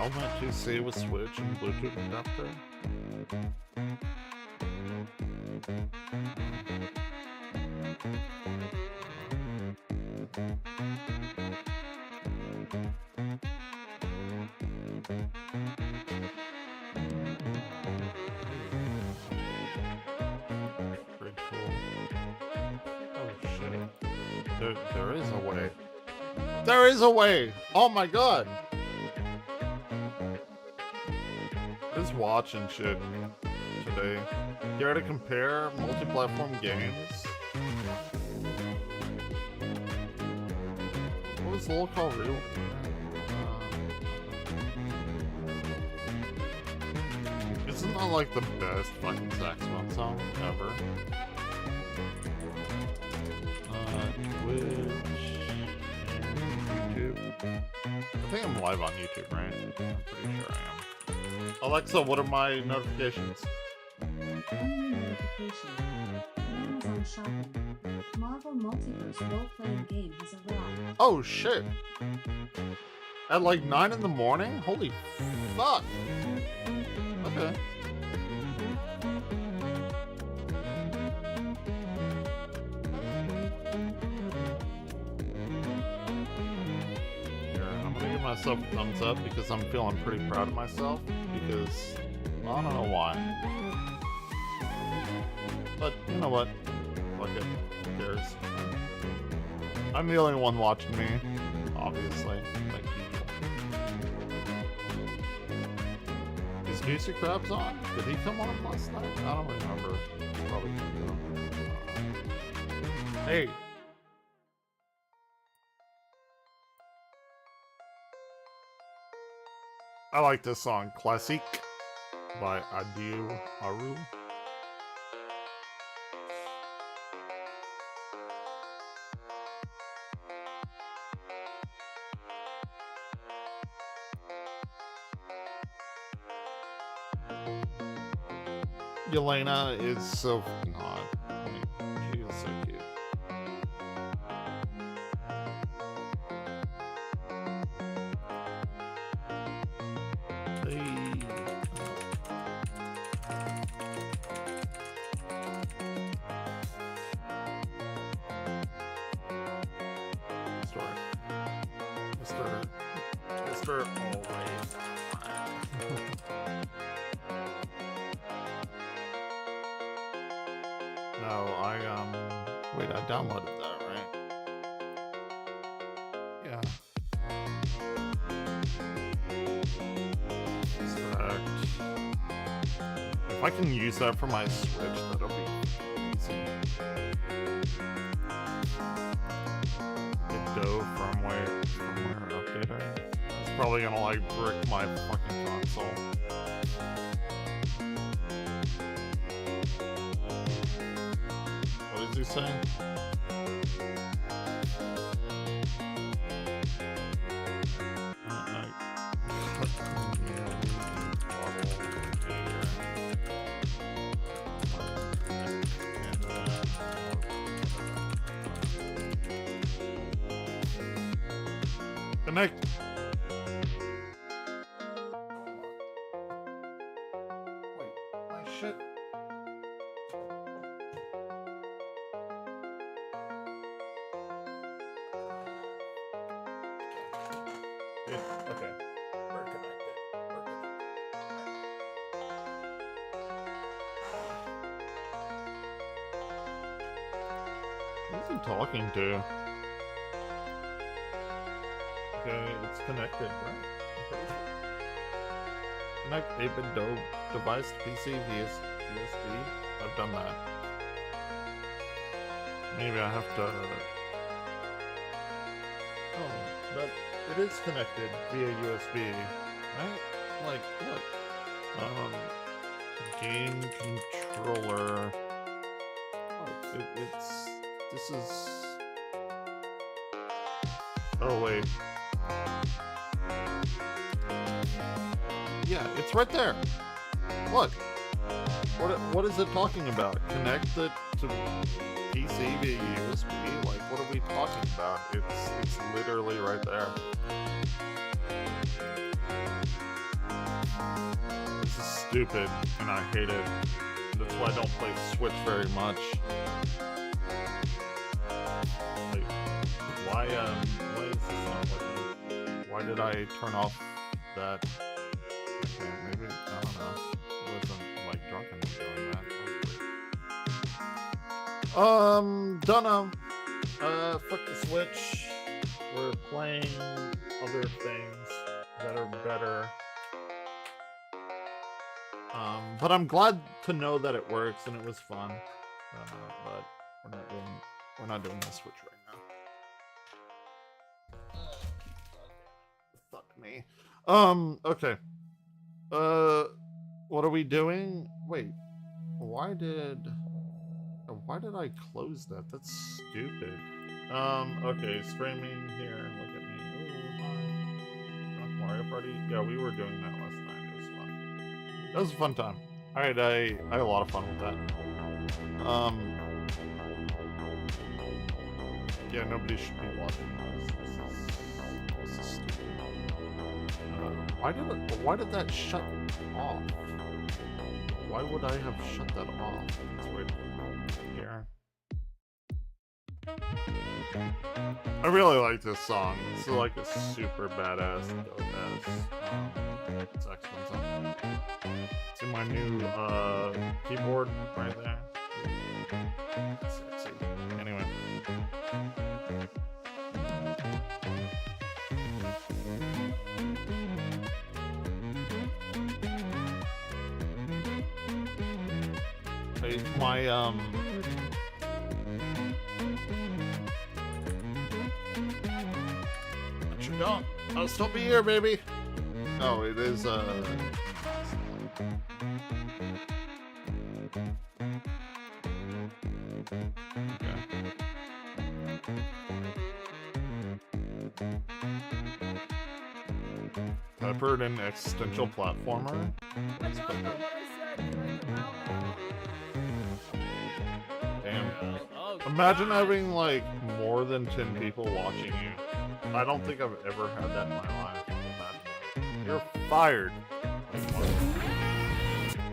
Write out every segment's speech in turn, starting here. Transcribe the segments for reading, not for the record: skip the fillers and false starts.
Element 2C with switch and Bluetooth adapter. Pretty cool. Oh shit. There is a way. There is a way! Oh my god! Just watching shit today. Care to compare multi-platform games? What was the little called real? Isn't that like the best fucking saxophone song ever? Twitch, YouTube. I think I'm live on YouTube, right? I'm pretty sure I am. Alexa, what are my notifications? Notification. Amazon shopping. Marvel Multiverse role-playing game has arrived. Oh shit! At like 9 in the morning? Holy fuck! Okay. Here, I'm gonna give myself a thumbs up because I'm feeling pretty proud of myself because I don't know why. But you know what? Fuck it. Who cares? I'm the only one watching me, obviously. Like usual. Is Juicy Crabs on? Did he come on last night? I don't remember. Probably didn't know. Hey! I like this song, Classic by Adiu Aru. Yelena is so fucking hot. I mean, she is so cute. Hey. Mr. Always. No, wait, I downloaded that, right? Yeah. Extract. If I can use that for my Switch, that'll be easy. Go firmware updater. It's probably gonna like brick my fucking console. What is he saying? Connect. Wait, my shit. Okay. We're connected. Who's he talking to? Okay, it's connected, right? Connect 8-bit device to PC via USB. I've done that. Maybe I have to... Oh, but it is connected via USB, right? Like, what? Game controller... Oh, this is... Oh, wait. Yeah, it's right there. Look. What is it talking about? Connect it to PC via USB? Like, what are we talking about? It's literally right there. is stupid, and I hate it. That's why I don't play Switch very much. Like, why is this not working? Why did I turn off that? Okay, maybe, I don't know. I wasn't, like, drunk enough doing that. Don't know. Fuck the Switch. We're playing other things that are better. But I'm glad to know that it works and it was fun. But we're not doing the Switch right now. Fuck me. Okay. What are we doing? Wait. Why did I close that? That's stupid. Okay, streaming here. Look at me. Ooh, hi. Drunk Mario Party. Yeah, we were doing that last night. It was fun. That was a fun time. Alright, I had a lot of fun with that. Yeah, nobody should be watching this. This is stupid. Why did that shut off? Why would I have shut that off? Let's wait here. I really like this song. This is like a super badass, dope-ass saxophone song. See my new keyboard right there? Sexy. Anyway. My don't. I'll still be here, baby. Oh, it is Peppered and existential platformer. Damn. Imagine having like more than 10 people watching you. I don't think I've ever had that in my life. You're fired.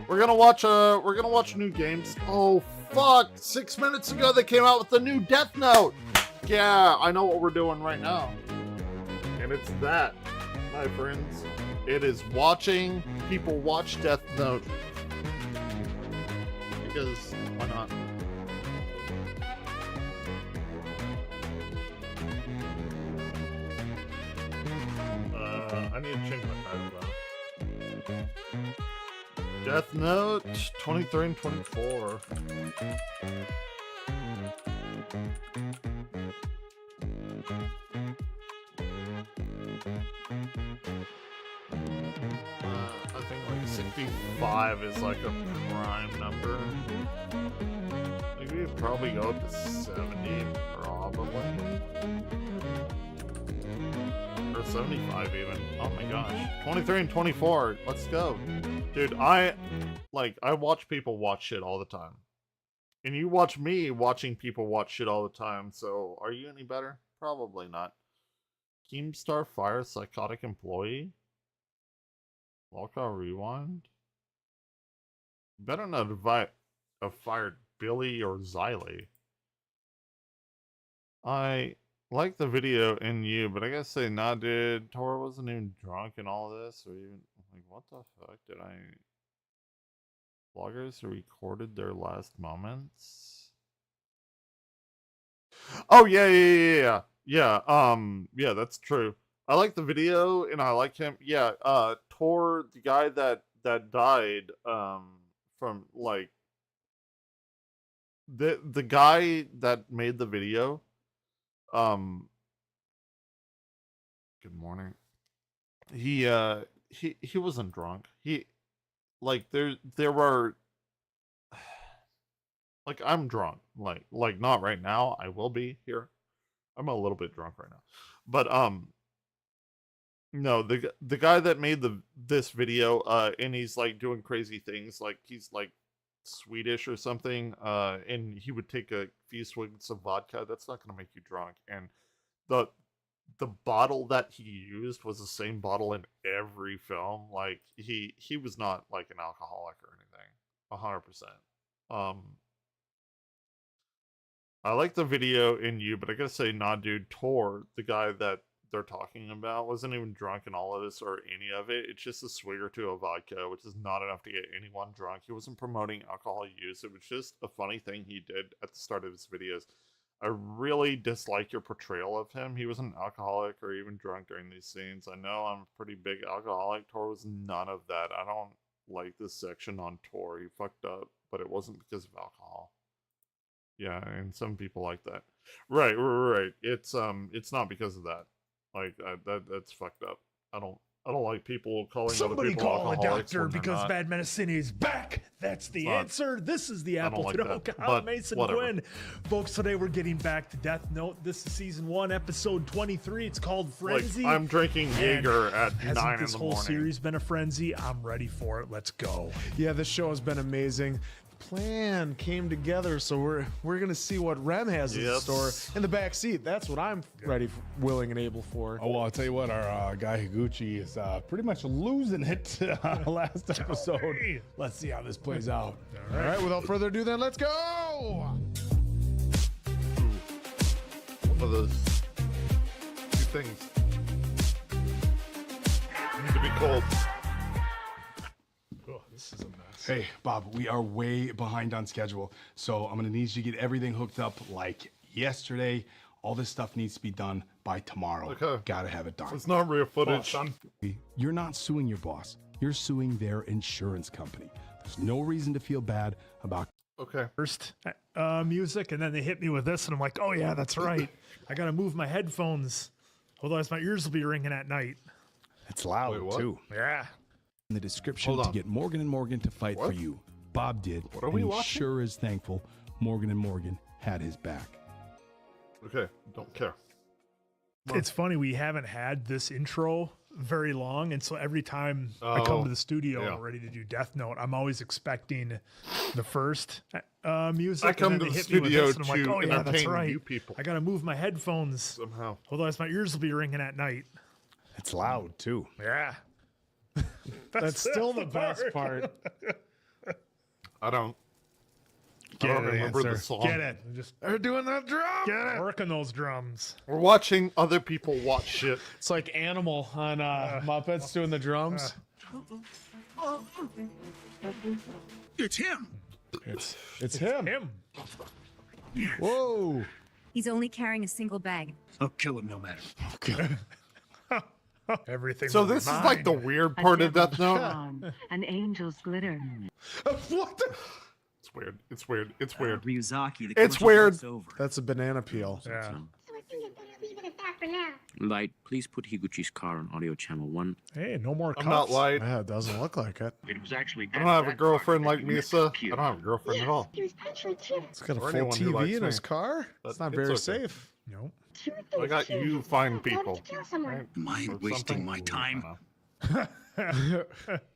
We're gonna watch new games. Oh fuck! 6 minutes ago they came out with the new Death Note. Yeah, I know what we're doing right now. And it's that, my friends. It is watching people watch Death Note. Because why not? I need to change my title though. Death Note 23 and 24. I think like 65 is like a prime number. Like we'd probably go up to 70, probably. Or 75 even. Oh my gosh. 23 and 24. Let's go. Dude, I watch people watch shit all the time. And you watch me watching people watch shit all the time, so are you any better? Probably not. Keemstar Fire Psychotic Employee? Walkout Rewind? Better not have fired Billy or Xylee. I like the video in you, but I gotta say, nah, dude. Tora wasn't even drunk and all this, or even like, what the fuck did I? Vloggers who recorded their last moments. Oh yeah. Yeah, that's true. I like the video and I like him. Yeah, Tor, the guy that died, from like the guy that made the video. Good morning. He wasn't drunk. He like there were like I'm drunk. Like not right now. I will be here. I'm a little bit drunk right now. But no, the guy that made this video and he's like doing crazy things, like he's like Swedish or something, and he would take a few swigs of vodka. That's not gonna make you drunk. And the the bottle that he used was the same bottle in every film. Like he was not like an alcoholic or anything. 100%. Um, I like the video in you, but I gotta say, nah, dude, Tor, the guy that they're talking about, wasn't even drunk in all of this or any of it. It's just a swig or two of vodka, which is not enough to get anyone drunk. He wasn't promoting alcohol use. It was just a funny thing he did at the start of his videos. I really dislike your portrayal of him. He wasn't alcoholic or even drunk during these scenes. I know I'm a pretty big alcoholic. Tor was none of that. I don't like this section on Tor. He fucked up, but it wasn't because of alcohol. Yeah, and some people like that. Right. It's not because of that. Like that's fucked up. I don't like people calling Somebody other people call a alcoholics doctor when they're because not. Bad Medicine is back. That's the It's not- answer. This is the I don't Appleton like that, Oak but Mason whatever. Quinn. Folks, today we're getting back to Death Note. This is season 1, episode 23. It's called Like Frenzy. I'm drinking Jaeger at Hasn't 9 in this the whole morning. series been a frenzy? I'm ready for it. Let's go. Yeah, this show has been amazing. Plan came together, so we're gonna see what Rem has in Yes. store in the back seat. That's what I'm ready, willing, and able for. Oh, well, I'll tell you what, our guy Higuchi is pretty much losing it last episode. Let's see how this plays out. All right, without further ado, then let's go. One of those two things need to be cold. Oh, this is a mess. Hey, Bob, we are way behind on schedule, so I'm gonna need you to get everything hooked up like yesterday. All this stuff needs to be done by tomorrow. Okay. Gotta have it done. It's not real footage. You're not suing your boss. You're suing their insurance company. There's no reason to feel bad about. Okay. First music, and then they hit me with this, and I'm like, oh yeah, that's right. I gotta move my headphones, otherwise my ears will be ringing at night. It's loud Wait, what? too. Yeah. In the description Hold to on. get Morgan & Morgan to fight for What? you. Bob did. What are we and he watching? sure is thankful Morgan & Morgan had his back. Okay. Don't care. It's funny, we haven't had this intro very long, and so every time I come to the studio yeah. and we're ready to do Death Note, I'm always expecting the first music. I and come then to they the hit me with studio this, and I'm like, to oh yeah, that's entertain right. you people. I gotta move my headphones, Somehow. otherwise my ears will be ringing at night. It's loud too. Yeah. That's still the best part. I don't Get it, remember the answer. song. Get it. Just They're doing that drum. get it. Working those drums. We're watching other people watch shit. It's like Animal on Muppets doing the drums. It's him. It's him. Him. Whoa. He's only carrying a single bag. I'll kill him no matter. Everything. So will be this is like the mine. weird part of Death Note. An angel's glitter. What the? It's weird. It's weird. It's weird. Ryuzaki, the It's commercial weird. breaks Over. That's a banana peel. Yeah. So I think you better leave it at that for now. Light, please put Higuchi's car on audio channel 1. Hey, no more I'm cups. not light. Yeah, it doesn't look like it. It was actually. I don't have a girlfriend like Misa. I don't have a girlfriend at all. He was actually cute. It's got a Or full anyone who likes TV in me. his car. But It's not it's very okay. safe. Nope. Cute I things, got cute. you fine Wanted to people. kill someone. Right? Mind Or wasting something? my time. I don't know.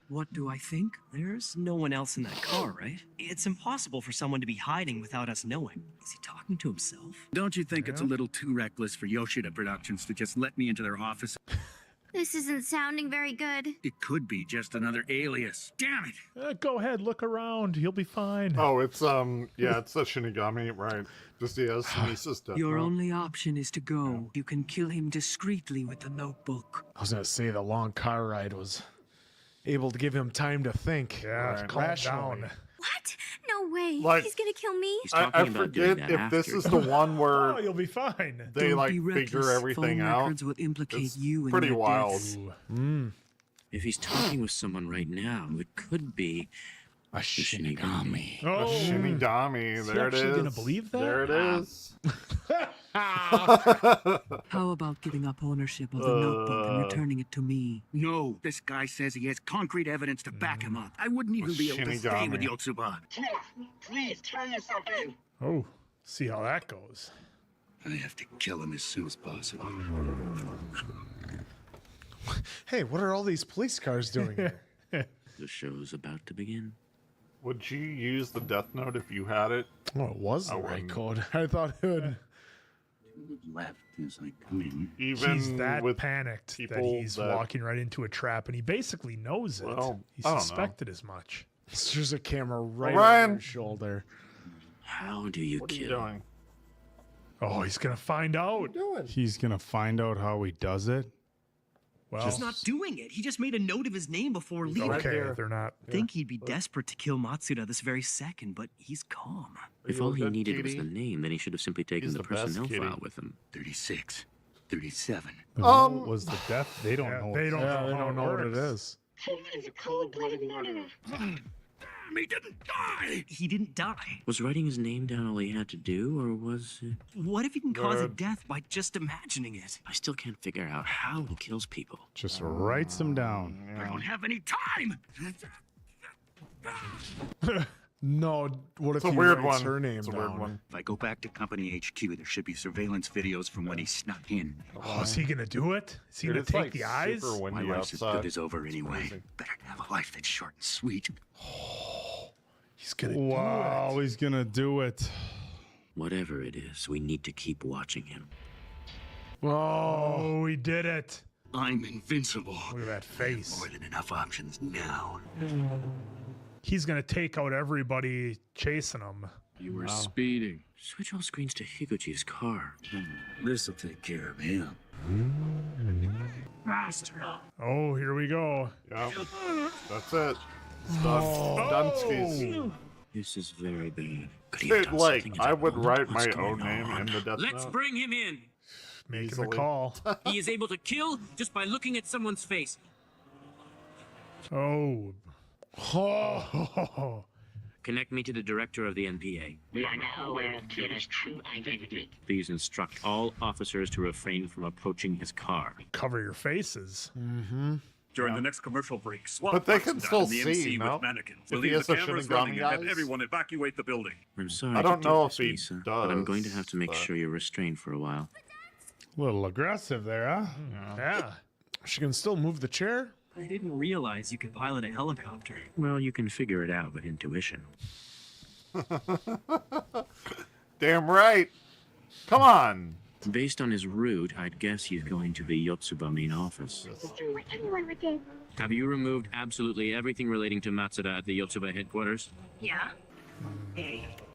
What do I think? There's no one else in that car, right? It's impossible for someone to be hiding without us knowing. Is he talking to himself? Don't you think it's a little too reckless for Yoshida Productions to just let me into their office? This isn't sounding very good. It could be just another alias. Damn it! Go ahead, look around. You'll be fine. Oh, it's yeah, it's a Shinigami, right? Just yes, Misa's Death Your Note. only option is to go. You can kill him discreetly with the notebook. I was gonna say the long car ride was able to give him time to think. Yeah, calm rationally. down. What? No way. Like- He's gonna kill me? He's I talking about doing forget that if this after. is the one where Oh, you'll be fine. they Don't like be figure reckless. everything Phone out. records will implicate It's you in pretty their wild. deaths. If he's talking with someone right now, it could be A the Shinigami. A Oh, Shinigami. Is he There it is. actually gonna believe that? There it is. How about giving up ownership of the notebook and returning it to me? No, this guy says he has concrete evidence to back him up. I wouldn't even be able to stay with Shinigami. Yotsuba. Please turn yourself in. Oh, see how that goes. I have to kill him as soon as possible. Hey, what are all these police cars doing here? the show's about to begin. Would you use the Death Note if you had it? Oh, it was the I right wouldn't. code. I thought it would. Left as I come in. Even He's that with panicked that people he's that- walking right into a trap, and he basically knows it. Well, He I don't know. suspected as much. There's a camera right Ryan. on your shoulder. How do you What are you kill? doing? Oh, he's gonna find out. He's gonna find out how he does it. Well, He's not doing it. He just made a note of his name before leaving. okay. They're not. I think he'd be desperate to kill Matsuda this very second, but he's calm. If you all a he good needed was kitty? the name, then he should have simply taken He's the the best personnel kitty. file with him. 36. 37. The note was the death. They don't Yeah, know. they don't Yeah, know they how don't know what it works. is. Tim is a cold-blooded murderer. He didn't die! He didn't die. Was writing his name down all he had to do, or was it... What if he can cause a Good. death by just imagining it? I still can't figure out how he kills people. Just writes them down. I don't have any time! No, what if It's a he weird writes one. her name It's a down? weird one. If I go back to Company HQ, there should be surveillance videos from when he snuck in. Oh, is he gonna do it? Is he Dude, gonna it's take like the eyes? super My windy life's as outside. good as over anyway. crazy. Better to have a life that's short and sweet. He's gonna Wow, do it. he's gonna do it. Whatever it is, we need to keep watching him. Oh, he did it. I'm invincible. Look at that face. More than enough options now. He's gonna take out everybody chasing him. You were speeding. Switch all screens to Higuchi's car. This'll take care of him. Oh, here we go. Yep. That's it. Stuff. Dunskies. This is very bad. Could he have Dude, done like, something I about would write what's my going own name on? in the death Let's note. bring him in. Making Easily. the call. He is able to kill just by looking at someone's face. Oh. Oh. Connect me to the director of the NPA. We are now aware of Kira's true identity. Please instruct all officers to refrain from approaching his car. Cover your faces. During the next commercial break, swap But they parts can down still in the MC see, no? with mannequins. If We'll he leave has the a cameras Shinigami running and have eyes? everyone evacuate the building. I'm sorry. I don't to do know this, if he Lisa, but I'm going to have to make does, sure you're restrained for a while. A little aggressive there, huh? Yeah. She can still move the chair? I didn't realize you could pilot a helicopter. Well, you can figure it out with intuition. Damn right. Come on. Based on his route, I'd guess he's going to the Yotsuba main office. This is what anyone would do. Have you removed absolutely everything relating to Matsuda at the Yotsuba headquarters? Yeah?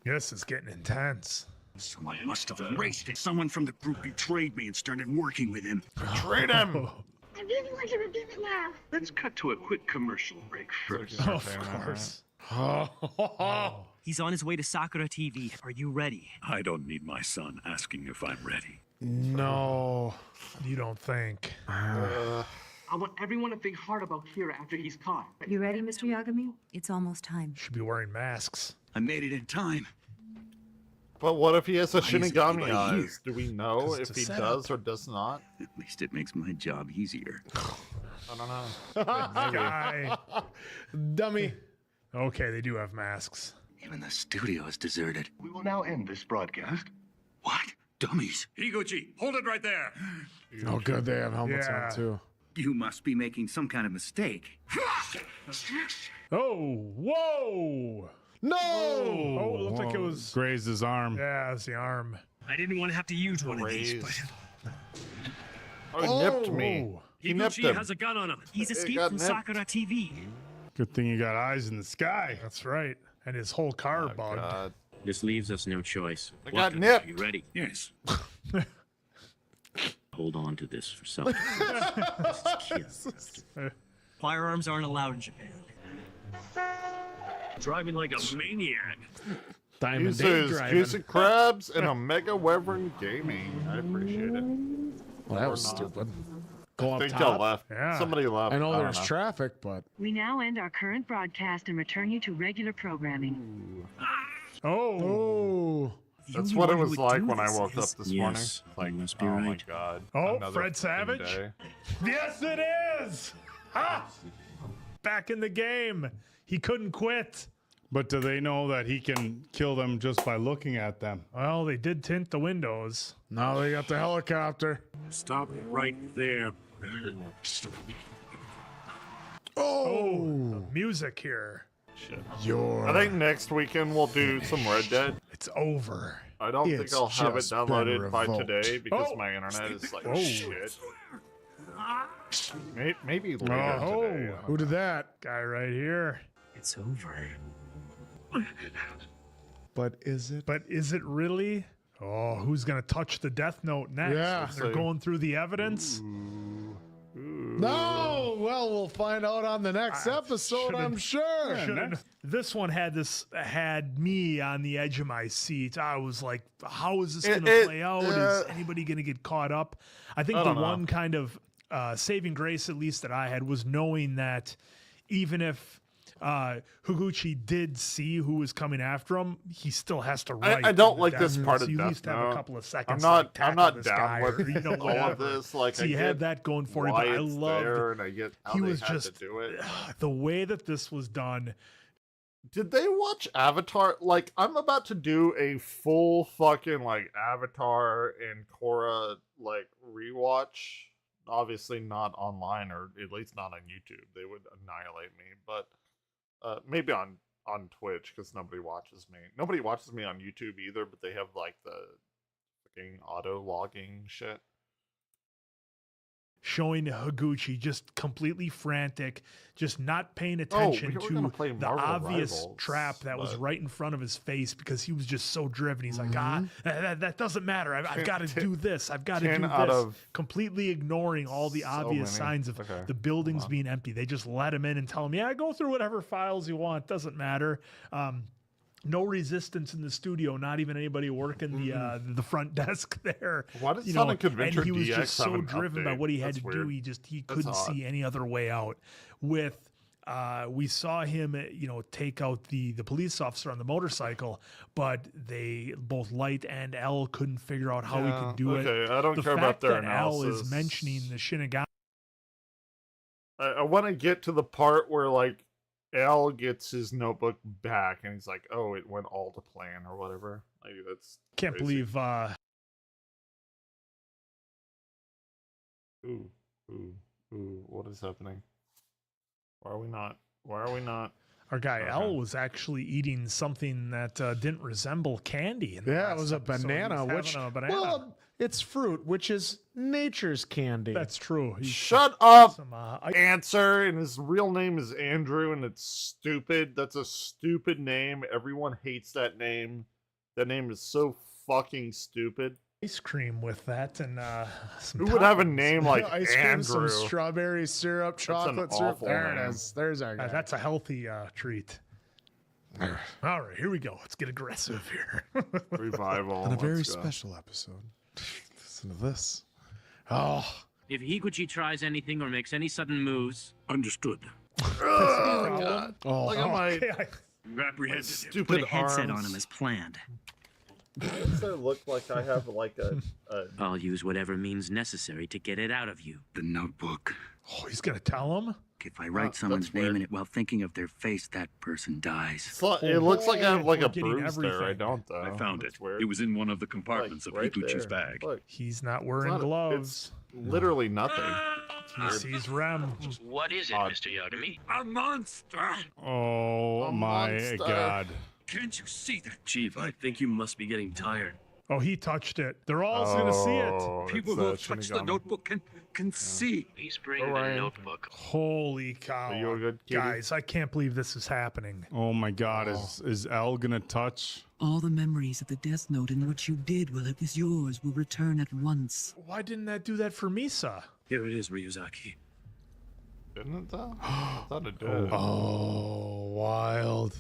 This is getting intense. Someone must have erased it. Someone from the group betrayed me and started working with him. Trade him. I really want to reveal it now. Let's cut to a quick commercial break first. Of course. He's on his way to Sakura TV. Are you ready? I don't need my son asking if I'm ready. No. You don't think. I want everyone to think hard about Kira after he's caught. You ready, Mr. Yagami? It's almost time. Should be wearing masks. I made it in time. But what if he has a Why isn't Shinigami anybody eyes? here? Do we know 'Cause it's if a he setup. does or does not? At least it makes my job easier. I don't know. Guy. Dummy. Okay, they do have masks. Even the studio is deserted. We will now end this broadcast. What? Dummies. Higuchi, hold it right there. Oh, good. They have helmets Yeah. on, too. You must be making some kind of mistake. Oh, whoa! No! Oh, it looked like it Whoa, was. grazed his arm. Yeah, it's the arm. I didn't want to have to use one of these, Raised. but Oh, he nipped me. Oh. He nipped Higuchi him. has a gun on him. He's It escaped got from nipped. Sakura TV. Good thing you got eyes in the sky. That's right. And his whole car Oh, bugged. God. This leaves us no choice. I got Waka, nipped. Are you ready? Yes. Hold on to this for something. This is Kira. Firearms aren't allowed in Japan. Driving like a maniac. Diamond This Dave is driving. Juicy Crabs and Omega Wyvern Gaming. I appreciate it. Well, that Or was not. stupid. Go I up think top. I left. Yeah. Somebody left. I know don't there's know. traffic, but We now end our current broadcast and return you to regular programming. Oh. That's You what know it who was would like do when I this woke up is- this morning. Yes, Like, you must be oh my right. god. Oh, another Fred freaking Savage? day. Yes, it is! Ah! Back in the game. He couldn't quit. But do they know that he can kill them just by looking at them? Well, they did tint the windows. now they got the helicopter. Stop right there. Oh, the music here. shit. Your I think next weekend we'll do some Red Dead. It's over. I don't think It's I'll have it just been downloaded by revoked. today because Oh. my internet is like Whoa. shit. Maybe later Oh. today. I don't Who did that? Guy right here. It's over. But is it? But is it really? Oh, who's going to touch the death note next? Yeah. They're going through the evidence. No. Well, we'll find out on the next episode, should've- I'm sure. This one had me on the edge of my seat. I was like, how is this going It- to play out? Is uh, anybody going to get caught up? I think I the don't know. one kind of saving grace, at least that I had, was knowing that even if Higuchi did see who was coming after him, he still has to write. I don't the like death this note, part so of you at Death least have a Note. couple of I'm seconds. not. to I'm tackle not this down guy, with or, you know, all of whatever. this. Like, So I you get had that going for you, why but I it's loved there, and I get how he they was had just to do it. the way that this was done. Did they watch Avatar? Like, I'm about to do a full fucking like Avatar and Korra like rewatch. Obviously not online, or at least not on YouTube. They would annihilate me. But maybe on Twitch, because nobody watches me. Nobody watches me on YouTube either. But they have like the fucking auto logging shit. Showing Higuchi just completely frantic, just not paying attention we were gonna to play the Marvel obvious Rivals, trap that was but- right in front of his face because he was just so driven. He's like, that doesn't matter. I've got to do this. I've got to 10 do out this. of Completely ignoring all the so obvious many. signs of Okay, the buildings hold on. being empty. They just let him in and tell him, yeah, go through whatever files you want. Doesn't matter. No resistance in the studio, not even anybody working the front desk there. Why does You Sonic know, Adventure and he was DX just so have an driven by update? what he had That's to do. weird. He That's couldn't odd. see any other way out. With we saw him, take out the police officer on the motorcycle, but they both Light and L couldn't figure out how he could do it. Okay, I don't The care about fact their that L analysis. is mentioning the Shinigami. I want to get to the part where like Al gets his notebook back and he's like, "Oh, it went all to plan or whatever." Like that's Can't crazy. believe Ooh, what is happening? Why are we not? our guy Okay. L was actually eating something that didn't resemble candy. In the Yeah, it last was a episode. He banana, was which having a banana. well, it's fruit, which is nature's candy. That's true. He's Shut up! some, Answer, and his real name is Andrew, and it's stupid. That's a stupid name. Everyone hates that name. That name is so fucking stupid. ice cream with that and some Who would have a toppings. like name ice cream, Andrew? some strawberry syrup, an chocolate syrup. awful There name. it is. There's our guy. That's a healthy treat. All right, here we go. Let's get aggressive here. Revival. on a very let's go. special episode. Listen to this. Oh, If Higuchi tries anything or makes any sudden moves, Understood. Oh, God. oh, Look at my Okay, Apprehended him. stupid Put a headset arms. on him as planned. Does it look like I have like a I'll use whatever means necessary to get it out of you. The notebook. oh, he's gonna tell him. If I write that's someone's name weird. in it while thinking of their face, that person dies. It looks like I have like We're a getting bruise there. I everything. don't though. I found That's it. Weird. It was in one of the compartments Like, of right Higuchi's there. bag. Look, He's not it's wearing not- gloves. It's literally nothing. He sees Rem. What is it, Odd. Mr. Yagami? A monster! Oh A my monster. god. Can't you see that? Chief, I think you must be getting tired. Oh, he touched it. They're all gonna see it. Oh, People it's, who have touched the Shinigami. notebook can see. He's bringing Orion. a notebook. Holy cow! Are you a good kitty? Guys, I can't believe this is happening. Oh my god, is L gonna touch? All the memories of the Death Note and what you did while it was yours will return at once. Why didn't that do that for Misa? Here it is, Ryuzaki. Didn't it though? I thought it did. oh, wild.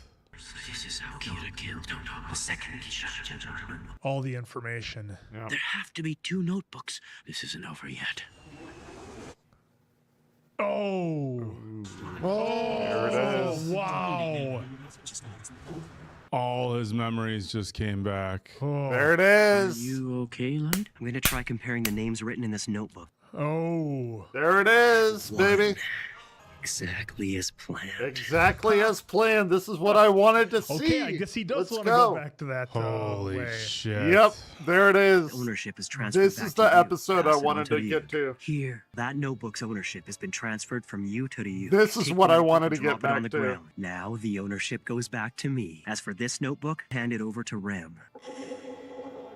This is how Kira killed the second gentleman. All the information. Yeah. There have to be 2 notebooks. This isn't over yet. Oh! There it is. Wow! All his memories just came back. Oh. There it is. You okay, Light? I'm gonna try comparing the names written in this notebook. Oh! There it is, baby. Exactly as planned. Exactly as planned. This is what I wanted to see. Okay, I guess he does Let's want to go. go back to that Holy way. shit. Yep, there it is. Ownership is transferred This back is to the you. episode I Pass it on wanted to you. get to. Here, that notebook's ownership has been transferred from you to you. This is Take what the I notebook wanted and to get drop it on back the to. ground. Now the ownership goes back to me. As for this notebook, hand it over to Rem.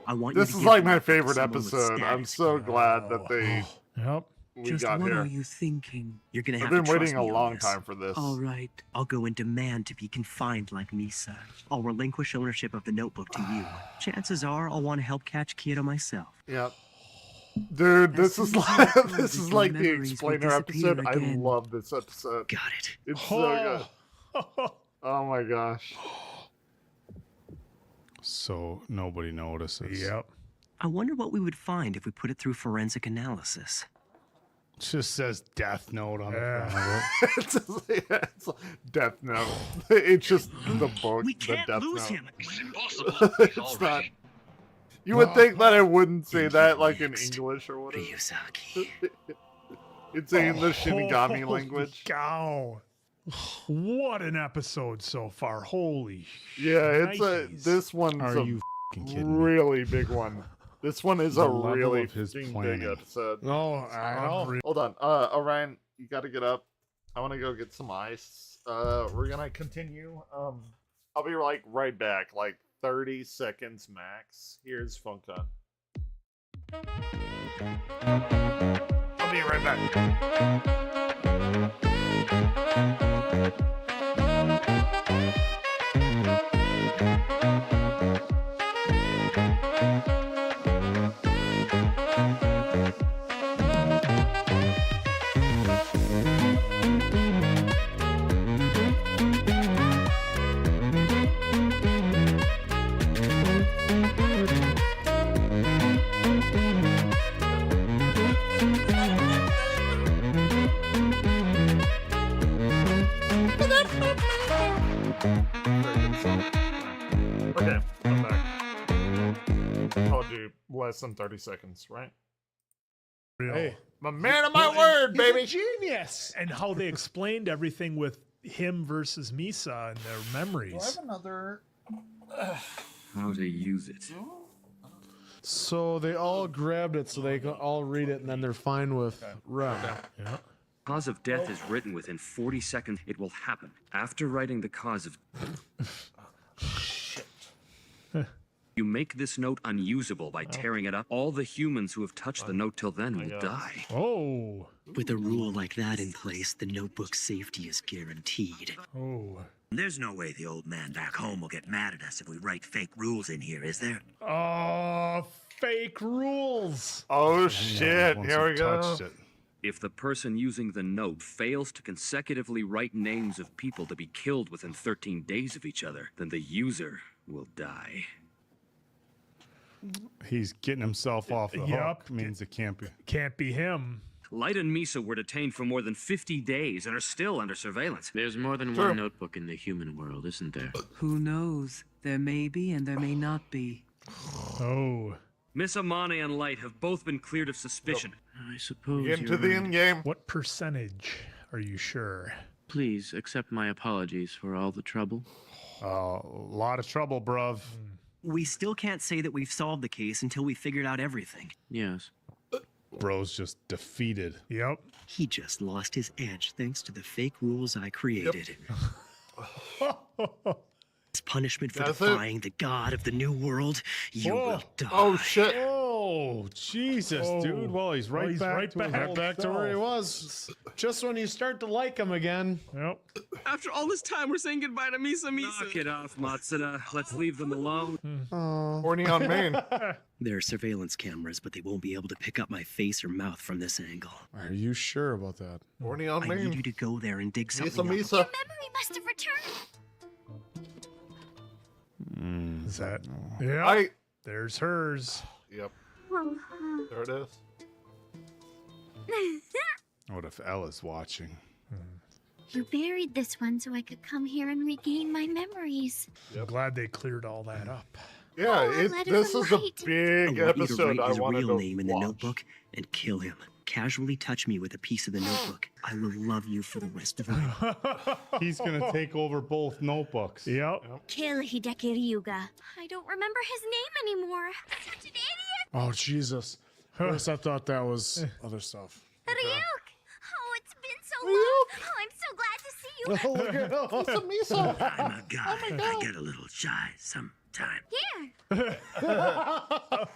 I want you This to is give like the my notebook to favorite someone with episode. I'm status. so glad that they Yep. we Just got what here. are you thinking? You're gonna I've have been to trust waiting a me on long this. time for this. All right. I'll go and demand to be confined like Misa. I'll relinquish ownership of the notebook to you. Chances are I'll want to help catch Kyoto myself. Yep. Dude, As this soon is as you like come, this your is like the memories will explainer disappear episode. I again. love this episode. Got it. It's so good. Oh my gosh. So nobody notices. Yep. I wonder what we would find if we put it through forensic analysis. It just says Death Note on the Yeah. front of it. It's just, yeah, it's like Death Note. It's just the book. We the can't Death lose Note. him. It's impossible. He's It's not. already. You would think that it wouldn't say that like in English or whatever. Ryuzaki. It's in the Shinigami Holy language. Cow. What an episode so far. Holy Yeah, it's shnikes. this one's Are a you f***ing kidding me? really big one. This one is The a level really of his big planning. episode. No, I know. Hold on. Orion, you gotta get up. I wanna go get some ice. We're gonna continue. I'll be like right back, like 30 seconds max. Here's Funkon. I'll be right back. Okay, I'm back. Told you less than 30 seconds, right? Real. Hey, I'm a man of my word, baby. Genius. And how they explained everything with him versus Misa and their memories. Another. How to use it. So they all grabbed it so they can all read it and then they're fine with Rem. Yeah. Cause of death is written within 40 seconds. It will happen. After writing the cause of... You make this note unusable by tearing it up. All the humans who have touched the note till then will die. Oh. With a rule like that in place, the notebook's safety is guaranteed. Oh. There's no way the old man back home will get mad at us if we write fake rules in here, is there? Oh, fake rules. Oh shit! Once Here you we go. touched it. If the person using the note fails to consecutively write names of people to be killed within 13 days of each other, then the user will die. He's getting himself off the Yup. hook. Means it can't be. Can't be him. Light and Misa were detained for more than 50 days and are still under surveillance. There's more than Sure. one notebook in the human world, isn't there? Who knows? There may be and there may not be. Oh. Miss Amane and Light have both been cleared of suspicion. I suppose Get into you're the right. end game. What percentage are you sure? Please accept my apologies for all the trouble. A lot of trouble, bruv. We still can't say that we've solved the case until we figured out everything. Yes. Bro's just defeated. Yep. He just lost his edge thanks to the fake rules I created. As punishment for That's it. defying the god of the new world, you will die. Oh shit! Oh, Jesus, Oh. dude. Well, he's right he's back, right to, his back. old back to where he was. Just when you start to like him again. Yep. After all this time, we're saying goodbye to Misa Misa. Knock it off, Matsuda. Let's leave them alone. Horny on main. There are surveillance cameras, but they won't be able to pick up my face or mouth from this angle. Are you sure about that? Horny on I need you main. to go there and dig something Misa, up. Misa. Memory must have returned. Is that? Yeah. I. There's hers. Yep. Well, There it is. What if Ella's watching? you buried this one so I could come here and regain my memories. I'm glad they cleared all that up. Yeah, Oh, it, letter this of is a light. big I want you to episode write I his wanted real to name in the watch. notebook and kill him. casually touch me with a piece of the notebook, I will love you for the rest of my life. He's gonna take over both notebooks. Yep. Kill Hideki Ryuga. I don't remember his name anymore. Such an idiot. Oh, Jesus. First, I thought that was other stuff. Ryuk! Oh, it's been so long. Oh, I'm so glad to see you. Oh, look at Miso. I'm a guy. I get a little shy sometimes. Here.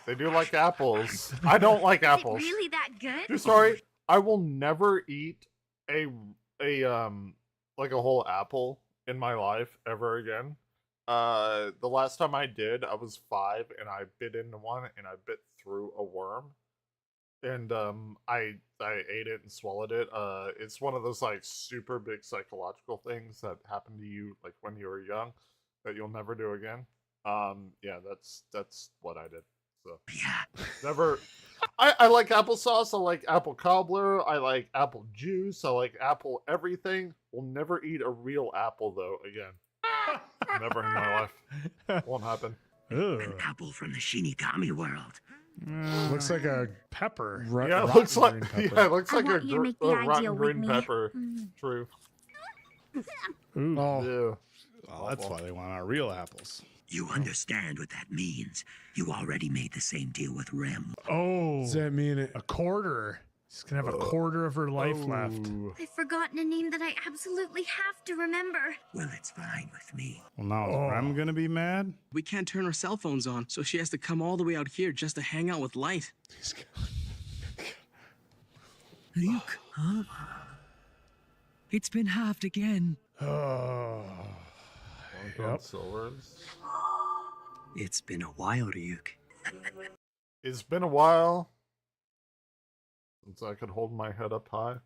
They do like apples. I don't like apples. Is it really that good? True story. I will never eat a like a whole apple in my life ever again. The last time I did, I was 5 and I bit into one and I bit through a worm. And I ate it and swallowed it. It's one of those like super big psychological things that happen to you like when you were young that you'll never do again. Yeah, that's what I did. So Yeah. never. I like applesauce. I like apple cobbler. I like apple juice. I like apple everything. Will never eat a real apple though again. Never in my life. Won't happen. An apple from the Shinigami world. Looks like a pepper. Yeah, it looks like pepper. it looks I like a, want you to make the a ideal rotten with green me. pepper. True. Oh, Yeah. Well, that's why they want our real apples. You understand what that means. You already made the same deal with Rem. Oh, does that mean it? a quarter. She's gonna have a quarter of her life left. I've forgotten a name that I absolutely have to remember. Well, it's fine with me. Well, now is Rem gonna be mad? We can't turn our cell phones on, so she has to come all the way out here just to hang out with Light. Ryuk, huh? It's been halved again. Oh. Yep. It's been a while, Ryuk. It's been a while since I could hold my head up high.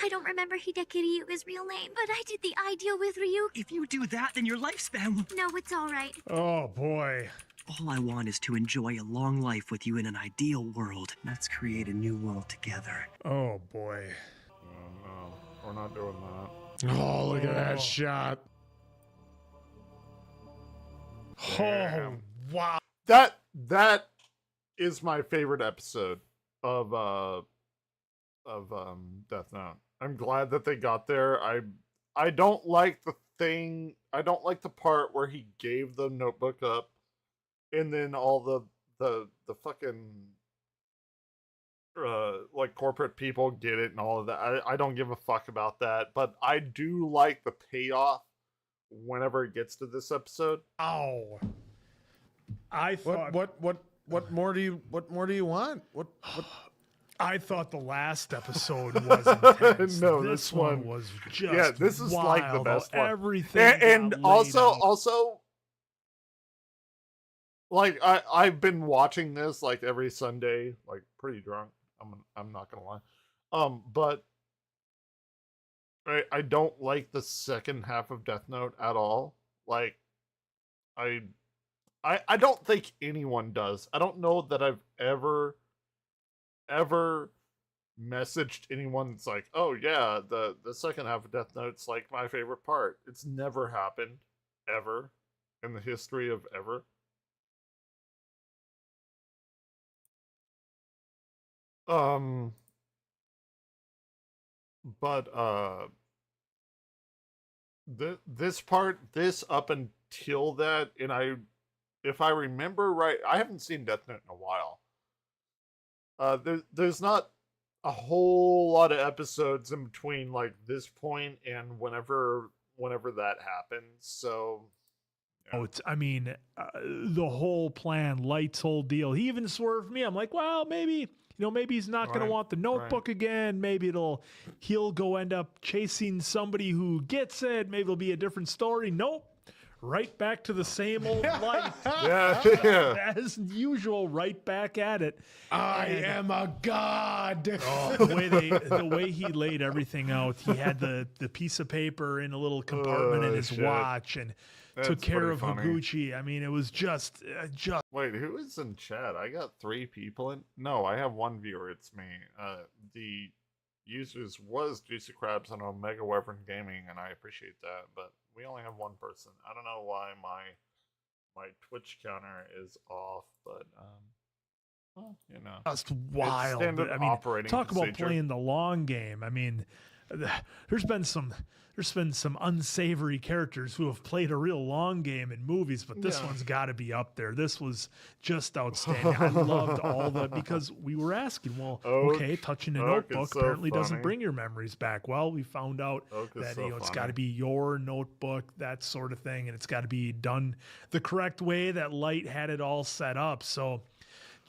I don't remember Hideki Ryuga's real name, but I did the ideal with Ryuk. If you do that, then your lifespan will... No, it's all right. Oh boy. All I want is to enjoy a long life with you in an ideal world. Let's create a new world together. Oh boy. Oh no, we're not doing that. Oh, look at that shot. Oh wow. That is my favorite episode of Death Note. I'm glad that they got there. I don't like the part where he gave the notebook up and then all the fucking like corporate people get it and all of that. I don't give a fuck about that, but I do like the payoff whenever it gets to this episode. Ow. I thought What more do you want? What I thought the last episode was intense. No, this one was just yeah. This is like the wild. best one. Everything and got laid also out. like I've been watching this like every Sunday, like pretty drunk. I'm not gonna lie, but I don't like the second half of Death Note at all. Like I don't think anyone does. I don't know that I've ever messaged anyone that's like, oh yeah, the second half of Death Note's like my favorite part. It's never happened ever in the history of ever. But this up until that, and if I remember right, I haven't seen Death Note in a while. There's not a whole lot of episodes in between like this point and whenever that happens. So yeah. Oh, I mean, the whole plan, Light's whole deal. He even swerved me. I'm like, well, maybe he's not going to want the notebook again. Maybe he'll go end up chasing somebody who gets it. Maybe it'll be a different story. Nope. Right back to the same old Light. Yeah. As usual, right back at it. I am a god. Oh, the way he laid everything out. He had the piece of paper in a little compartment in his watch and took care of Higuchi. I mean, it was just. Wait, who is in chat? I got 3 people in. No, I have 1 viewer. It's me. The users was Juicy Crabs and Omega Wyvern Gaming, and I appreciate that. But we only have 1 person. I don't know why my Twitch counter is off, but Well, you know, Just wild. standard I mean, operating talk about procedure. playing the long game. I mean, there's been some unsavory characters who have played a real long game in movies, but this Yeah. one's got to be up there. This was just outstanding. I loved all the, because we were asking, well, okay, touching a Oak is notebook so apparently doesn't funny. bring your memories back. Well, we found out Oak is that so it's funny. got to be your notebook, that sort of thing, and it's got to be done the correct way that Light had it all set up. So.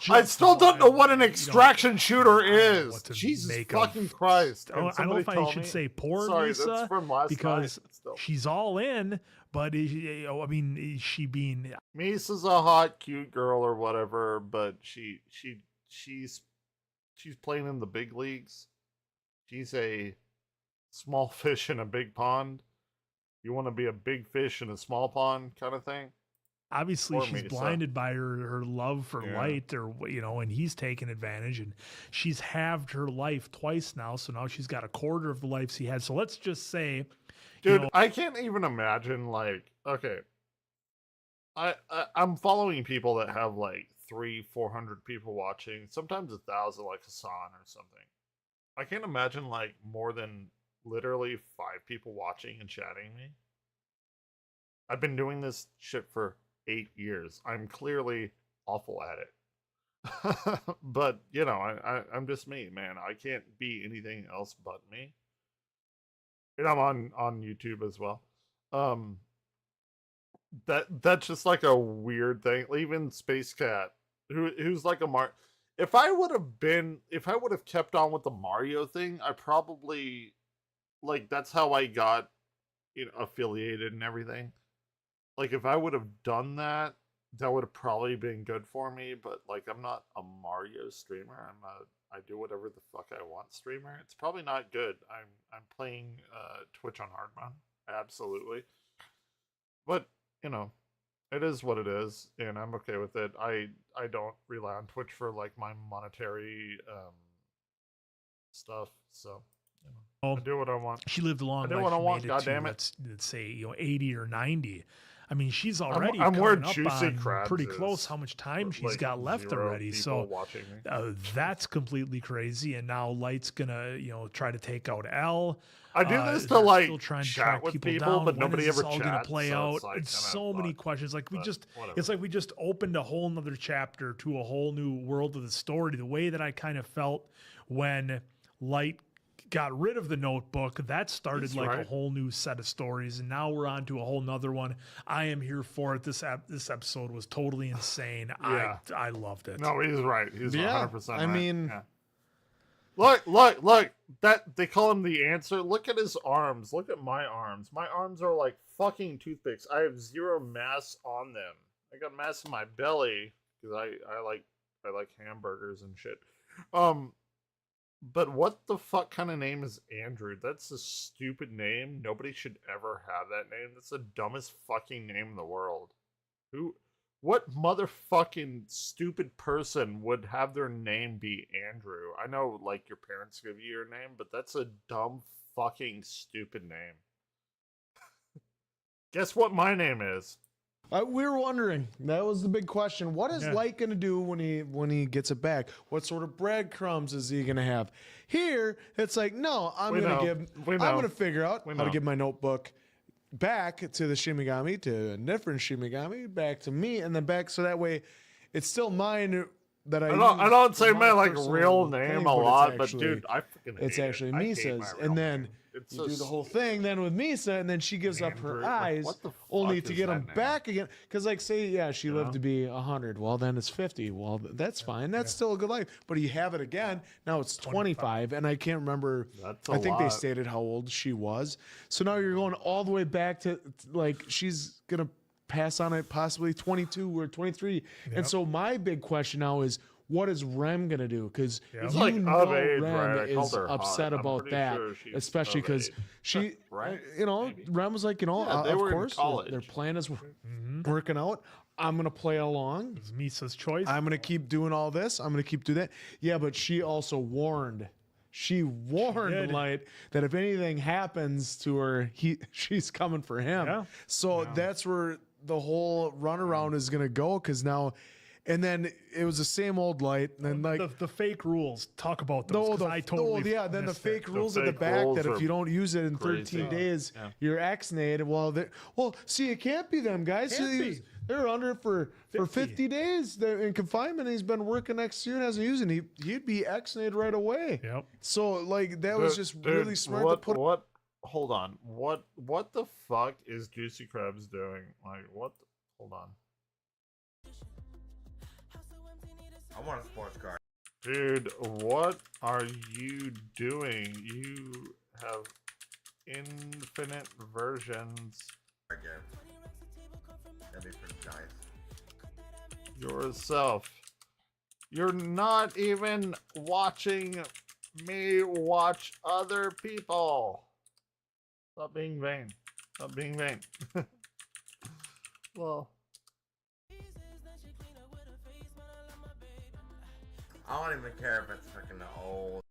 I still don't know what an wild, extraction shooter I don't know is. what to Jesus make fucking of- Christ. I don't know if I should say poor Sorry, Lisa, that's from last because night, but still. she's all in, but I mean, is she being? Misa's a hot, cute girl or whatever, but she's playing in the big leagues. She's a small fish in a big pond. You want to be a big fish in a small pond kind of thing. Obviously, Poor she's Misa. blinded by her love for Yeah. Light, or and he's taken advantage, and she's halved her life twice now. So now she's got a quarter of the life she had. So let's just say, Dude, I can't even imagine, like, okay. I'm following people that have like 300-400 people watching, sometimes 1,000, like Hassan or something. I can't imagine like more than literally 5 people watching and chatting me. I've been doing this shit for 8 years. I'm clearly awful at it. But, you know, I'm just me, man. I can't be anything else but me. And I'm on YouTube as well. That's just like a weird thing. Even Space Cat, who's like a if I would have kept on with the Mario thing, I probably, like, that's how I got, affiliated and everything. Like, if I would have done that, that would have probably been good for me. But like, I'm not a Mario streamer. I do whatever the fuck I want streamer. It's probably not good. I'm playing Twitch on hard mode, absolutely. But it is what it is, and I'm okay with it. I don't rely on Twitch for like my monetary stuff, so I do what I want. She lived a long I do life. what I She want. made it God to, damn it! let's say 80 or 90. I mean, she's already I'm where coming up Juicy on Crabs pretty is, close how much time with, she's like, got left 0 already. people So watching me. that's completely crazy. And now Light's gonna try to take out L. I do this to they're like still trying to chat track with people people, down. but When nobody is this ever all chats. gonna play so out? It's like, It's kinda so many fucked, questions. Like but it's whatever. like we just opened a whole nother chapter to a whole new world of the story. The way that I kind of felt when Light got rid of the notebook, that started He's like a right. whole new set of stories, and now we're on to a whole nother one. I am here for it. This episode was totally insane. Yeah. I loved it. No, he's right. He's 100% right. I mean, Yeah. Look. That they call him the answer. Look at his arms. Look at my arms. My arms are like fucking toothpicks. I have 0 mass on them. I got mass in my belly because I like hamburgers and shit. But what the fuck kind of name is Andrew? That's a stupid name. Nobody should ever have that name. That's the dumbest fucking name in the world. What motherfucking stupid person would have their name be Andrew? I know, like, your parents give you your name, but that's a dumb fucking stupid name. Guess what my name is? We were wondering. That was the big question. What is Yeah. Light gonna do when he gets it back? What sort of breadcrumbs is he gonna have? Here, it's like, no, I'm gonna figure out how to give my notebook back to the Shimigami, to a different Shimigami, back to me, and then back so that way it's still mine that I don't say my like real name a lot, but dude, I fucking hate it's actually it. I hate Misa's, my real and then name. It's you do so the whole thing then with Misa, and then she gives up her Andrew, like, eyes what the only fuck to is get that them name? back again. Because, like, say, she lived to be 100. Well, then it's 50. Well, that's fine. That's still a good life. But you have it again. Now it's 25, and I can't remember. That's a I think they lot. stated how old she was. So now you're going all the way back to, like, she's going to pass on it possibly 22 or 23. And so my big question now is, what is Rem gonna do? Because It's you like know of age, Rem right? I called is her hot. upset I'm about pretty that, sure she's especially of because age. she, Right? Rem was like, Yeah, they of were in course, college. their plan is working out. I'm gonna play along. It's Misa's choice. I'm gonna keep doing all this. I'm gonna keep doing that. Yeah, but she also warned. She warned did. Light that if anything happens to her, she's coming for him. Yeah. So that's where the whole runaround is gonna go. Because now, And then it was the same old light. And then like the fake rules, talk about those. Then the fake rules at the back that if you don't use it in 13 days, you're X-nated. Well, see, it can't be them guys. They're under for 50 days in confinement. He's been working next year and hasn't used it. He'd be X-nated right away. Yep. So like that was just really smart to put. What? Hold on. What the fuck is Juicy Krabs doing? Like what? Hold on. I want a sports car. Dude, what are you doing? You have infinite versions. Again. That'd be pretty nice. Yourself. You're not even watching me watch other people. Stop being vain. Stop being vain. Well. I don't even care if it's freaking old.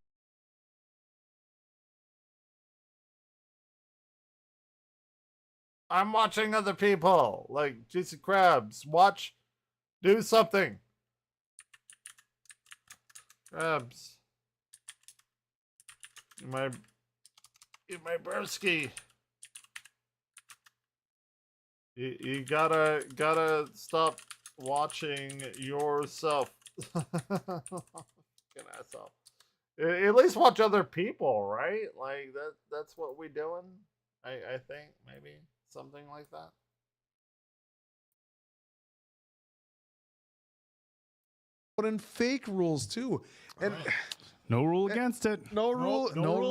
I'm watching other people. Like Juicy Krabs. Watch. Do something. Krabs. My broski. You gotta stop watching yourself. Fucking asshole. At least watch other people, right? Like that's what we doing. I think maybe something like that. But in fake rules too, and no rule against it. No rule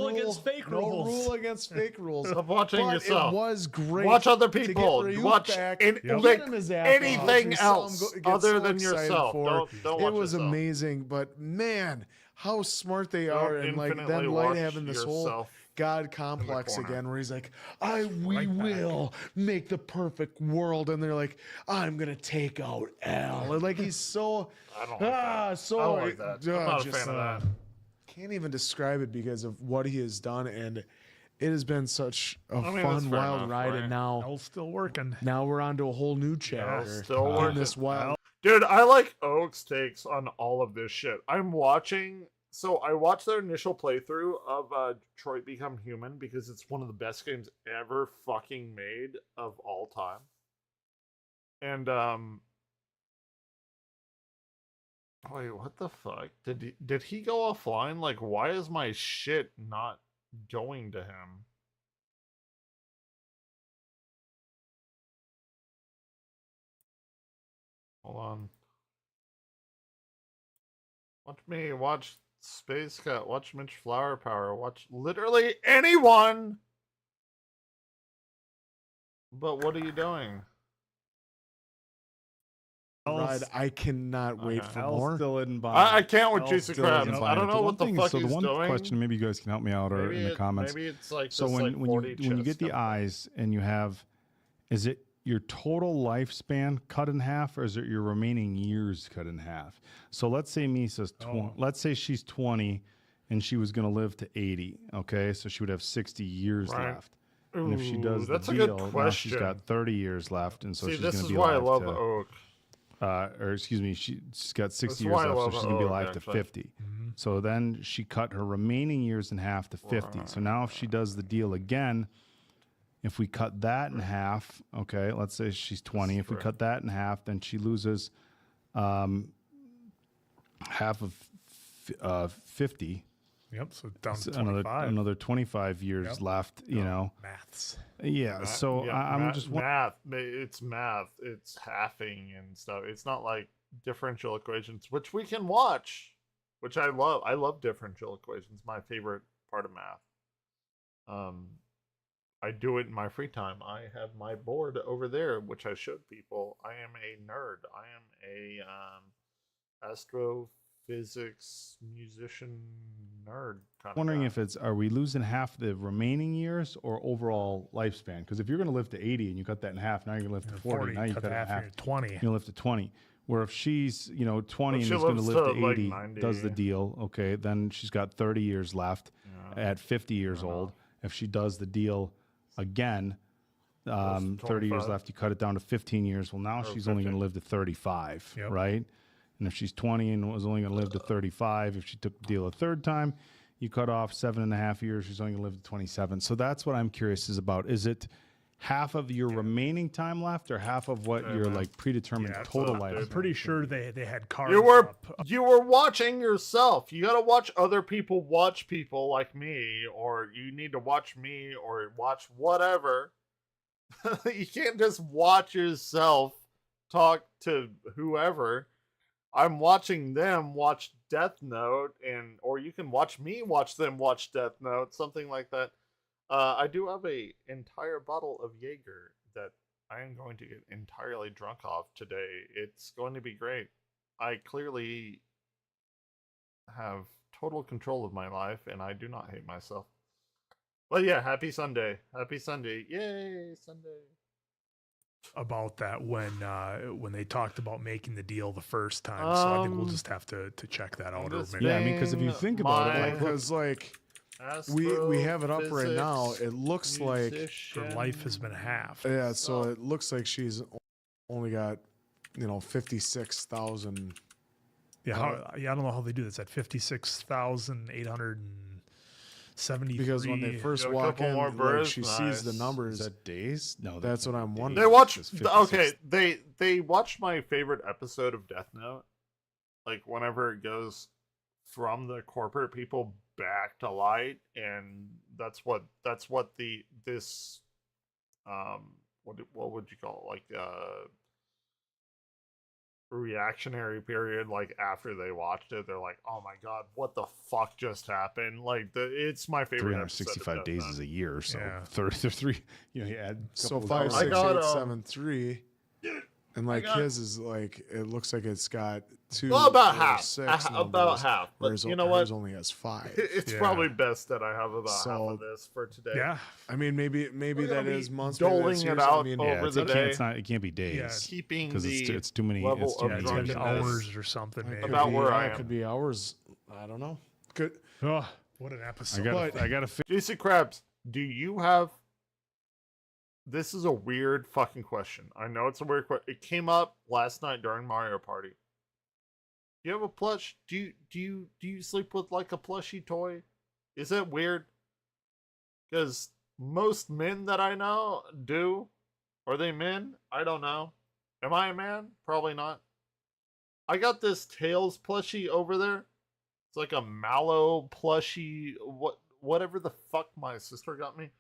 against fake rules. No rule against fake rules. Stop watching But yourself. It was great. Watch other people. Watch anything else other than yourself. Don't watch it was yourself. amazing, but man, how smart they are, and like them Light having this whole God complex again, where he's like, we will make the perfect world, and they're like, I'm gonna take out Al, and like he's so I don't like that. so I don't like that. I'm not a fan of that. Can't even describe it because of what he has done, and it has been such a fun, wild ride. And now Al's still working. Now we're on to a whole new chapter. Still working. This wild. Dude, I like Oak's takes on all of this shit. I'm watching. So I watched their initial playthrough of Detroit Become Human because it's one of the best games ever fucking made of all time. And wait, what the fuck? Did he go offline? Like, why is my shit not going to him? Hold on. Watch me, watch Space Cat, watch Mitch Flower Power, watch literally anyone! But what are you doing? Ride. I cannot wait for more. Still in I can't with Juicy Krabs. I don't know what the fuck he's one doing. Question, maybe you guys can help me out or in the comments. Maybe it's like so when you get the eyes and you have, is it your total lifespan cut in half, or is it your remaining years cut in half? So let's say Misa's 20. Let's say she's 20 and she was going to live to 80. Okay, so she would have 60 years left. And if she does the deal, now she's got 30 years left, and so she's going to be alive love Oak. Or excuse me, she's got 60 years left, so she's going to be alive to 50. So then she cut her remaining years in half to 50. So now if she does the deal again, if we cut that in half, okay, let's say she's 20. If we cut that in half, then she loses half of 50. Yep, so down to 25. Another 25 years left, you know. Maths. Yeah, so I'm just... Math. It's math. It's halving and stuff. It's not like differential equations, which we can watch, which I love. I love differential equations. My favorite part of math. I do it in my free time. I have my board over there, which I showed people. I am a nerd. I am a astrophysics musician nerd kind wondering of guy. if it's, are we losing half the remaining years or overall lifespan? Because if you're going to live to 80 and you cut that in half, now you're going to live to 40. Now you cut it in half. 20. You're going to live to 20. Where if she's, 20 and is going to live to 80, like does the deal, okay, then she's got 30 years left at 50 years old. If she does the deal again, 30 years left, you cut it down to 15 years. Well, now she's only going to live to 35, right? And if she's 20 and was only going to live to 35, if she took the deal a third time, you cut off 7.5 years. She's only going to live to 27. So that's what I'm curious is about. Is it half of your remaining time left, or half of what your like predetermined total life? I'm pretty sure they had cards. You were watching yourself. You got to watch other people watch people like me, or you need to watch me or watch whatever. You can't just watch yourself talk to whoever. I'm watching them watch Death Note, or you can watch me watch them watch Death Note, something like that. I do have a entire bottle of Jaeger that I am going to get entirely drunk off today. It's going to be great. I clearly have total control of my life, and I do not hate myself. But yeah, happy Sunday. Happy Sunday. Yay, Sunday. About that when they talked about making the deal the first time. So I think we'll just have to check that out. Yeah, I mean, because if you think about it, because we have it up right now. It looks like her life has been half. Yeah, so it looks like she's only got 56,000. Yeah, I don't know how they do this at 56,873. Because when they first walk in, like, she sees the numbers. Is that days? No, that's what I'm wondering. They watched. Okay, they watched my favorite episode of Death Note, like whenever it goes from the corporate people back to light, and that's what this what would you call it? Like reactionary period, like after they watched it, they're like, oh my god, what the fuck just happened? Like it's my favorite 365 days is a year, so 33, you add so 5, 6, 8, 7, 3, and like his is like, it looks like it's got 2, well, about 4, half, 6 about half. But you know what? Hers only has 5. It's probably best that I have about half of this for today. Yeah, I mean, maybe that is months. Doling it out over the day. It can't be days. Yeah, keeping because it's too many. Level of it's hours or something. Maybe. About where I am. It could be hours. I don't know. Good. Oh, what an episode! I gotta. JC Krabs, do you have? This is a weird fucking question. I know it's a weird question. It came up last night during Mario Party. Do you have a plush? Do you sleep with like a plushy toy? Is that weird? Because most men that I know do. Are they men? I don't know. Am I a man? Probably not. I got this Tails plushie over there. It's like a Mallow plushie. Whatever the fuck my sister got me.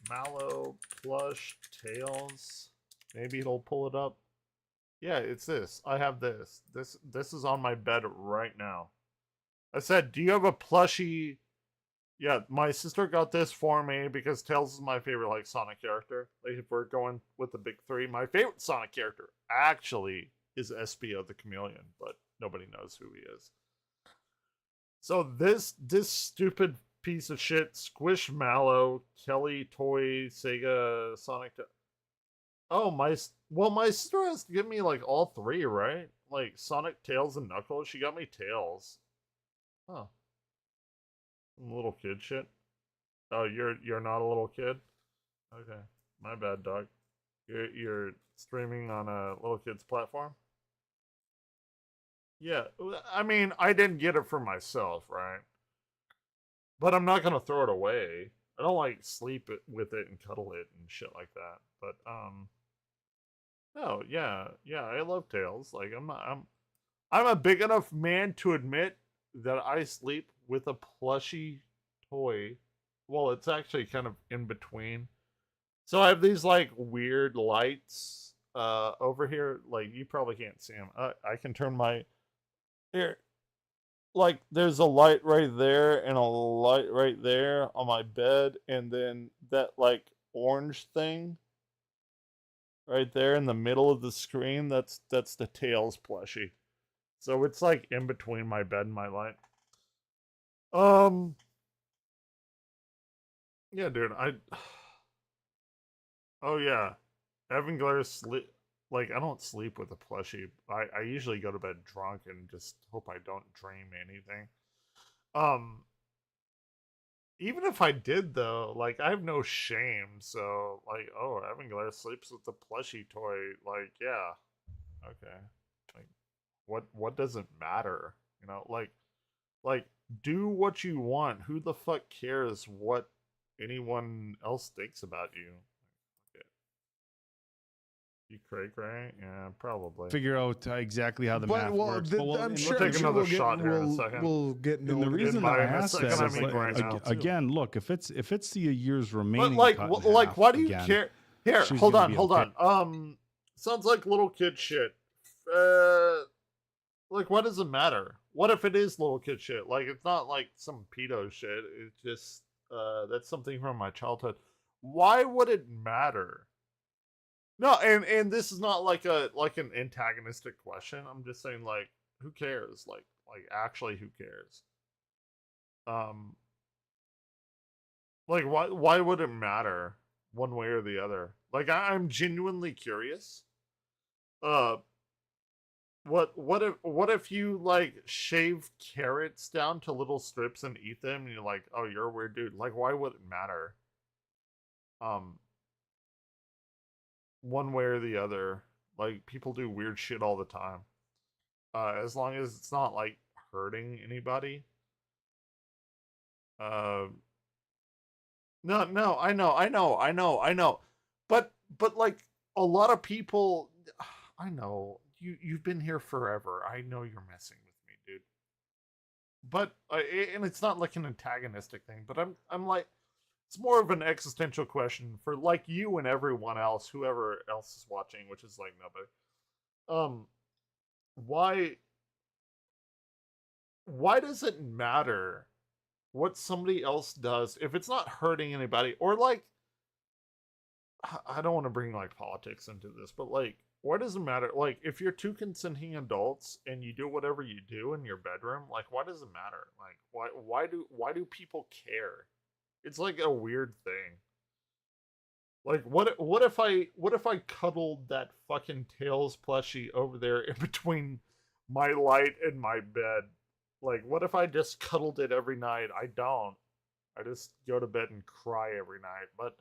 Mallow plush Tails. Maybe it'll pull it up. Yeah, it's this. I have this. This is on my bed right now. I said, do you have a plushie? Yeah, my sister got this for me because Tails is my favorite like Sonic character. Like if we're going with the big three, my favorite Sonic character actually is Espio the Chameleon, but nobody knows who he is. So this stupid piece of shit, Squishmallow, Kelly Toy, Sega, Sonic. Oh, my sister has to give me like all three, right? Like Sonic, Tails, and Knuckles. She got me Tails. Huh. Some little kid shit. Oh, you're not a little kid? Okay. My bad, dog. You're streaming on a little kid's platform? Yeah, I mean, I didn't get it for myself, right? But I'm not gonna throw it away. I don't like sleep with it and cuddle it and shit like that. But no, yeah, I love Tails. Like I'm a big enough man to admit that I sleep with a plushy toy. Well, it's actually kind of in between. So I have these like weird lights over here. Like you probably can't see them. I can turn my here. Like there's a light right there and a light right there on my bed, and then that like orange thing right there in the middle of the screen, that's the Tails plushie. So it's like in between my bed and my light. Yeah, dude, oh yeah, Evan Glare sleep. Like, I don't sleep with a plushie. I usually go to bed drunk and just hope I don't dream anything. Even if I did, though, like, I have no shame. So, like, oh, Evan Glare sleeps with the plushie toy. Like, yeah. Okay. Like, what does it matter? You know, like do what you want. Who the fuck cares what anyone else thinks about you? You cray? Yeah, probably. Figure out exactly how the math works. I'm sure we'll get here in a second. We'll get and the reason that I asked that is again, look, if it's the year's remaining, but like, why do you again, care? Here, hold on. Sounds like little kid shit. Like, what does it matter? What if it is little kid shit? Like, it's not like some pedo shit. It's just that's something from my childhood. Why would it matter? No, and this is not like an antagonistic question. I'm just saying, like, who cares? Like actually, who cares? Like, why would it matter one way or the other? Like, I'm genuinely curious. What if you like shave carrots down to little strips and eat them, and you're like, oh, you're a weird dude. Like, why would it matter? One way or the other. Like, people do weird shit all the time. As long as it's not like hurting anybody. No, I know. But like a lot of people, I know you've been here forever. I know you're messing with me, dude. But and it's not like an antagonistic thing. But I'm like, it's more of an existential question for like you and everyone else, whoever else is watching, which is like nobody. Why does it matter what somebody else does if it's not hurting anybody? Or like, I don't want to bring like politics into this, but like, why does it matter? Like, if you're two consenting adults and you do whatever you do in your bedroom, like, why does it matter? Like, why do people care? It's like a weird thing. Like, what if I cuddled that fucking Tails plushie over there in between my light and my bed? Like, what if I just cuddled it every night? I don't. I just go to bed and cry every night. But,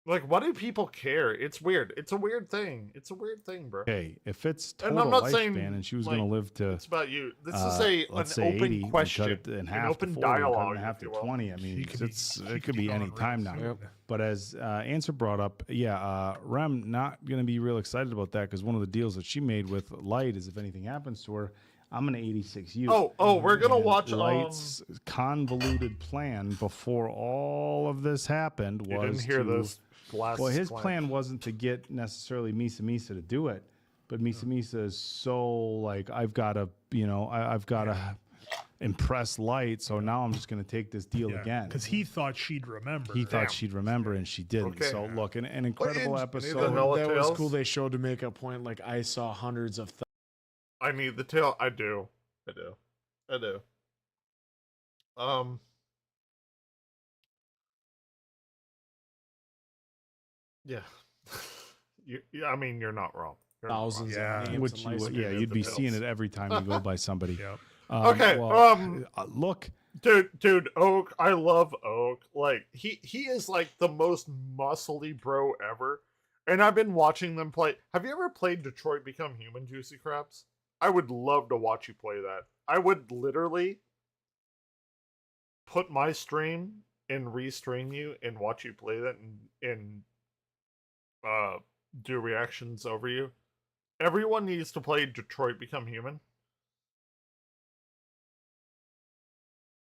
like, why do people care? It's weird. It's a weird thing. It's a weird thing, bro. Okay, if it's total and I'm not lifespan saying, and she was like, going to live to, it's about you. This is let's an say open 80, question, cut it in half an open to 40, dialogue, cut it in half if to you will. 20. I mean, it could be any going time now. real soon. But as Answer brought up, Rem not going to be real excited about that because one of the deals that she made with Light is if anything happens to her, I'm an 86 you. Oh, we're gonna watch Light's convoluted plan before all of this happened was you didn't hear this. Well, his plan wasn't to get necessarily Misa to do it, but Misa is so like I've got to, I've got to impress Light, so now I'm just going to take this deal again. Because he thought she'd remember. He thought she'd remember, and she didn't. Okay. So look, an incredible episode. That was cool. They showed to make a point. Like I saw hundreds of. I need the tail. I do. Yeah. I mean, you're not wrong. Thousands. You'd be seeing it every time you go by somebody. Yep. Okay. Look, dude, Oak. I love Oak. Like he is like the most muscly bro ever. And I've been watching them play. Have you ever played Detroit Become Human, Juicy Craps? I would love to watch you play that. I would literally put my stream and restream you and watch you play that and do reactions over you. Everyone needs to play Detroit Become Human.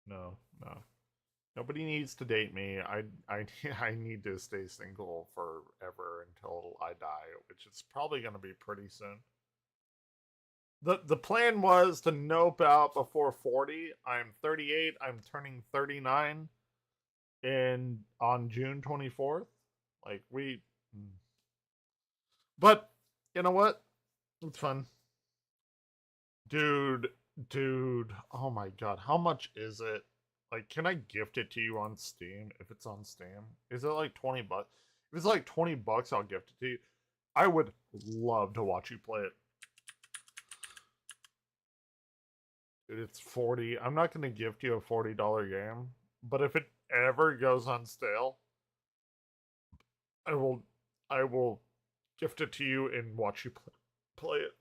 No. Nobody needs to date me. I need to stay single forever until I die, which is probably going to be pretty soon. The plan was to nope out before 40. I'm 38. I'm turning 39 on June 24th. Like but you know what? It's fun. Dude, oh my god, how much is it? Like, can I gift it to you on Steam if it's on Steam? Is it like 20 bucks? If it's like 20 bucks, I'll gift it to you. I would love to watch you play it. Dude, it's 40. I'm not going to gift you a $40 game, but if it ever goes on sale, I will gift it to you and watch you play. play it.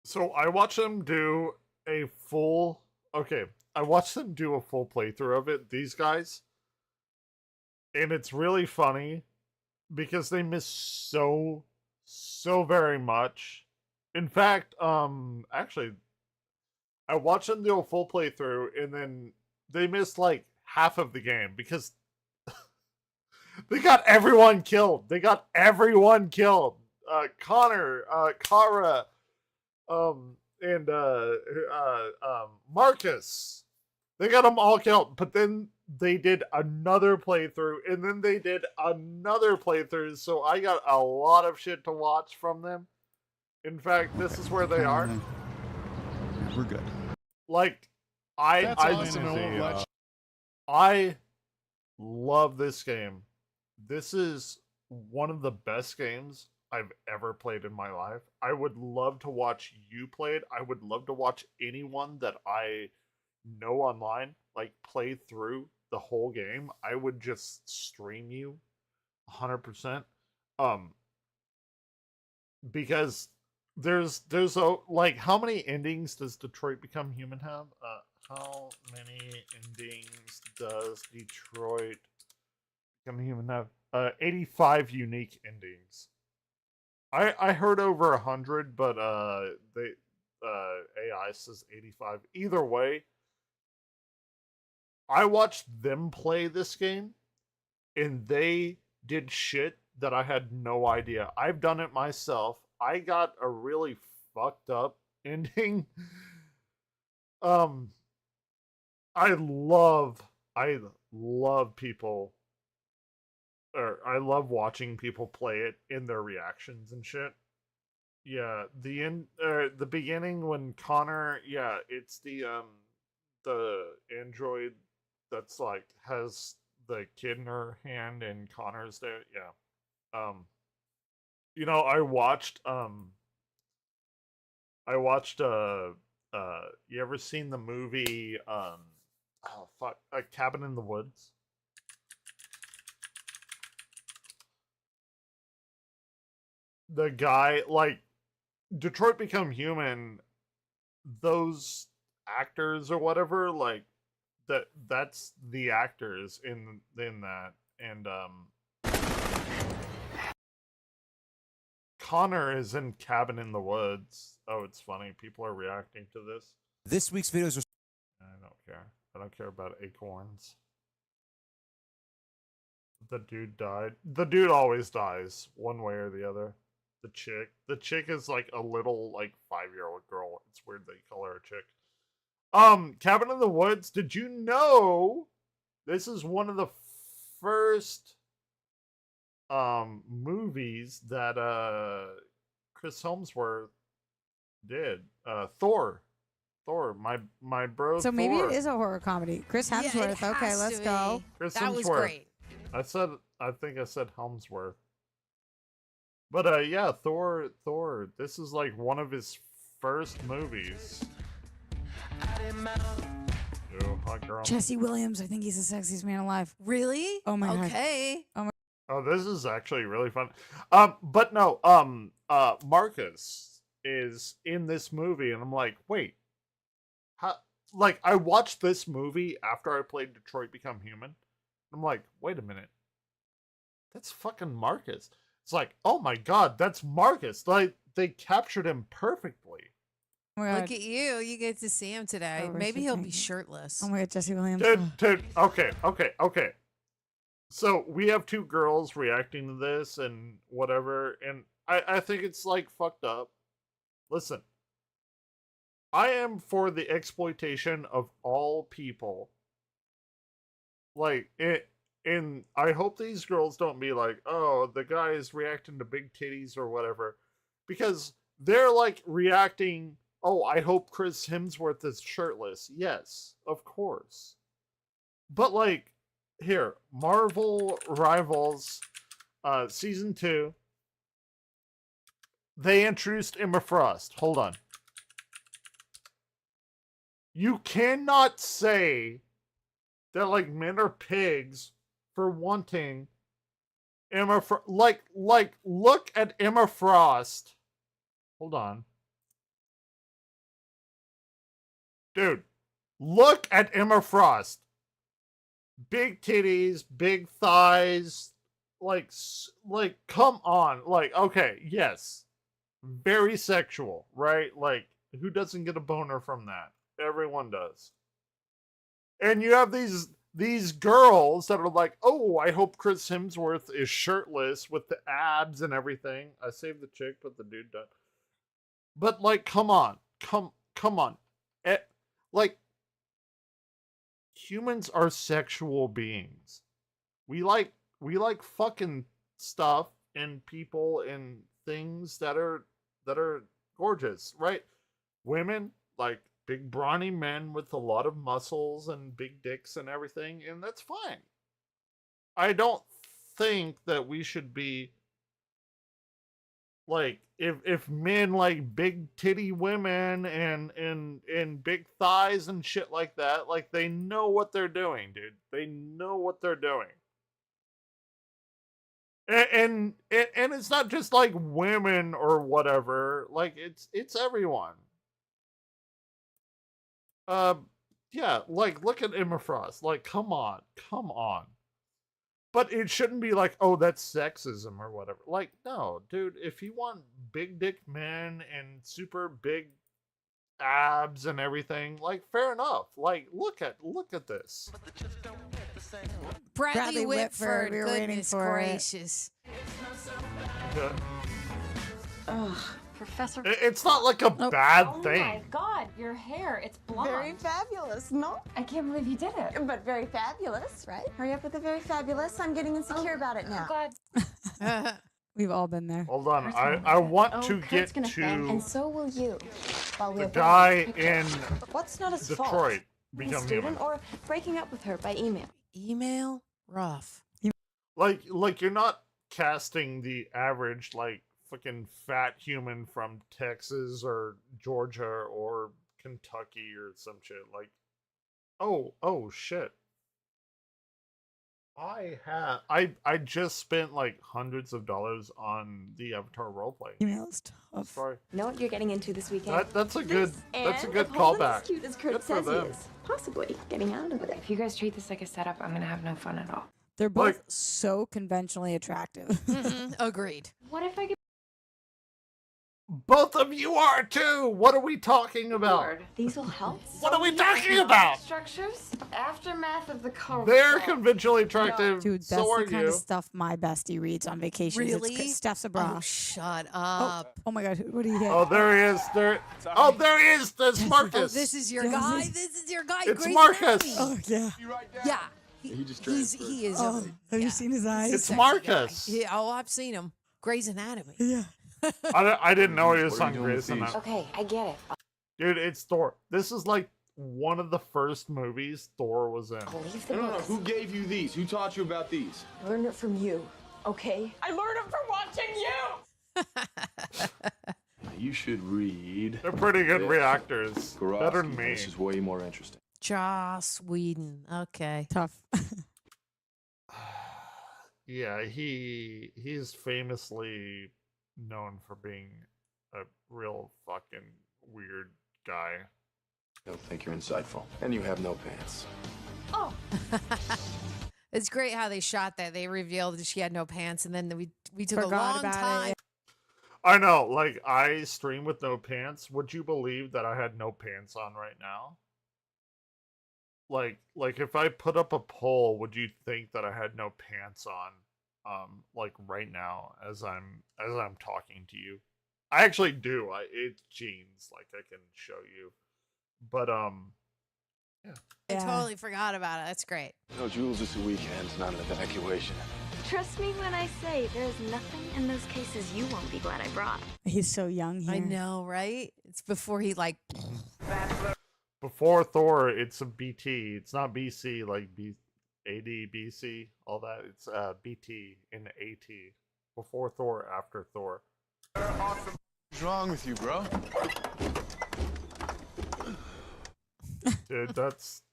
So I watched them do a full... Okay, I watched them do a full playthrough of it, these guys. And it's really funny because they miss so very much. In fact, actually, I watched them do a full playthrough and then they missed like half of the game because they got everyone killed. They got everyone killed. Connor, Kara, and Marcus. They got them all killed, but then they did another playthrough, and then they did another playthrough, so I got a lot of shit to watch from them. In fact, this is where they are. We're good. Like, I love this game. This is one of the best games I've ever played in my life. I would love to watch you play it. I would love to watch anyone that I know online like play through the whole game. I would just stream you 100%. Because there's a like, how many endings does Detroit Become Human have? How many endings does Detroit Become Human have? 85 unique endings. I heard over 100, but they AI says 85. Either way, I watched them play this game, and they did shit that I had no idea. I've done it myself. I got a really fucked up ending. I love people, or I love watching people play it in their reactions and shit. Yeah, the beginning when Connor, yeah, it's the android that's like has the kid in her hand and Connor's there. Yeah. You know, I watched you ever seen the movie oh fuck, A Cabin in the Woods? The guy, like, Detroit Become Human, those actors or whatever, like, that's the actors in that. And Connor is in Cabin in the Woods. Oh, it's funny. People are reacting to this. This week's videos are... I don't care. I don't care about acorns. The dude died. The dude always dies, one way or the other. The chick is like a little, like, 5-year-old girl. It's weird they call her a chick. Cabin in the Woods, did you know this is one of the first movies that Chris Hemsworth did? Thor, my bro. So Thor. maybe it is a horror comedy. Chris Hemsworth. Yeah, okay, let's go. Chris That Hemsworth. was great. I think I said Hemsworth. But yeah, Thor. This is like one of his first movies. Yo, hot girl. Jesse Williams. I think he's the sexiest man alive. Really? Oh my god. Okay. Oh my. Oh, this is actually really fun. But no, Marcus is in this movie, and I'm like, wait, how? Like, I watched this movie after I played Detroit Become Human. I'm like, wait a minute, that's fucking Marcus. It's like, oh my god, that's Marcus. Like, they captured him perfectly. Oh my god. Look at you. You get to see him today. Oh, Maybe he'll be shirtless. Oh my god, Jesse Williams. Dude, okay. So we have two girls reacting to this and whatever, and I think it's like fucked up. Listen, I am for the exploitation of all people. Like, and I hope these girls don't be like, oh, the guy is reacting to big titties or whatever. Because they're like reacting, oh, I hope Chris Hemsworth is shirtless. Yes, of course. But like, here, Marvel Rivals, Season 2. They introduced Emma Frost. Hold on. You cannot say that, like, men are pigs for wanting Look at Emma Frost. Hold on. Dude, look at Emma Frost. Big titties, big thighs, like, come on. Like, okay, yes. Very sexual, right? Like, who doesn't get a boner from that? Everyone does. And you have these girls that are like, oh, I hope Chris Hemsworth is shirtless with the abs and everything. I saved the chick, but the dude doesn't. But, like, come on. Come on. Like, humans are sexual beings. We like fucking stuff and people and things that are gorgeous, right? Women like big brawny men with a lot of muscles and big dicks and everything, and that's fine. I don't think that we should be like, if men like big titty women and big thighs and shit like that, like, they know what they're doing, dude. They know what they're doing. And it's not just like women or whatever. Like, it's everyone. Yeah, like, look at Emma Frost. Like, come on. But it shouldn't be like, oh, that's sexism or whatever. Like, no, dude, if you want big dick men and super big abs and everything, like, fair enough. Like, look at this. Bradley Whitford, we were waiting goodness for gracious. Yeah. Ugh, Professor. It's not like a bad Oh thing. my god, your hair, it's blonde. Very fabulous, no? I can't believe you did it. But very fabulous, right? Hurry up with the very fabulous. I'm getting insecure about it now. God. We've all been there. Hold on, I want to get Kurt's gonna faint, and to so will you. While we the avoid guy this picture. in What's not his fault? Detroit Being a become student human. or breaking up with her by email. Email? Rough. Like you're not casting the average, like, fucking fat human from Texas or Georgia or Kentucky or some shit. Like, oh shit. I just spent like hundreds of dollars on the Avatar roleplay. Email's tough. Know what you're getting into this weekend? That's a good And callback. Paul's as cute as Kurt Good for says he them. is. Possibly getting out of it. If you guys treat this like a setup, I'm gonna have no fun at all. They're both so conventionally attractive. Agreed. What if I get Both of you are too. What are we talking about? bored? These will help. What are we talking about? Structures? Aftermath of the car. They're conventionally attractive. Dude, that's so are the kind you. of stuff my bestie reads on vacation. Really? It's Steph's a bra. Oh, shut up. Oh my god, what do you get? Oh, there he is. There he is. That's Marcus. Oh, this is your guy? This is your guy? It's Grey's Marcus. Anatomy. Oh yeah. Yeah. He just He is. Oh, have you seen his eyes? It's Marcus. Yeah, oh, I've seen him. Grey's Anatomy. Yeah. I didn't know he was What are on you doing with Grey's Anatomy. Okay, I get it. Dude, it's Thor. This is like one of the first movies Thor was in. Leave the No. books. Who gave you these? Who taught you about these? Learned it from you, okay? I learned it from watching you! You should read. They're pretty good reactors. Gorofsky. Better than me. This is way more interesting. Joss Whedon. Okay. Tough. Yeah, he's famously known for being a real fucking weird guy. I don't think you're insightful. And you have no pants. Oh, It's great how they shot that. They revealed that she had no pants, and then we took Forgot a long about time. it. I know, like, I stream with no pants. Would you believe that I had no pants on right now? Like if I put up a poll, would you think that I had no pants on? Like right now as I'm talking to you. I actually do. It's jeans, like I can show you. But yeah. I totally forgot about it. That's great. No, Jules, it's a weekend. It's not an evacuation. Trust me when I say there's nothing in those cases you won't be glad I brought. He's so young here. I know, right? It's before he like. Before Thor, it's a BT. It's not BC like AD, BC, all that. It's BT in AT. Before Thor, after Thor. What's wrong with you, bro? Dude, that's...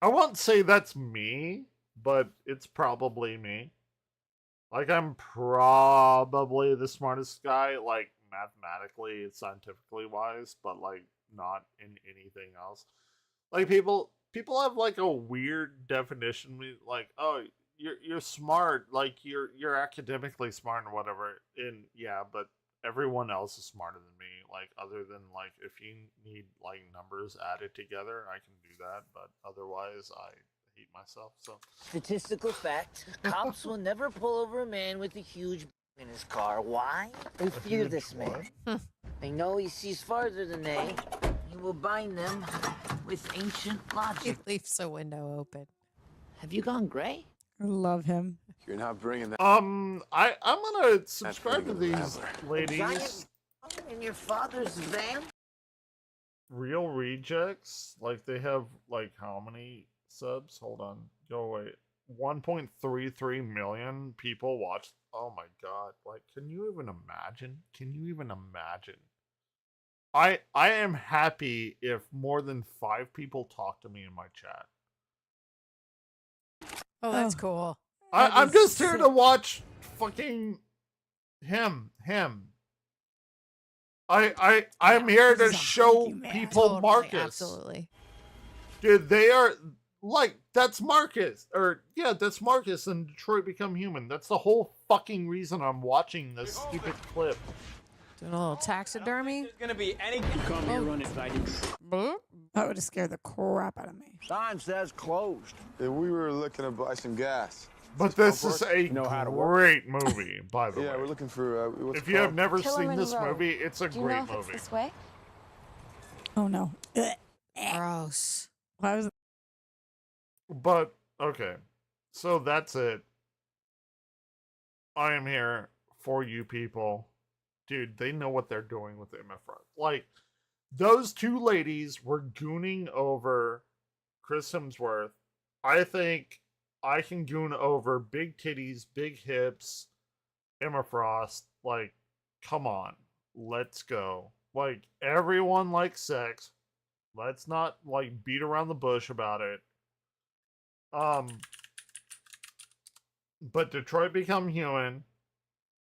I won't say that's me, but it's probably me. Like, I'm probably the smartest guy, like, mathematically and scientifically wise, but, like, not in anything else. Like, people have, like, a weird definition, like, oh, you're smart, like, you're academically smart and whatever, and yeah, but everyone else is smarter than me, like, other than, like, if you need, like, numbers added together, I can do that, but otherwise, I hate myself, so. Statistical fact, cops will never pull over a man with a huge in his car. Why? They fear this man. They know he sees farther than they. He will bind them with ancient logic. He leaves the window open. Have you gone gray? I love him. You're not bringing that. I'm gonna subscribe to these ladies. Giant in your father's van? Real Rejects, like, they have, like, how many subs? Hold on, go away. 1.33 million people watched. Oh my god, like, can you even imagine? Can you even imagine? I am happy if more than 5 people talk to me in my chat. Oh, that's cool. I'm just here to watch fucking him. I'm here to show people Totally, Marcus. Absolutely. Dude, they are, like, that's Marcus. Or, yeah, that's Marcus and Detroit Become Human. That's the whole fucking reason I'm watching this stupid clip. Doing a little taxidermy. There's gonna be any. You come here running That would have scared the crap out of me. Sign says closed. We were looking to buy some gas. But this is a great movie, by the way. Yeah, we're looking for. If you have never seen this movie, it's a great movie. This way? Oh no. Gross. Why was But, okay. So that's it. I am here for you people. Dude, they know what they're doing with MFR. Like, those 2 ladies were gooning over Chris Hemsworth. I think I can goon over big titties, big hips, Emma Frost. Like, come on. Let's go. Like, everyone likes sex. Let's not, like, beat around the bush about it. But Detroit Become Human,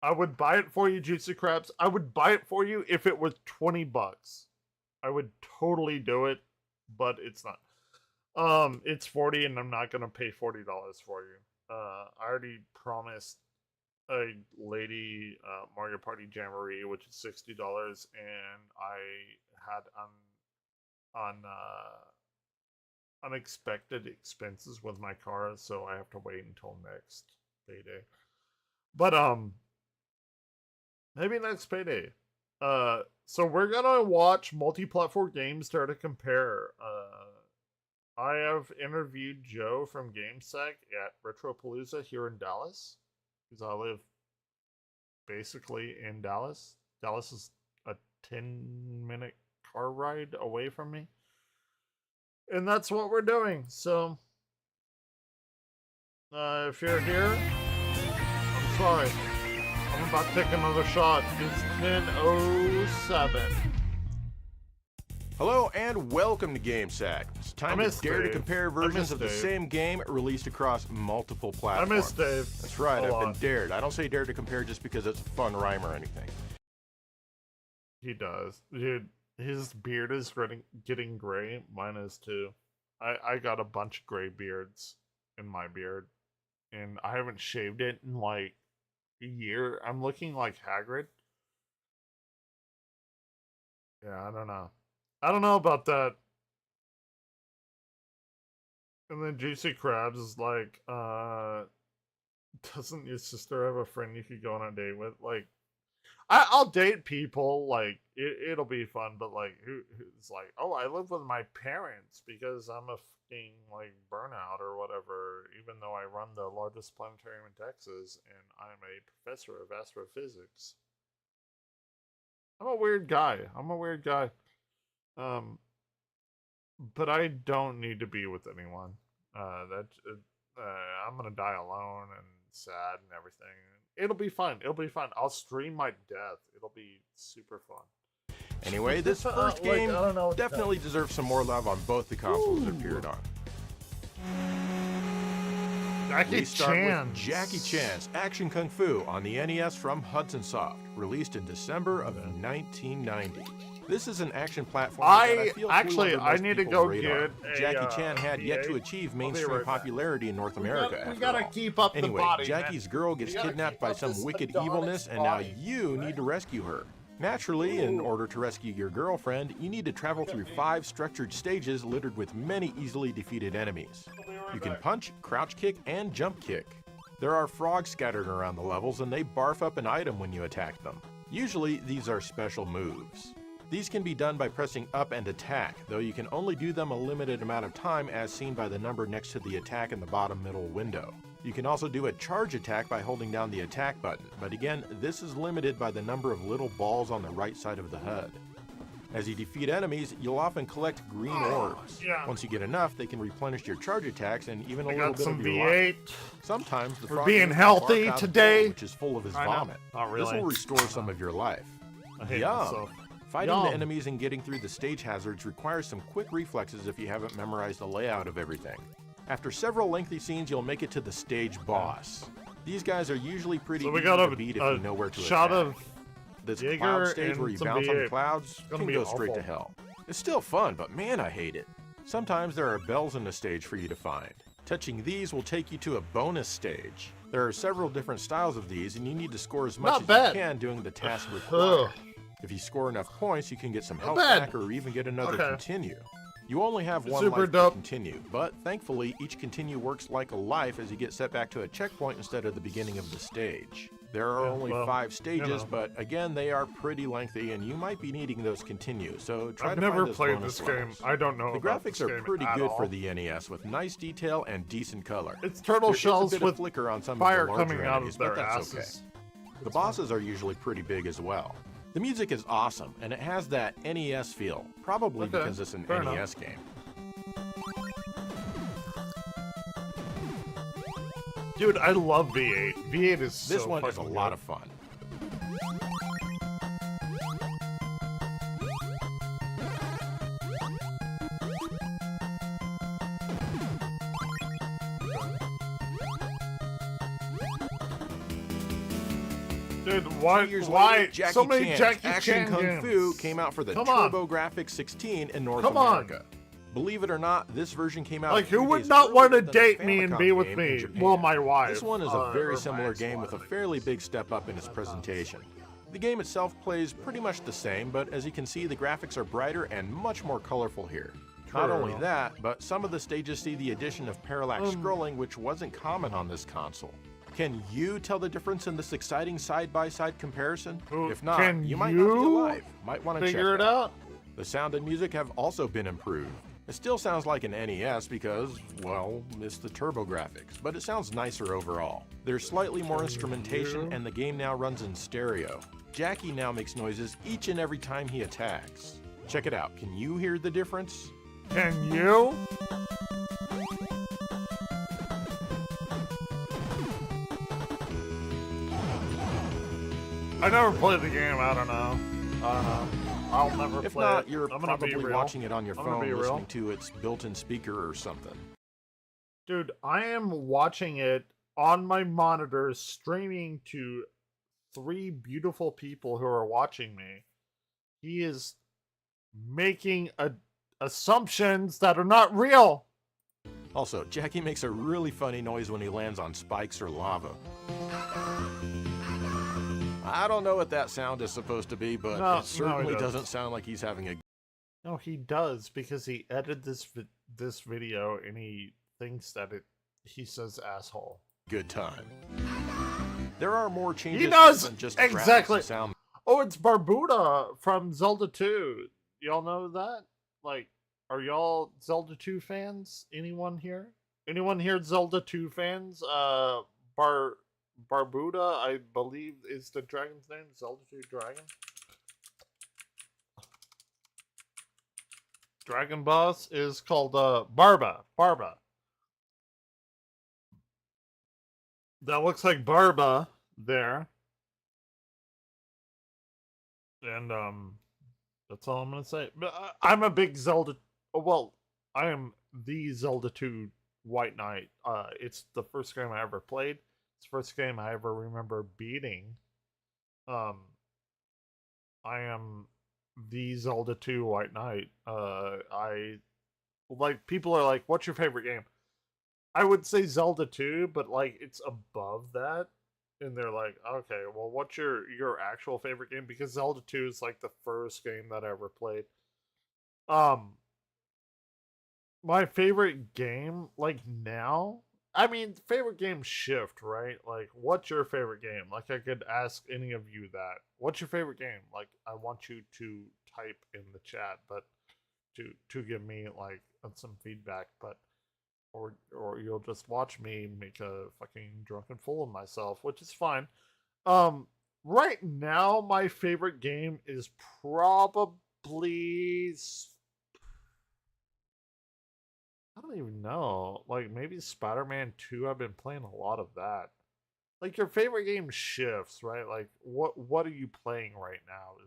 I would buy it for you, Juicy Crabs. I would buy it for you if it was $20. I would totally do it, but it's not. It's 40 and I'm not gonna pay $40 for you. I already promised a lady Mario Party Jamboree, which is $60, and I had unexpected expenses with my car, so I have to wait until next payday. But maybe next payday. So we're gonna watch multi-platform games there to compare. I have interviewed Joe from GameSec at Retropalooza here in Dallas, because I live basically in Dallas. Dallas is a 10-minute car ride away from me. And that's what we're doing. So, if you're here, I'm sorry. I'm about to take another shot. It's 10:07. Hello and welcome to GameSack. It's time to dare to compare versions of the Dave. same game released across multiple platforms. I miss Dave. That's right, A I've lot. been dared. I don't say dare to compare just because it's a fun rhyme or anything. He does. Dude, his beard is getting gray. Mine is too. I got a bunch of gray beards in my beard. And I haven't shaved it in like a year. I'm looking like Hagrid. Yeah, I don't know. I don't know about that. And then Juicy Crabs is like, doesn't your sister have a friend you could go on a date with? Like, I'll date people, like, it'll be fun, but like, who's like, oh, I live with my parents because I'm a fucking, like, burnout or whatever, even though I run the largest planetarium in Texas and I'm a professor of astrophysics. I'm a weird guy. But I don't need to be with anyone. I'm gonna die alone and sad and everything. It'll be fun. I'll stream my death. It'll be super fun. Anyway, this first game definitely deserves some more love on both the consoles it appeared on. Jackie We start Chan. with Jackie Chan's Action Kung Fu on the NES from Hudson Soft, released in December of 1990. This is an action platform that I feel I need to go radar. get a, Jackie Chan had yet to V8. achieve I'll be mainstream right back. popularity in North America. We after gotta all. keep up the Anyway, body, Jackie's man. girl gets We gotta kidnapped keep by up some this wicked Adonis evilness, and now body, you need to rescue her. Naturally, in order to rescue your girlfriend, you need to travel through 5 structured stages littered with many easily defeated enemies. You can punch, crouch kick, and jump kick. There are frogs scattered around the levels, and they barf up an item when you attack them. Usually, these are special moves. These can be done by pressing up and attack, though you can only do them a limited amount of time as seen by the number next to the attack in the bottom middle window. You can also do a charge attack by holding down the attack button, but again, this is limited by the number of little balls on the right side of the HUD. As you defeat enemies, you'll often collect green orbs. yeah. Once you get enough, they can replenish your charge attacks and even a I little got bit some of your V8. life. Sometimes the For frog being eats a healthy bark out today. bowl, which is full of his I know. vomit. Not really. This will restore some of your life. I hate Yum! myself. Fighting Yum. the enemies and getting through the stage hazards requires some quick reflexes if you haven't memorized the layout of everything. After several lengthy scenes, you'll make it to the stage boss. These guys are usually pretty So we easy got to beat if a you know where to shot attack. of This Jaeger cloud stage and where you some bounce on the V8. clouds It's gonna can be go straight to awful. hell. It's still fun, but man, I hate it. Sometimes there are bells in the stage for you to find. Touching these will take you to a bonus stage. There are several different styles of these, and you need to score as much Not as bad. you can doing the task required. If you score enough points, you can get some health bad. back or even get another Okay. continue. You only have one Super life dope. to continue, but thankfully each continue works like a life as you get set back to a checkpoint instead of the beginning of the stage. There are Yeah, only well, 5 stages, you know. but again, they are pretty lengthy and you might be needing those continue, so try I've to never find those played bonus this game. levels. I don't know The about graphics this are game pretty at good for all. the NES with nice detail and decent color. It's turtle There is a shells bit with of flicker on some fire of the larger coming out enemies, of but their that's asses. okay. The bosses are usually pretty big as well. The music is awesome, and it has that NES feel, probably Okay, because it's an fair NES game. Dude, I love V8. V8 is so This one is a fucking lot good. of fun. Dude, why? 2 years Why later, Jackie so many Chan's Jackie Action Chan Kung games? Fu came out for the Come on. TurboGrafx 16 in North Come on. America. Believe it or not, this version came out Like, who 3 would days not want to earlier than the date me and Famicom be with game in me? Japan. Well, my wife. This one is a or very my similar ex-wife. game with a fairly big step up in its presentation. The game itself plays pretty much the same, but as you can see, the graphics are brighter and much more colorful here. Not only True. that, but some of the stages see the addition of parallax scrolling, which wasn't common on this console. Can you tell the difference in this exciting side-by-side comparison? If not, Can you might not be you alive. Might want to check figure it that. out? The sound and music have also been improved. It still sounds like an NES because, well, it's the TurboGrafx, but it sounds nicer overall. There's slightly more instrumentation and the game now runs in stereo. Jackie now makes noises each and every time he attacks. Check it out. Can you hear the difference? Can you? I never played the game. I don't know. I'll never If play not, it. you're I'm gonna be probably real. watching it on your I'm gonna phone be real. listening to its built-in speaker or something. Dude, I am watching it on my monitor, streaming to 3 beautiful people who are watching me. He is making assumptions that are not real. Also, Jackie makes a really funny noise when he lands on spikes or lava. I don't know what that sound is supposed to be, but No, it certainly no, he doesn't sound like he's having a No, he does, because he edited this video and he thinks that he says asshole. good time. There are more changes He does than just exactly. graphics and sound. Oh, it's Barbuda from Zelda 2. Y'all know that? Like, are y'all Zelda 2 fans? Anyone here? Anyone here Zelda 2 fans? Barbuda, I believe, is the dragon's name. Zelda 2 Dragon. Dragon boss is called Barba. That looks like Barba there. And that's all I'm gonna say. But I'm a big Zelda. Well, I am the Zelda 2 White Knight. It's the first game I ever played. It's the first game I ever remember beating. I am the Zelda 2 White Knight. I like people are like, "What's your favorite game?" I would say Zelda 2, but like it's above that. And they're like, "Okay, well, what's your actual favorite game?" Because Zelda 2 is like the first game that I ever played. My favorite game, like now, I mean, favorite game shift, right? Like, what's your favorite game? Like, I could ask any of you that. What's your favorite game? Like, I want you to type in the chat, but to give me like some feedback, but or you'll just watch me make a fucking drunken fool of myself, which is fine. Right now, my favorite game is probably I don't even know. Like maybe Spider-Man 2. I've been playing a lot of that. Like your favorite game shifts, right? Like what are you playing right now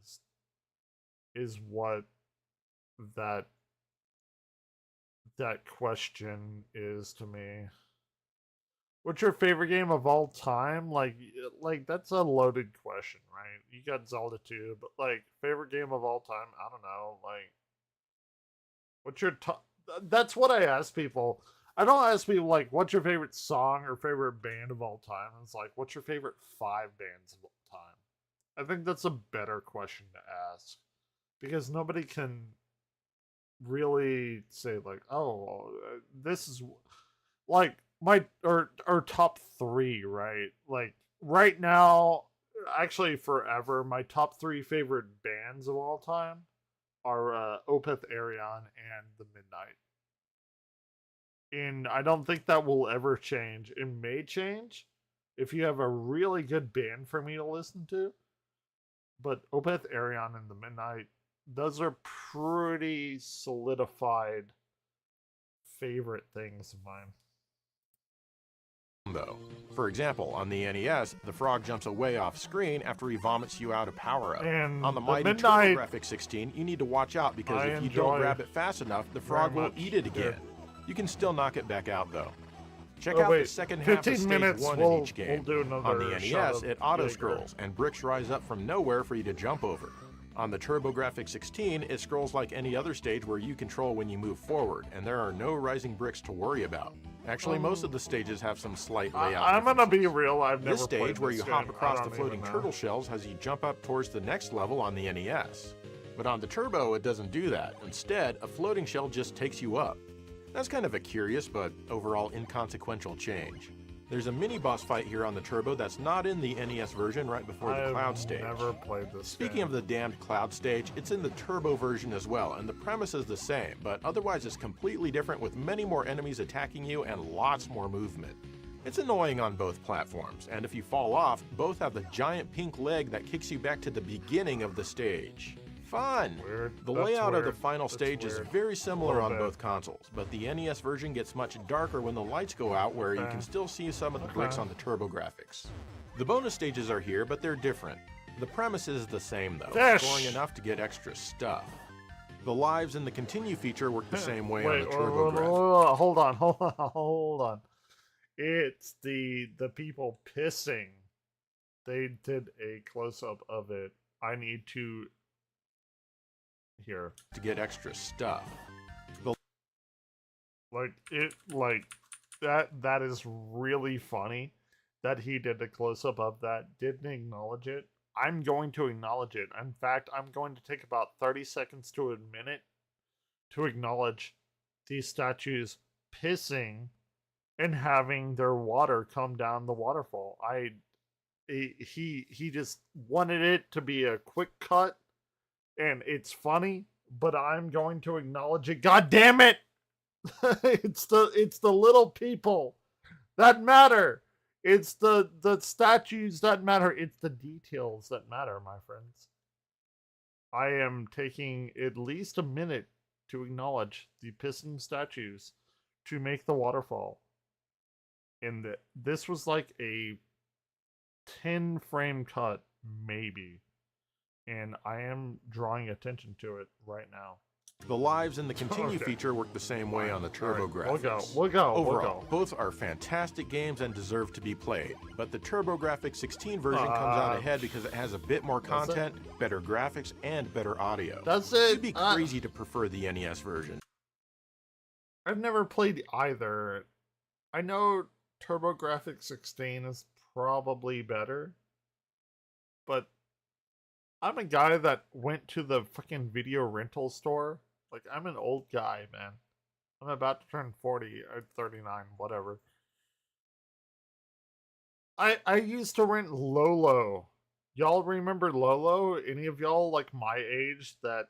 is what that that question is to me. What's your favorite game of all time? Like that's a loaded question, right? You got Zelda 2, but like favorite game of all time, I don't know. Like what's your top? That's what I ask people. I don't ask people like, what's your favorite song or favorite band of all time? It's like, what's your favorite 5 bands of all time? I think that's a better question to ask because nobody can really say like, oh, this is like my or top 3, right? Like right now, actually forever, my top 3 favorite bands of all time are Opeth Arion and The Midnight. And I don't think that will ever change. It may change if you have a really good band for me to listen to. But Opeth Arion and The Midnight, those are pretty solidified favorite things of mine. Though. For example, on the NES, the frog jumps away off screen after he vomits you out a power-up. On the mighty TurboGrafx 16, you need to watch out because if you don't grab it fast enough, the frog will eat it again. You can still knock it back out though. Check out the second half of Stage 1 in each game. On the NES, it auto-scrolls, and bricks rise up from nowhere for you to jump over. On the TurboGrafx 16, it scrolls like any other stage where you control when you move forward, and there are no rising bricks to worry about. Actually, most of the stages have some slight layout I'm gonna be real, I've never This stage, where you game. hop across the floating turtle shells, has you jump up towards the next level on the NES. But on the Turbo, it doesn't do that. Instead, a floating shell just takes you up. That's kind of a curious, but overall inconsequential change. There's a mini-boss fight here on the Turbo that's not in the NES version right before the Cloud stage. I've never played this Speaking of the damned Cloud stage, it's in the Turbo version as well, and the premise is the same, but otherwise it's completely different with many more enemies attacking you and lots more movement. It's annoying on both platforms, and if you fall off, both have the giant pink leg that kicks you back to the beginning of the stage. Fun! The layout of the final stage is very similar on both consoles, but the NES version gets much darker when the lights go out, where you can still see some of the bricks on the TurboGrafx. The bonus stages are here, but they're different. The premise is the same though, scoring enough to get extra stuff. The lives and the continue feature work the same way on the TurboGrafx. Hold on. It's the people pissing. They did a close-up of it. I need to here to get extra stuff. That is really funny that he did a close-up of that, didn't acknowledge it. I'm going to acknowledge it. In fact, I'm going to take about 30 seconds to a minute to acknowledge these statues pissing and having their water come down the waterfall. He just wanted it to be a quick cut, and it's funny, but I'm going to acknowledge it. God damn it! It's the little people that matter. It's the statues that matter. It's the details that matter, my friends. I am taking at least a minute to acknowledge the pissing statues to make the waterfall. And this was like a 10 frame cut, maybe. And I am drawing attention to it right now. The lives and the continue feature work the same way on the TurboGrafx. We'll go. Overall, both are fantastic games and deserve to be played, but the TurboGrafx 16 version comes out ahead because it has a bit more content, better graphics, and better audio. That's it. It'd be crazy to prefer the NES version. I've never played either. I know TurboGrafx 16 is probably better, but I'm a guy that went to the fucking video rental store. Like, I'm an old guy, man. I'm about to turn 40 or 39, whatever. I used to rent Lolo. Y'all remember Lolo? Any of y'all like my age that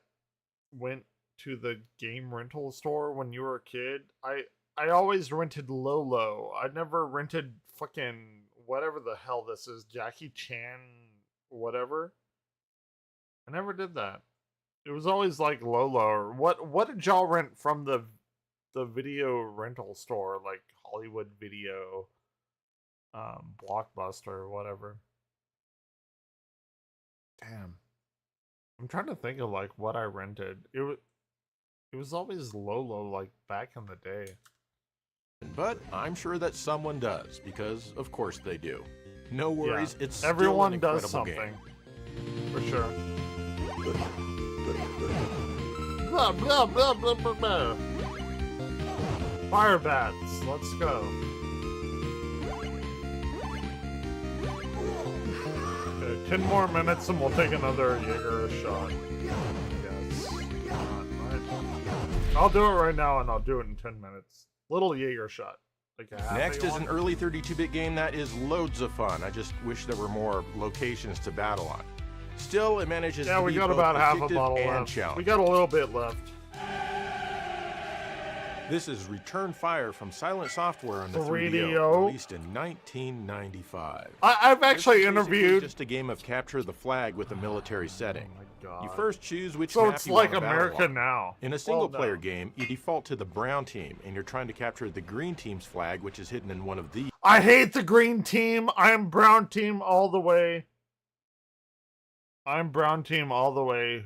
went to the game rental store when you were a kid? I always rented Lolo. I never rented fucking whatever the hell this is, Jackie Chan whatever. I never did that. It was always like Lolo or what did y'all rent from the video rental store, like Hollywood Video, Blockbuster or whatever. Damn. I'm trying to think of like what I rented. It was always Lolo like back in the day. But I'm sure that someone does, because of course they do. No worries, Yeah, it's everyone still an does incredible something. game. For sure. Blah, blah, blah, blah, blah, blah. Fire bats, let's go. Okay, 10 more minutes and we'll take another Jaeger shot. Yes. I'll do it right now and I'll do it in 10 minutes. Little Jaeger shot. Like a Next is an early 32-bit game that is loads of fun. I just wish there were more locations to battle on. Still, it manages to be we got both about half a addictive bottle and left. challenging. We got a little bit left. This is Return Fire from Silent Software on the 3DO. 3DO, released in 1995. I've actually This is basically interviewed. just a game of capture the flag with a military setting. God. You first choose which So map it's you like want to battle America on. now. In a Well, single-player no. game, you default to the brown team, and you're trying to capture the green team's flag, which is hidden in one of these. I hate the green team. I'm brown team all the way. I'm brown team all the way.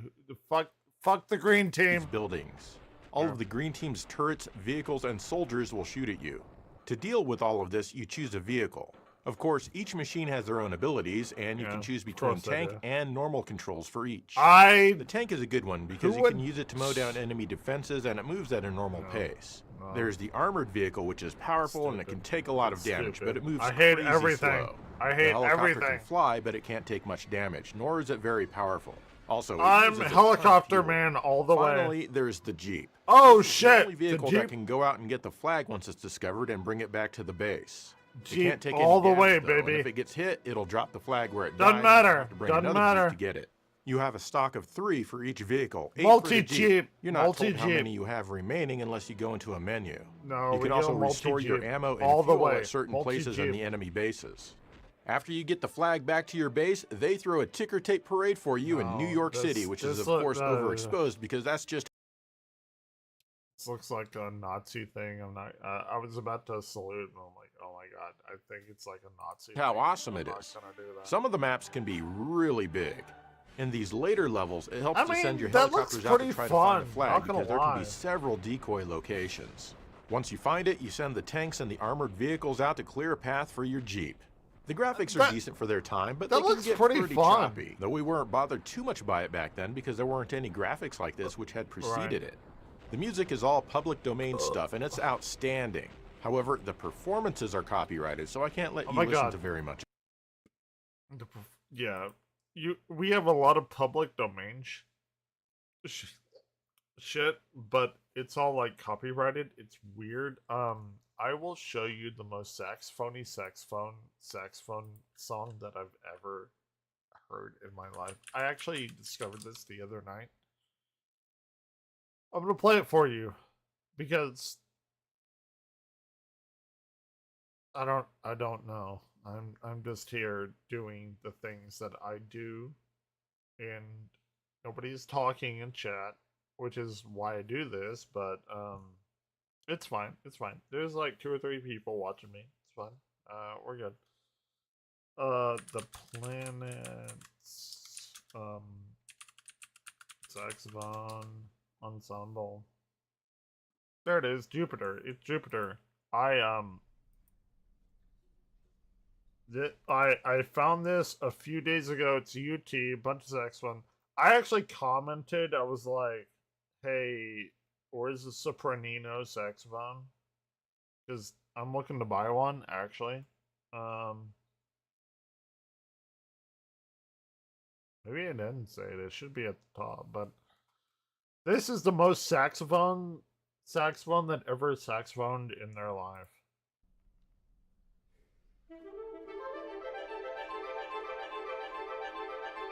Fuck the green team. Buildings. All of the green team's turrets, vehicles, and soldiers will shoot at you. To deal with all of this, you choose a vehicle. Of course, each machine has their own abilities, and you can choose between course they tank do. and normal controls for each. The tank is a good one because Who you would- can use it to mow down enemy defenses, and it moves at a normal pace. No. There's the armored vehicle, which is powerful and it can take a lot of damage, but it moves I hate crazy everything. slow. I hate the helicopter everything. can fly, but it can't take much damage, nor is it very powerful. Also, it I'm uses a ton of helicopter fuel. man all the way. Finally, there's the Jeep. Oh This is shit! The only The vehicle Jeep, that can go out and get the flag once it's discovered and bring it back to the base. It Jeep can't take all any the way, damage, though, and baby. if it gets hit, it'll drop the flag where it Doesn't dies, matter. And you have to bring Doesn't another matter. Jeep to get it. You have a stock of 3 for each vehicle. 8 for the Multi-Jeep. You're not told how Multi-Jeep. many you have remaining unless you go into a menu. No, you we can go also restore your multi-Jeep. ammo and all the fuel way. at certain places in Multi-Jeep. the enemy bases. After you get the flag back to your base, they throw a ticker tape parade for you in New York City, which is of course overexposed because that's just This looks like a Nazi thing. I'm not. I was about to salute, and I'm like, oh my god, I think it's like a Nazi. how thing. awesome I'm it not is. gonna do that. Some of the maps can be really big. In these later levels, it helps I to send mean, your that looks helicopters out to pretty try to fun, find a flag not gonna because there can lie. be several decoy locations. Once you find it, you send the tanks and the armored vehicles out to clear a path for your Jeep. The graphics are decent for their time, but that they can looks get pretty pretty fun. choppy. Though we weren't bothered too much by it back then because there weren't any graphics like this which had preceded it. The music is all public domain stuff and it's outstanding. However, the performances are copyrighted, so I can't let Oh you my listen God. to very much. Yeah, we have a lot of public domain shit, but it's all like copyrighted. It's weird. I will show you the most saxophony saxophone song that I've ever heard in my life. I actually discovered this the other night. I'm gonna play it for you because I don't know. I'm just here doing the things that I do, and nobody's talking in chat, which is why I do this. But it's fine. It's fine. There's like 2 or 3 people watching me. It's fine. We're good. The planets. Saxophone. Ensemble. There it is, Jupiter. It's Jupiter. I found this a few days ago. It's UT, bunch of saxophone. I actually commented. I was like, "Hey, where's the sopranino saxophone?" Because I'm looking to buy one actually. Maybe I didn't say it. It should be at the top, but this is the most saxophone that ever saxophoned in their life.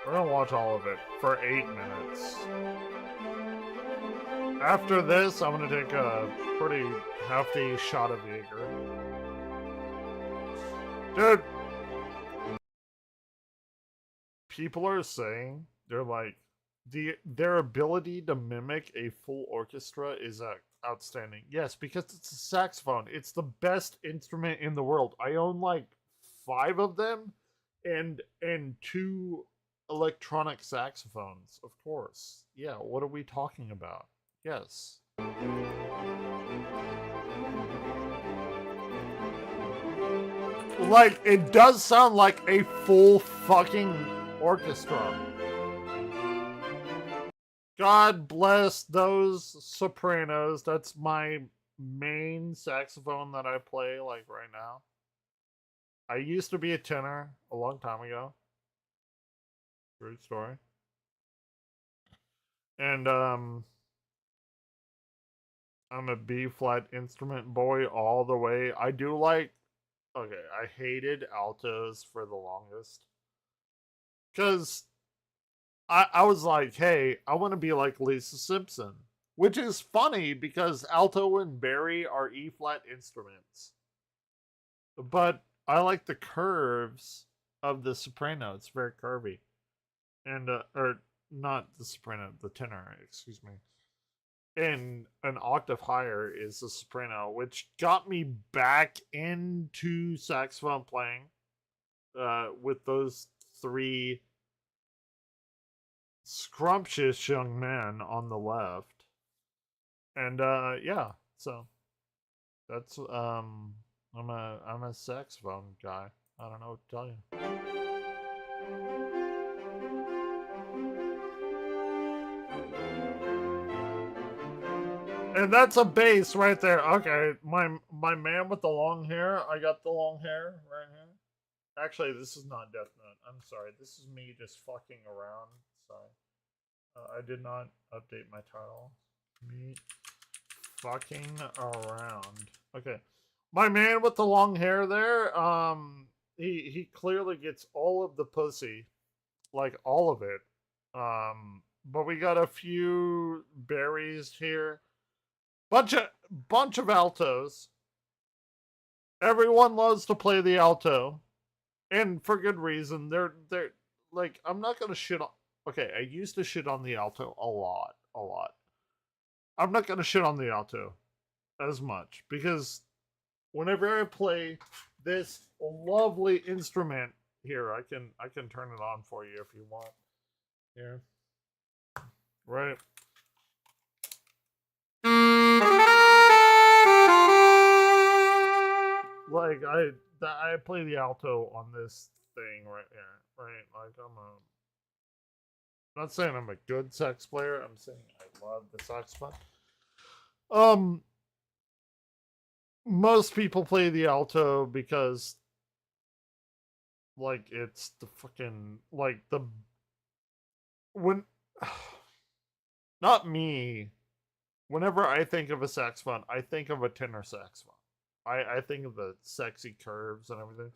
We're gonna watch all of it for 8 minutes. After this, I'm gonna take a pretty hefty shot of Jaeger. Dude! People are saying, they're like, their ability to mimic a full orchestra is outstanding. Yes, because it's a saxophone. It's the best instrument in the world. I own like 5 of them and 2 electronic saxophones, of course. Yeah, what are we talking about? Yes. Like, it does sound like a full fucking orchestra. God bless those sopranos. That's my main saxophone that I play, like, right now. I used to be a tenor a long time ago. True story. And, I'm a B-flat instrument boy all the way. I do like... Okay, I hated altos for the longest. Because I was like, hey, I want to be like Lisa Simpson. Which is funny because alto and bari are E-flat instruments. But I like the curves of the soprano. It's very curvy. And, or not the soprano, the tenor, excuse me. And an octave higher is the soprano, which got me back into saxophone playing with those 3 scrumptious young men on the left. And yeah, so that's I'm a saxophone guy. I don't know what to tell you. And that's a bass right there. Okay, my man with the long hair. I got the long hair right here. Actually, this is not Death Note. I'm sorry. This is me just fucking around. Sorry. I did not update my title. Me fucking around. Okay. My man with the long hair there, he clearly gets all of the pussy. Like, all of it. But we got a few berries here. Bunch of altos. Everyone loves to play the alto. And for good reason. They're like, I'm not gonna shit on... Okay, I used to shit on the alto a lot. I'm not gonna shit on the alto as much. Because whenever I play this lovely instrument here, I can turn it on for you if you want. Here. Right. Like, I play the alto on this thing right here, right? Like, I'm not saying I'm a good sax player, I'm saying I love the saxophone. Most people play the alto because, like, it's the fucking, like, not me. Whenever I think of a saxophone, I think of a tenor saxophone. I think of the sexy curves and everything.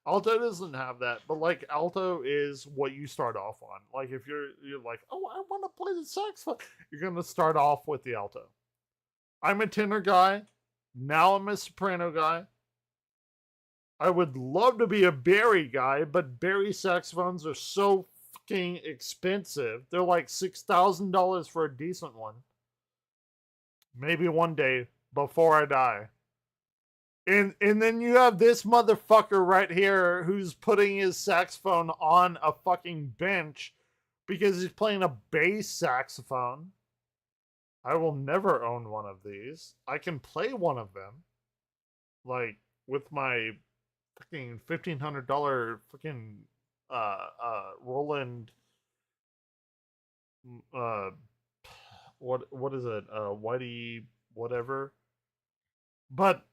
Alto doesn't have that, but like alto is what you start off on. Like if you're like, oh, I want to play the saxophone, you're gonna start off with the alto. I'm a tenor guy. Now I'm a soprano guy. I would love to be a bari guy, but bari saxophones are so fucking expensive. They're like $6,000 for a decent one. Maybe one day before I die. And then you have this motherfucker right here who's putting his saxophone on a fucking bench because he's playing a bass saxophone. I will never own one of these. I can play one of them, like with my fucking $1,500 fucking Roland what is it, Whitey whatever. But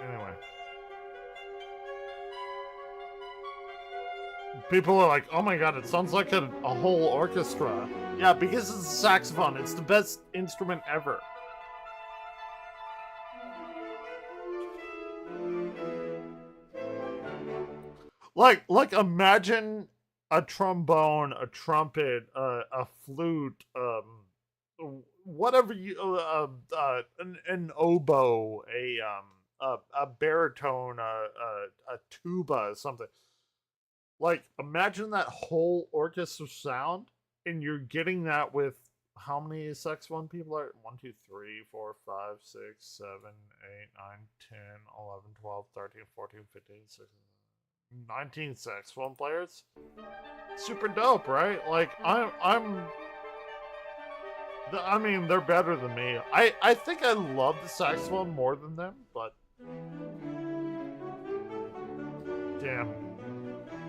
anyway, people are like, oh my god, it sounds like a whole orchestra. Yeah, because it's a saxophone. It's the best instrument ever. Like imagine a trombone, a trumpet, a flute, whatever you, an oboe, a baritone, a tuba, something. Like imagine that whole orchestra sound, and you're getting that with how many saxophone people are? 1, 2, 3, 4, 5, 6, 7, 8, 9, 10, 11, 12, 13, 14, 15, 16. 19 saxophone players. Super dope, right? Like I mean, they're better than me. I think I love the saxophone more than them, but damn,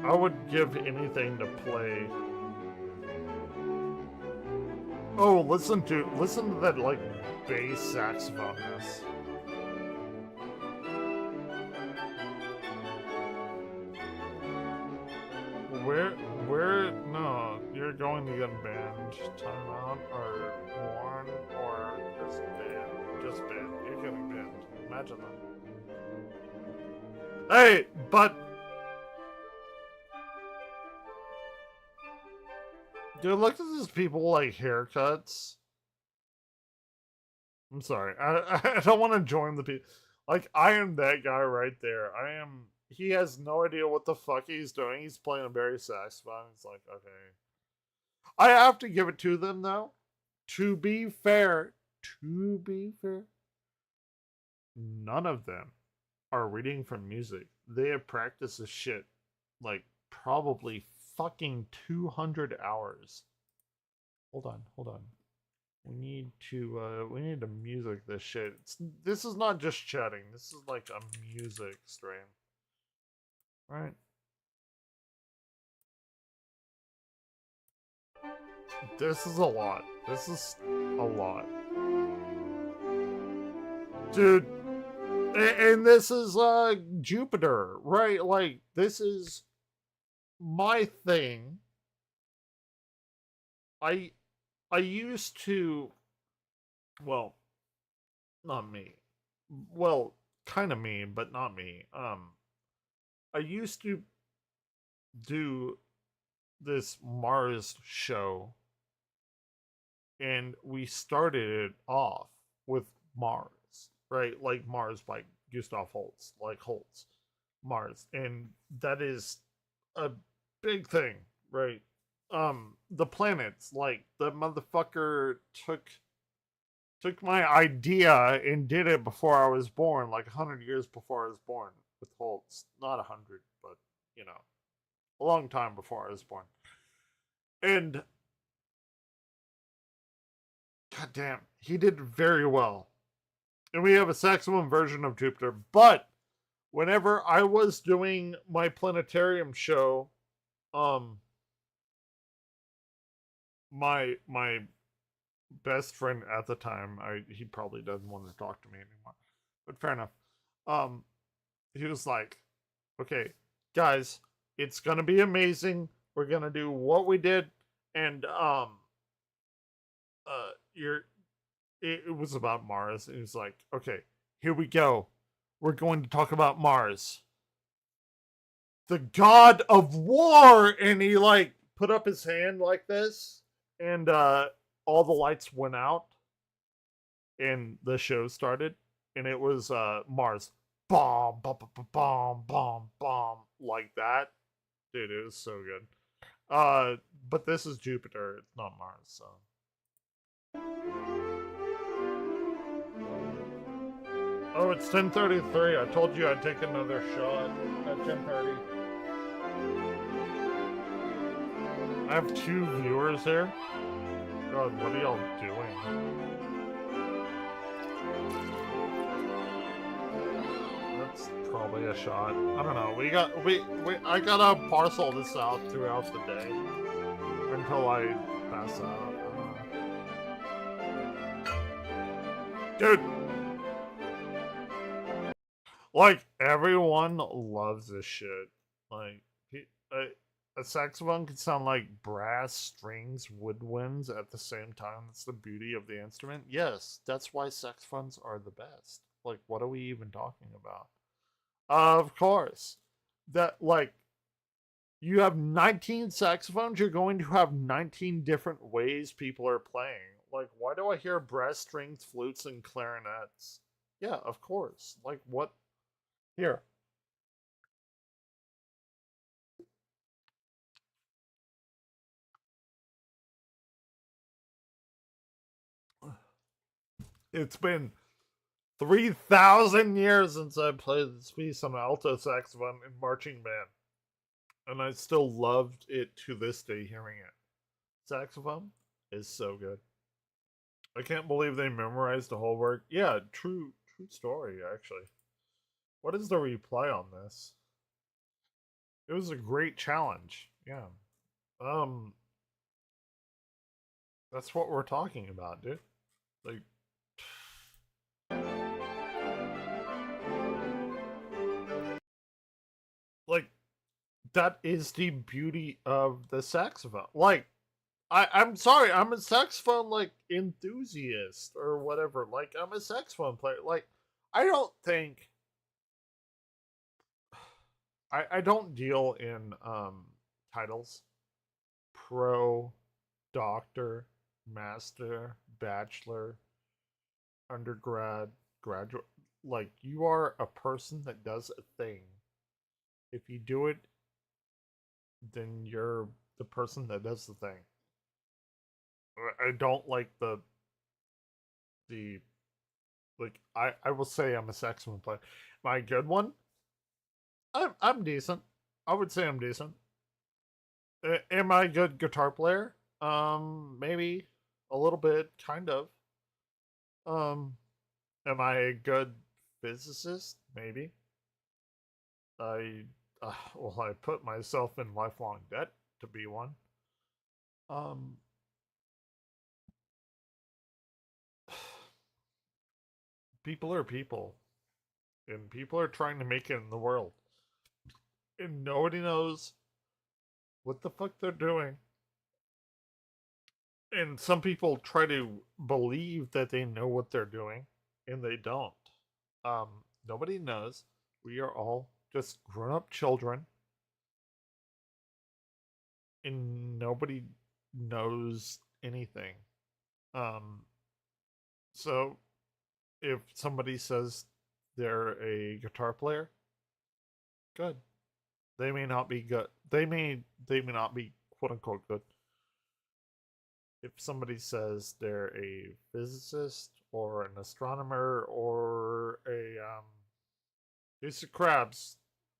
I would give anything to play. Oh, listen to that like bass saxophone. Yes. Where, no, you're going to get banned, timeout, or warn, or just banned, you're getting banned, imagine that. Hey, but, dude, look at these people, like, haircuts. I'm sorry, I don't want to join the people, like, I am that guy right there, he has no idea what the fuck he's doing. He's playing a Barry saxophone. It's like, okay. I have to give it to them, though. To be fair, none of them are reading from music. They have practiced this shit, like, probably fucking 200 hours. Hold on. We need to music this shit. This is not just chatting. This is like a music stream. Right. This is a lot. Dude, and this is Jupiter, right? Like this is my thing. I used to, well, not me. Well, kind of me, but not me. I used to do this Mars show, and we started it off with Mars, right? Like Mars by Gustav Holst, like Holst, Mars, and that is a big thing, right? The planets, like the motherfucker took my idea and did it before I was born, like 100 years before I was born. With Holtz, not 100, but you know, a long time before I was born. And goddamn, he did very well. And we have a saxophone version of Jupiter. But whenever I was doing my planetarium show, my best friend at the time, he probably doesn't want to talk to me anymore, but fair enough. He was like, okay, guys, it's gonna be amazing. We're gonna do what we did, and it was about Mars, and he was like, okay, here we go. We're going to talk about Mars, the god of war, and he like put up his hand like this, and all the lights went out, and the show started, and it was Mars. Bomb, bomb, bomb, bomb, bomb, bomb, like that. Dude, it was so good. But this is Jupiter, it's not Mars, so. Oh, it's 10:33. I told you I'd take another shot at 10:30. I have 2 viewers here. God, what are y'all doing? That's probably a shot. I don't know. I gotta parcel this out throughout the day until I pass out. Dude! Like, everyone loves this shit. Like, a saxophone can sound like brass, strings, woodwinds at the same time. That's the beauty of the instrument. Yes, that's why saxophones are the best. Like, what are we even talking about? Of course. That, like, you have 19 saxophones, you're going to have 19 different ways people are playing. Like, why do I hear brass strings, flutes, and clarinets? Yeah, of course. Like, what? Here. It's been 3,000 years since I played this piece on alto saxophone in marching band. And I still loved it to this day hearing it. Saxophone is so good. I can't believe they memorized the whole work. Yeah, true story, actually. What is the reply on this? It was a great challenge. Yeah. That's what we're talking about, dude. Like, that is the beauty of the saxophone. Like, I'm sorry, I'm a saxophone, like, enthusiast or whatever. Like, I'm a saxophone player. Like, I don't think... I don't deal in, titles. Pro, doctor, master, bachelor, undergrad, graduate. Like, you are a person that does a thing. If you do it, then you're the person that does the thing. I don't like like, I will say I'm a saxophone player. Am I a good one? I'm decent. I would say I'm decent. Am I a good guitar player? Maybe a little bit, kind of. Am I a good physicist? Maybe. Well, I put myself in lifelong debt to be one. People are people. And people are trying to make it in the world. And nobody knows what the fuck they're doing. And some people try to believe that they know what they're doing, and they don't. Nobody knows. We are all just grown-up children. And nobody knows anything. So if somebody says they're a guitar player, good. They may not be good. They may not be quote unquote good. If somebody says they're a physicist or an astronomer or a Ace of Crabs,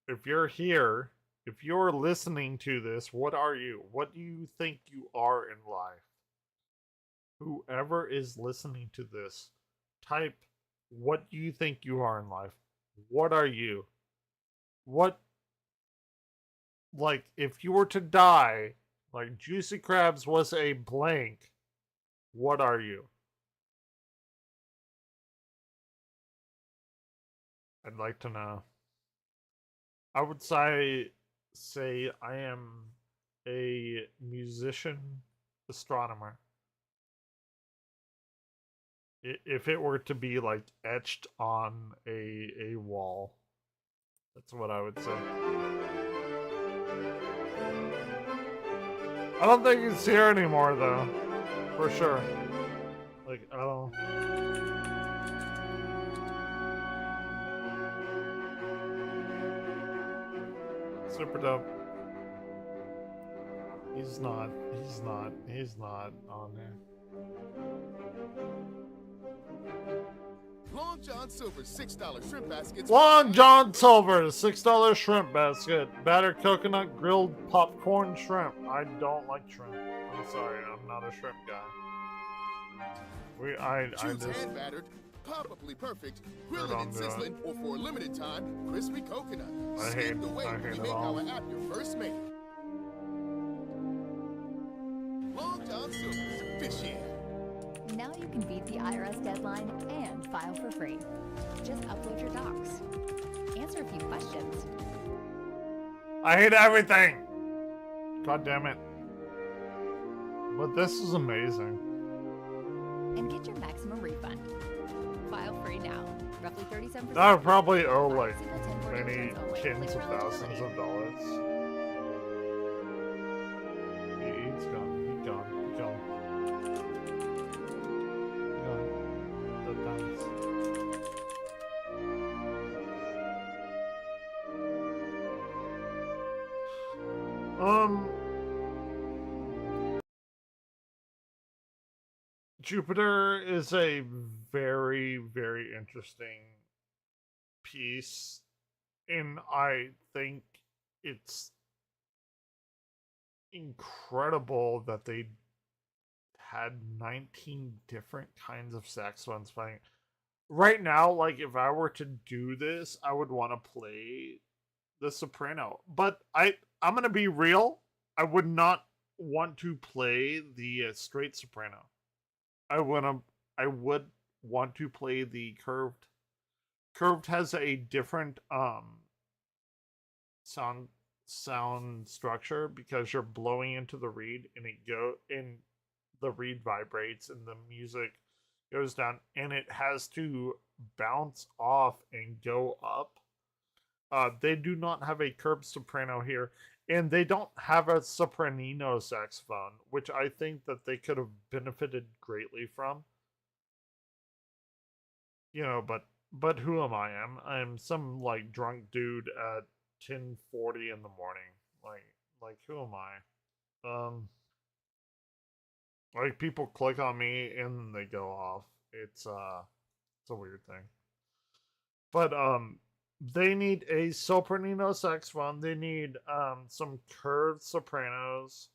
if you're here, if you're listening to this, what are you? What do you think you are in life? Whoever is listening to this, type, what do you think you are in life? What are you? What, like, if you were to die, like Juicy Crabs was a blank, what are you? I'd like to know. I would say I am a musician astronomer. If it were to be like etched on a wall, that's what I would say. I don't think it's here anymore though, for sure. Like, I don't. Super dope. He's not on there. Long John Silver's $6 shrimp baskets. Long John Silver's $6 shrimp basket. Battered coconut, grilled popcorn shrimp. I don't like shrimp. I'm sorry, I'm not a shrimp guy. Choose hand-battered, pop-uply perfect, grilling and sizzling, or for a limited time, crispy coconut. Skip the wait when we make our app your first mate. Long John Silver's fishy. Now you can beat the IRS deadline and file for free. Just upload your docs. Answer a few questions. I hate everything! God damn it. But this is amazing. And get your maximum refund. File free now. Roughly 37%. I probably owe like many tens of thousands of dollars. He's gone. He's gone. He's gone. He's gone. Jupiter is a very, very interesting piece, and I think it's incredible that they had 19 different kinds of saxophones playing. Right now, like, if I were to do this, I would want to play the soprano. But I'm going to be real. I would not want to play the straight soprano. I would want to play the curved. Curved has a different sound structure because you're blowing into the reed and the reed vibrates and the music goes down and it has to bounce off and go up. They do not have a curved soprano here. And they don't have a sopranino saxophone, which I think that they could have benefited greatly from. You know, but who am I? I'm some like drunk dude at 10:40 in the morning. Like who am I? Like people click on me and then they go off. It's a weird thing. But they need a sopranino saxophone. They need some curved sopranos,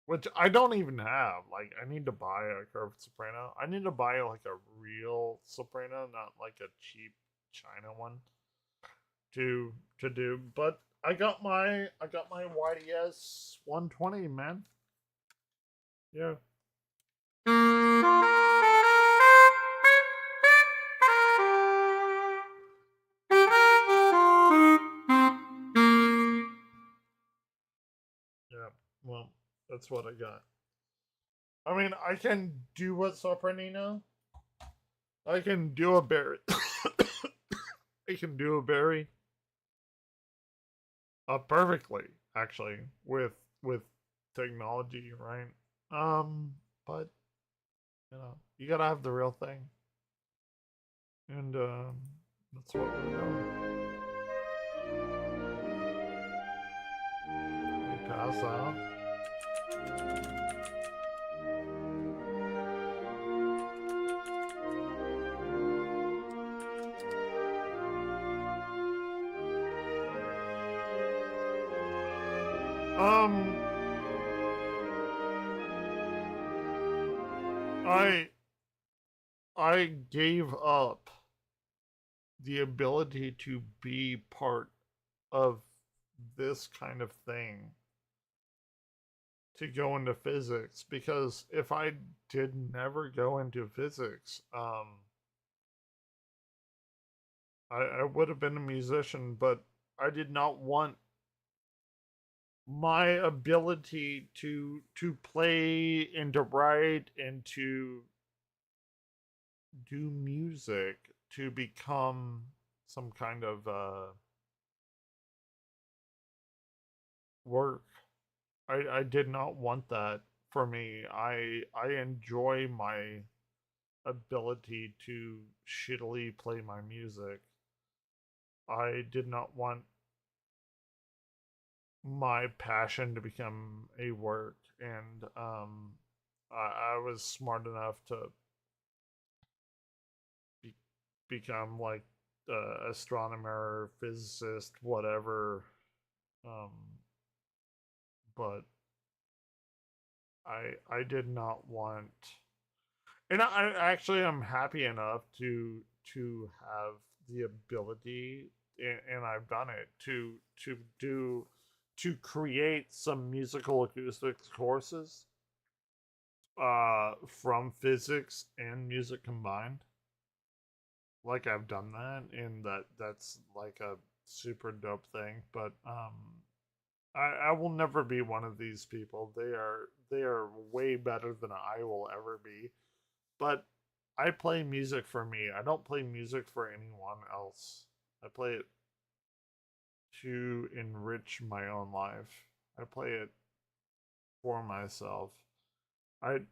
which I don't even have. Like, I need to buy a curved soprano. I need to buy like a real soprano, not like a cheap China one to do. But I got my YDS 120, man. Yeah. Yeah, well, that's what I got. I mean, I can do a sopranino. I can do a Barry. I can do a Barry. Perfectly, actually, with technology, right? But you know, you gotta have the real thing, and that's what we're doing. We pass out. I gave up the ability to be part of this kind of thing to go into physics, because if I did never go into physics, I would have been a musician, but I did not want my ability to play and to write and to do music to become some kind of work. I did not want that for me. I enjoy my ability to shittily play my music. I did not want my passion to become a work, and I was smart enough to become like astronomer, physicist, whatever. But I did not want And I actually am happy enough to have the ability, and I've done it, to create some musical acoustics courses from physics and music combined. Like, I've done that, and that's like a super dope thing. But I will never be one of these people. They are way better than I will ever be. But I play music for me. I don't play music for anyone else. I play it to enrich my own life. I play it for myself. And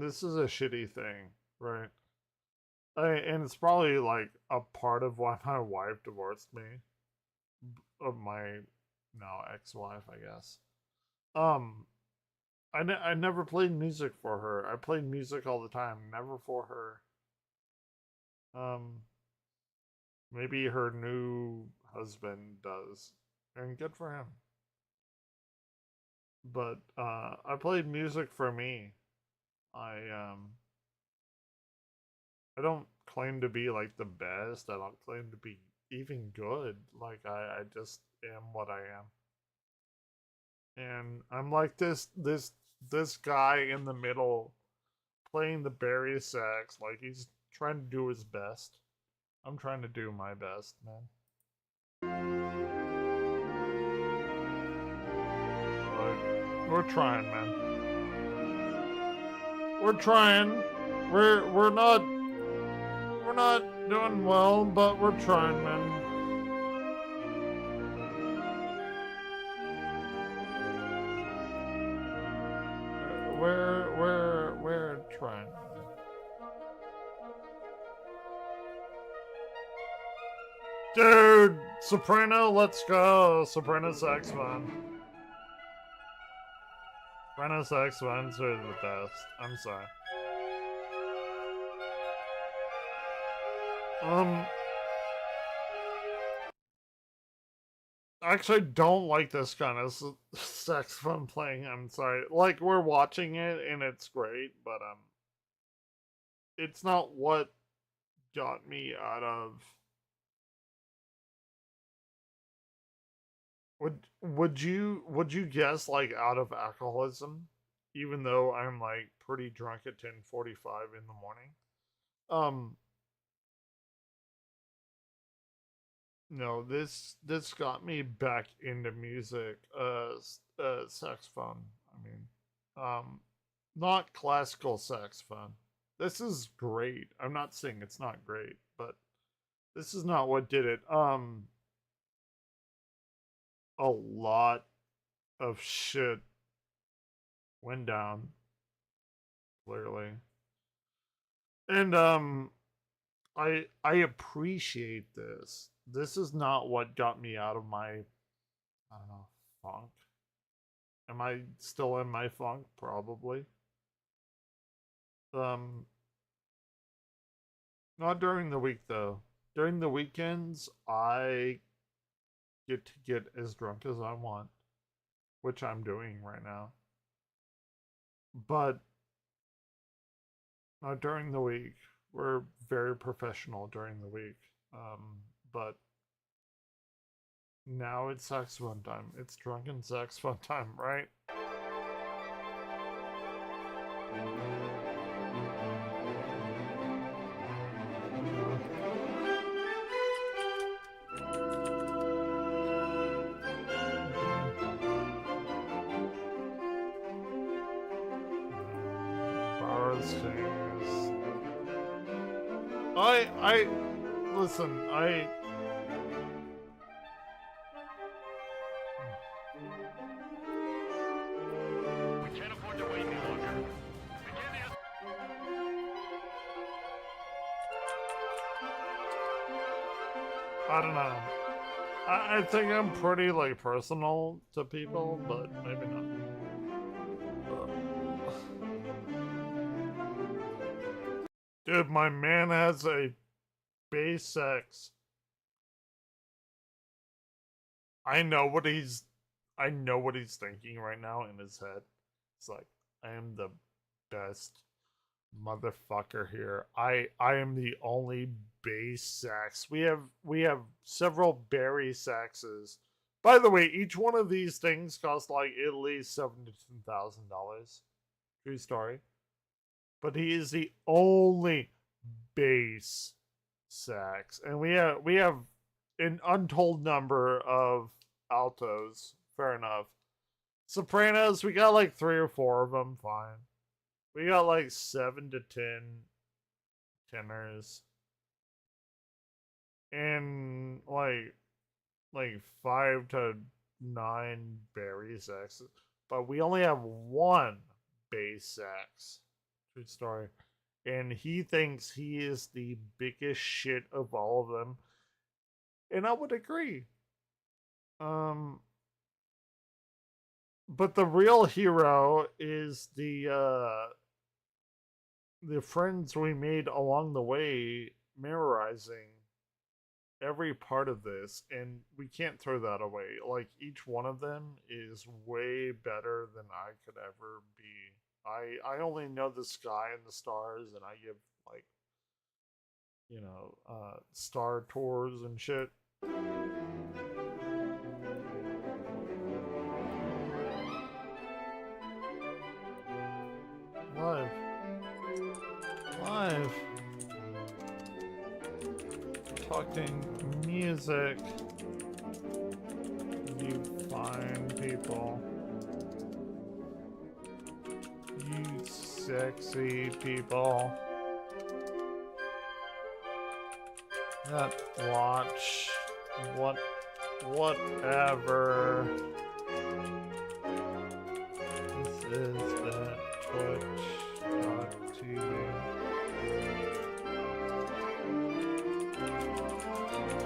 this is a shitty thing, right? And it's probably like a part of why my wife divorced me. Of my now ex-wife, I guess. I never played music for her. I played music all the time, never for her. Maybe her new husband does, and good for him. But I played music for me. I don't claim to be like the best. I don't claim to be even good. Like, I just am what I am. And I'm like this guy in the middle playing the bari sax, like he's trying to do his best. I'm trying to do my best, man. But we're trying, man. We're trying. We're not doing well, but we're trying, man. We're trying. Dude, soprano, let's go. Soprano saxophone. Soprano saxophones are the best. I'm sorry. I actually don't like this kind of saxophone playing. I'm sorry. Like, we're watching it and it's great, but it's not what got me out of. Would you guess, like, out of alcoholism, even though I'm like pretty drunk at 10:45 in the morning? No, this got me back into music. Saxophone. I mean, not classical saxophone. This is great. I'm not saying it's not great, but this is not what did it. A lot of shit went down, clearly. And I appreciate this. This is not what got me out of my, I don't know, funk. Am I still in my funk? Probably. Not during the week though. During the weekends, I get to get as drunk as I want, which I'm doing right now. But not during the week. We're very professional during the week. But now it's saxophone time. It's drunken saxophone time, right? Listen, I can't afford to wait any longer. I don't know. I think I'm pretty, like, personal to people, but maybe not. Dude, my man has a base sex. I know what he's thinking right now in his head. It's like, I am the best motherfucker here. I am the only base sax. We have several berry saxes. By the way, each one of these things cost like at least $72,000. True story. But he is the only bass sax, and we have an untold number of altos. Fair enough. Sopranos, we got like 3 or 4 of them. Fine. We got like 7 to 10 tenors, and like 5 to 9 berry saxes. But we only have 1 bass sax. True story. And he thinks he is the biggest shit of all of them. And I would agree. But the real hero is the friends we made along the way, memorizing every part of this, and we can't throw that away. Like, each one of them is way better than I could ever be. I only know the sky and the stars, and I give, like, you know, star tours and shit. Live. Talking music. You fine people. You sexy people that watch whatever. This is at Twitch.tv.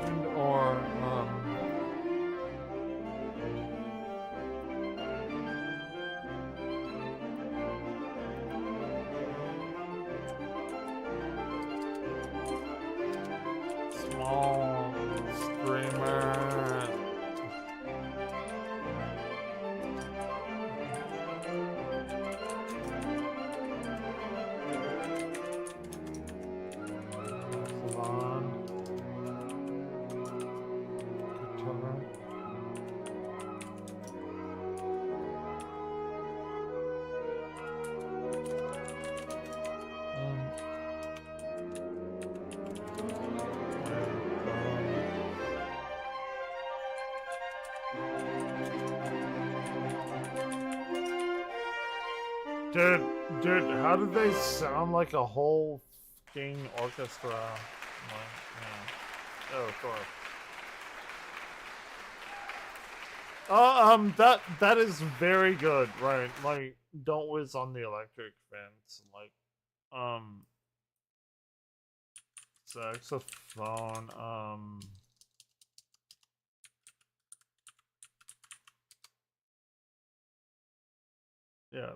And or small streamer. Salon. Guitar. Dude, how did they sound like a whole fucking orchestra? Like, yeah. Oh, of course. That is very good, right? Like, don't whiz on the electric fence. Like, saxophone,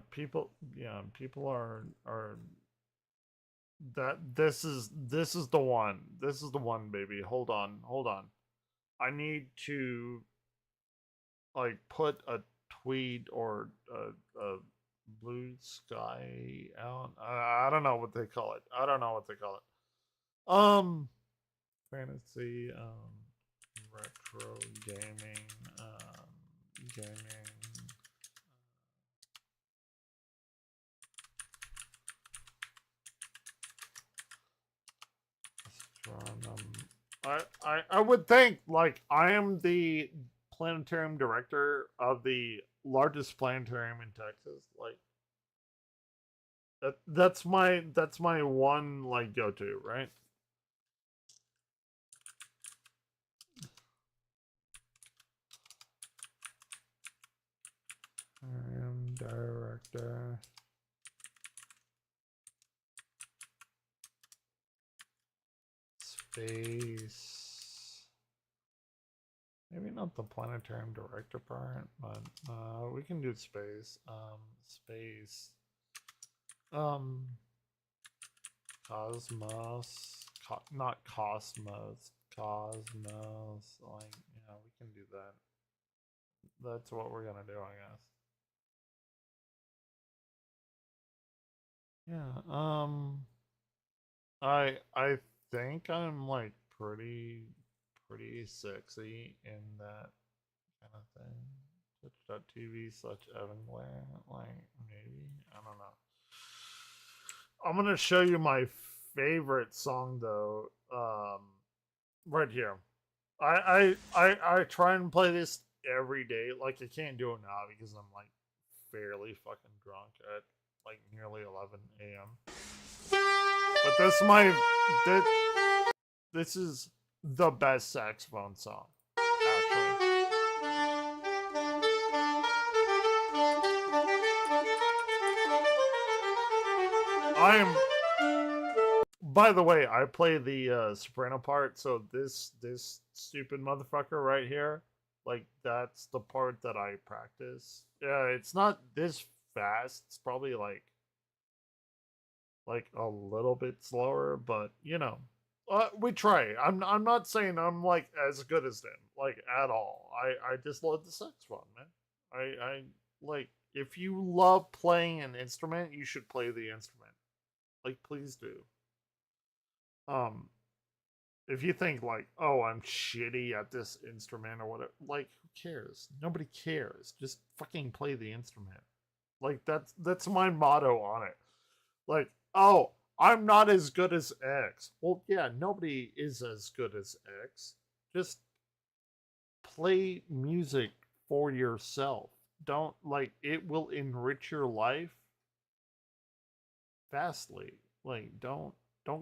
people are that this is the one. This is the one, baby. Hold on. I need to like put a tweet or a blue sky out. I don't know what they call it. Fantasy, retro gaming, gaming. I would think, like, I am the planetarium director of the largest planetarium in Texas. Like, that's my one, like, go-to, right? I am director. Space. Maybe not the planetarium director part, but we can do space. Space. Cosmos. Not Cosmos. Cosmos. Like, yeah, we can do that. That's what we're gonna do, I guess. Yeah. I think I'm like pretty sexy in that kind of thing. Twitch.tv such Evan Glare, like maybe I don't know. I'm gonna show you my favorite song though. Right here. I try and play this every day. Like I can't do it now because I'm like fairly fucking drunk at like nearly 11 a.m. But this is the best saxophone song, actually. By the way, I play the soprano part, so this stupid motherfucker right here, like that's the part that I practice. Yeah, it's not this fast. It's probably like a little bit slower, but you know, we try. I'm not saying I'm like as good as them, like at all. I just love the saxophone, man. I like if you love playing an instrument, you should play the instrument. Like, please do. If you think like, oh, I'm shitty at this instrument or whatever, like, who cares? Nobody cares. Just fucking play the instrument. Like that's my motto on it. Like, oh, I'm not as good as X. Well, yeah, nobody is as good as X. Just play music for yourself. Don't like it will enrich your life vastly. Like, don't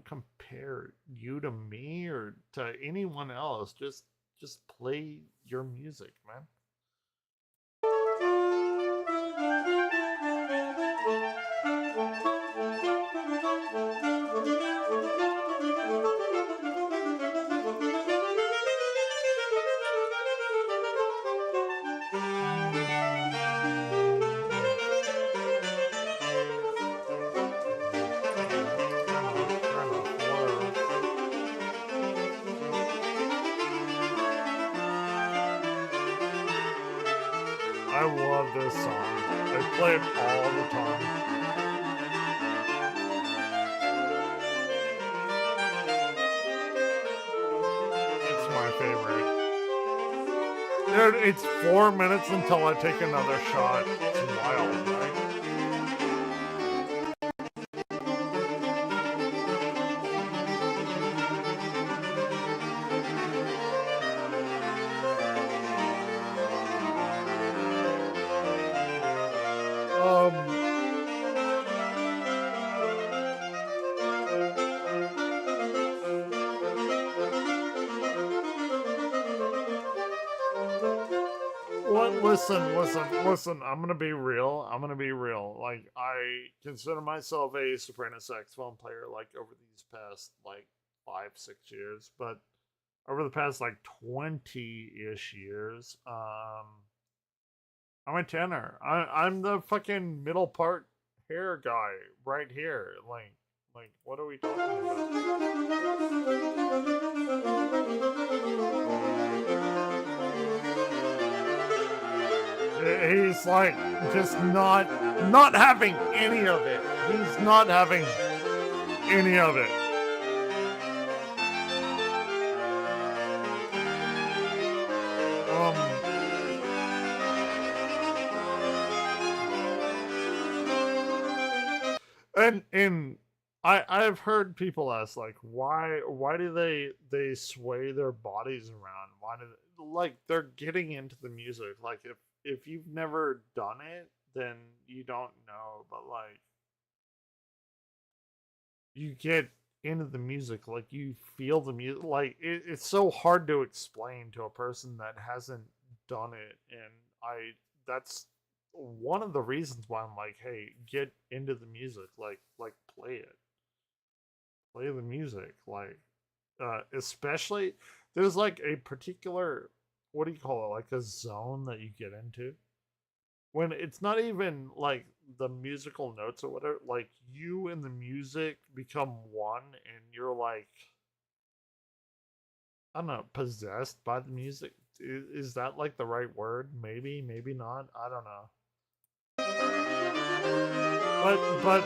compare you to me or to anyone else. Just play your music, man. I love this song. I play it all the time. It's my favorite. Dude, it's 4 minutes until I take another shot. It's wild, right? Listen. I'm gonna be real. Like, I consider myself a soprano saxophone player. Like over these past like 5-6 years, but over the past like 20-ish years, I'm a tenor. I'm the fucking middle part hair guy right here. Like what are we talking about? He's like just not having any of it. He's not having any of it. And I've heard people ask like why do they sway their bodies around? Why do they, like they're getting into the music. Like if you've never done it, then you don't know, but like you get into the music, like you feel the music, like it's so hard to explain to a person that hasn't done it. And that's one of the reasons why I'm like, hey, get into the music, like play the music, like especially there's like a particular, what do you call it, like a zone that you get into when it's not even like the musical notes or whatever, like you and the music become one and you're like, I don't know, possessed by the music. Is that like the right word? Maybe not, I don't know. But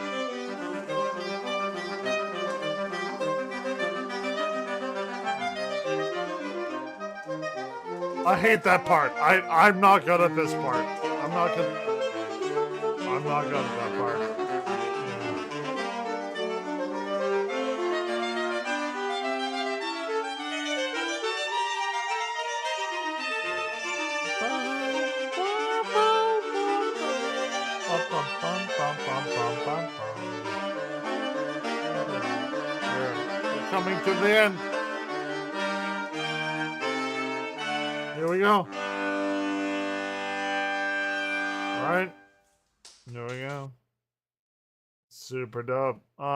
I hate that part. I'm not good at this part. I'm not good at that part. We're coming to the end. Here we go. All right. Here we go. Super dope. What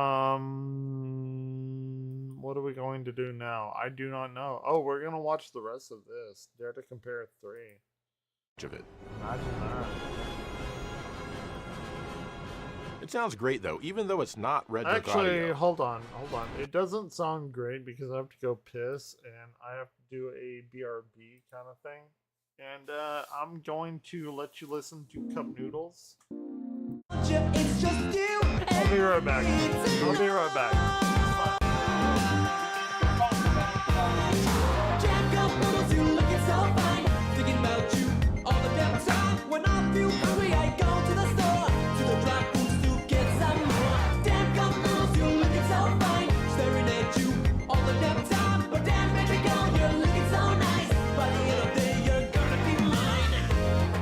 are we going to do now? I do not know. Oh, we're gonna watch the rest of this. Dare to compare 3. Of it. Imagine that. It sounds great though, even though it's not Red Book Actually, audio. hold on. It doesn't sound great because I have to go piss and I have to do a BRB kind of thing. And I'm going to let you listen to Cup Noodles. I'll be right back. I'll be right back.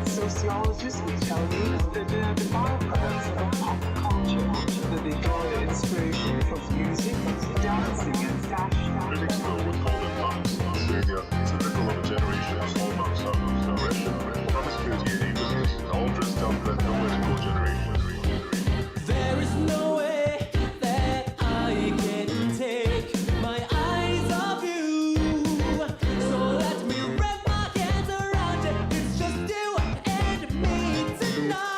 Sociologists will tell you that they are the byproducts of pop culture, that they draw their inspiration from music, dancing, and fashion. Critics though would call them punks. Australia is a little of a generation of hallmarks of aggression, promiscuity, and aimlessness, all dressed up like nowhere to go generation. There is no way that I can take my eyes off you. So let me wrap my hands around it. It's just you and me tonight.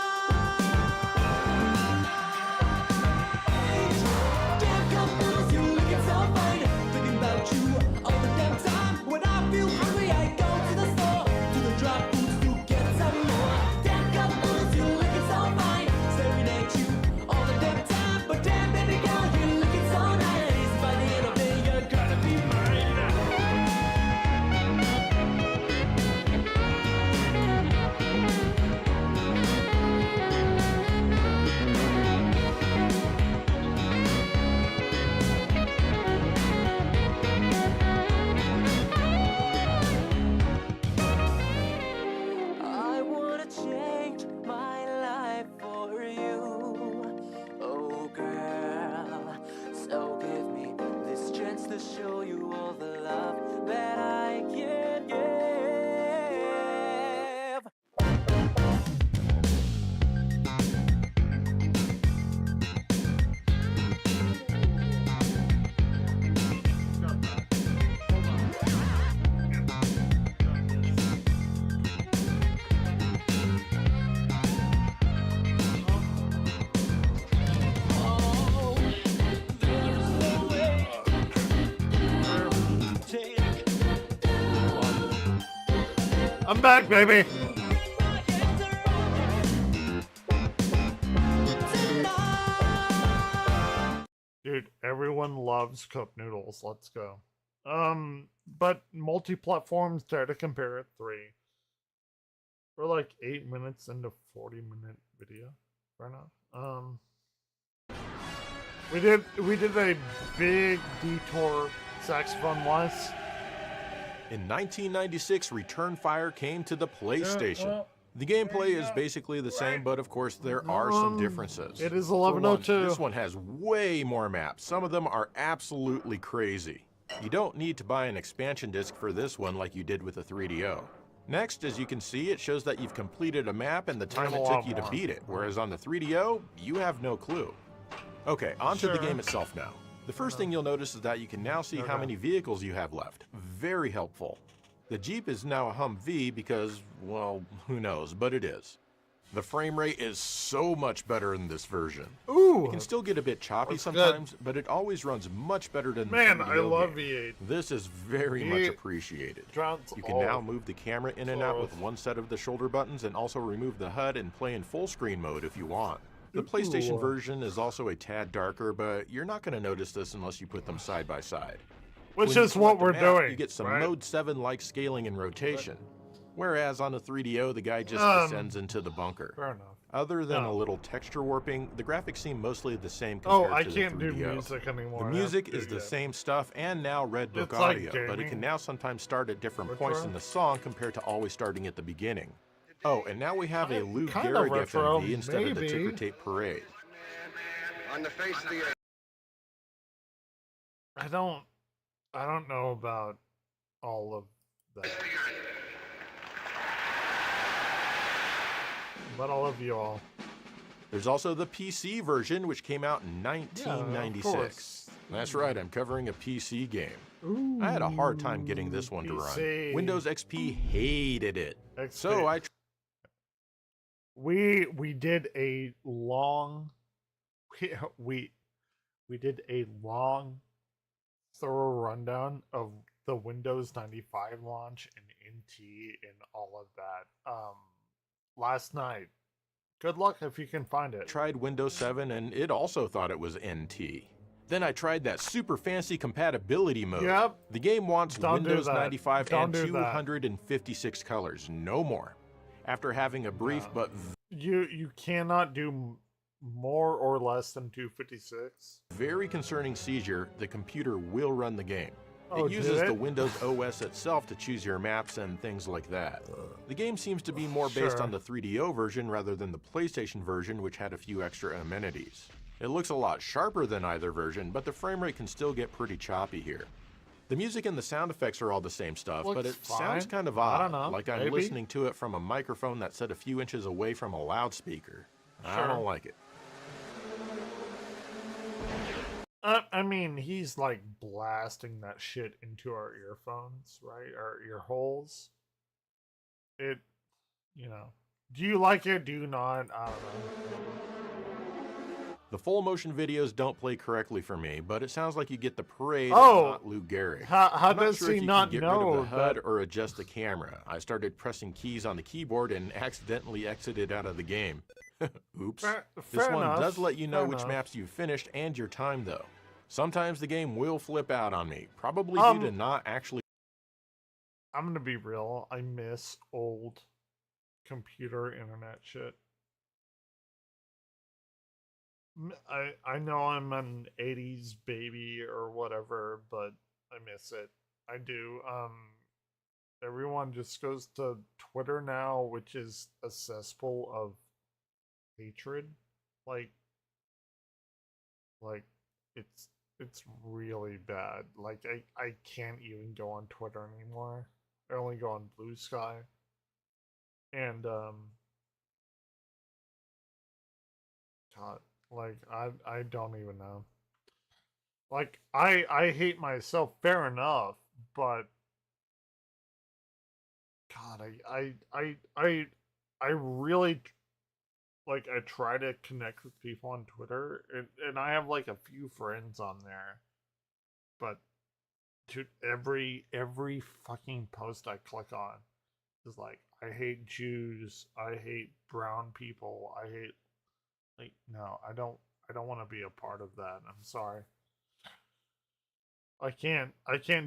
Damn couples, you looking so fine. Thinking about you all the damn time. When I feel hungry, I go to the store, to the dry foods to get some more. Damn couples, you looking so fine. Staring at you all the damn time. But damn baby girl, you're looking so nice. By the end of the day, you're gonna be mine. I wanna change my life for you, oh girl. So give me this chance to show you all the love that I can give. I'm back, baby. Dude, everyone loves Cup Noodles. Let's go. But multi-platforms, Dare to compare 3. We're like 8 minutes into 40-minute video. Fair enough. We did a big detour saxophone wise. In 1996, Return Fire came to the PlayStation. The gameplay is basically the same, but of course there are some differences. It is For one, 1102. This one has way more maps. Some of them are absolutely crazy. You don't need to buy an expansion disc for this one like you did with the 3DO. Next, as you can see, it shows that you've completed a map and the time it took you to beat it, whereas on the 3DO, you have no clue. Okay, on to the game itself now. The first thing you'll notice is that you can now see how many vehicles you have left. Very helpful. The Jeep is now a Humvee because, well, who knows, but it is. The frame rate is so much better in this version. Ooh! It can still get a bit choppy sometimes, but it always runs much better than the 3DO I love game. V8. This is very much appreciated. You can now move the camera in and out with one set of the shoulder buttons and also remove the HUD and play in full screen mode if you want. The PlayStation version is also a tad darker, but you're not going to notice this unless you put them side by side. Which When is you what select a we're map, doing, You get some right? Mode 7-like scaling and rotation. Whereas on the 3DO, the guy just descends into the bunker. Fair enough. Other than a little texture warping, the graphics seem mostly the same compared I to can't the 3DO. do music anymore. The music is the same stuff and now Red Book It's like audio, but it can gaming. now sometimes start at different Retro? points in the song compared to always starting at the beginning. Oh, and now we have a Lou Kinda Gehrig retro, FMV instead of the maybe. ticker tape parade. On the face of the earth. I don't know about all of that. But I love you all. There's also the PC version, which came out in 1996. That's right, I'm covering a PC game. I had a hard time getting this one to PC. run. Windows XP hated it. XP. So I we did a long we did a long thorough rundown of the Windows 95 launch and NT and all of that last night. Good luck if you can find it. tried Windows 7 and it also thought it was NT. Then I tried that super fancy compatibility mode. Yep. The game wants Don't do Windows that. 95 Don't and do that. 256 colors, no more. After having a brief but You cannot do more or less than 256. very concerning seizure, the computer will run the game. Oh, It did uses the it? Windows OS itself to choose your maps and things like that. The game seems to be more based Sure. on the 3DO version rather than the PlayStation version, which had a few extra amenities. It looks a lot sharper than either version, but the frame rate can still get pretty choppy here. The music and the sound effects are all the same stuff, but Looks it sounds fine. kind of I odd, don't know, like I'm maybe. listening to it from a microphone that's set a few inches away from a loudspeaker. I Sure. don't like it. I mean, he's like blasting that shit into our earphones, right? Our ear holes. It, do you like it? Do you not? I don't know. The full motion videos don't play correctly for me, but it sounds like you get the parade Oh! and not Lou Gehrig. How I'm not does sure he if you not can get know rid of the HUD that- or adjust the camera. I started pressing keys on the keyboard and accidentally exited out of the game. Oops. Fair This one enough. does let you know Fair which enough. maps you've finished and your time, though. Sometimes the game will flip out on me, probably due to not actually. I'm gonna be real. I miss old computer internet shit. I know I'm an 80s baby or whatever, but I miss it. I do. Everyone just goes to Twitter now, which is a cesspool of hatred. Like it's really bad. Like I can't even go on Twitter anymore. I only go on Blue Sky. And God, like I don't even know. Like I hate myself, fair enough, but God, I really like I try to connect with people on Twitter and I have like a few friends on there. But dude, every fucking post I click on is like I hate Jews, I hate brown people, I hate like no, I don't want to be a part of that. I'm sorry. I can't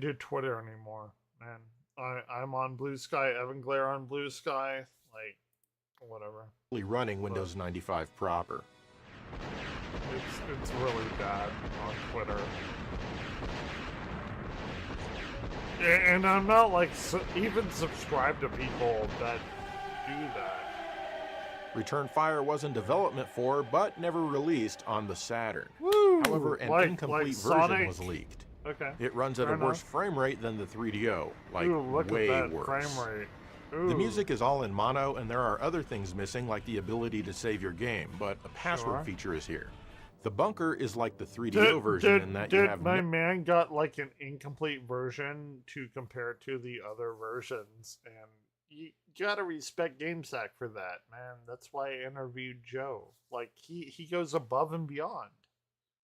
do Twitter anymore, man. I'm on Blue Sky, Evan Glare on Blue Sky, like whatever. running Windows 95 proper. It's really bad on Twitter. And I'm not like even subscribed to people that do that. Return Fire was in development for, but never released on the Saturn. Woo! However, an Like incomplete Sonic? version was leaked. Okay. It runs at fair a worse enough. frame rate than the 3DO, like Ooh, look way at that worse. frame rate. The Ooh. music is all in mono, and there are other things missing, like the ability to save your game, but a password Sure. feature is here. The bunker is like the 3DO version in that you have my no man got like an incomplete version to compare to the other versions, and you gotta respect GameSack for that, man. That's why I interviewed Joe. Like he goes above and beyond.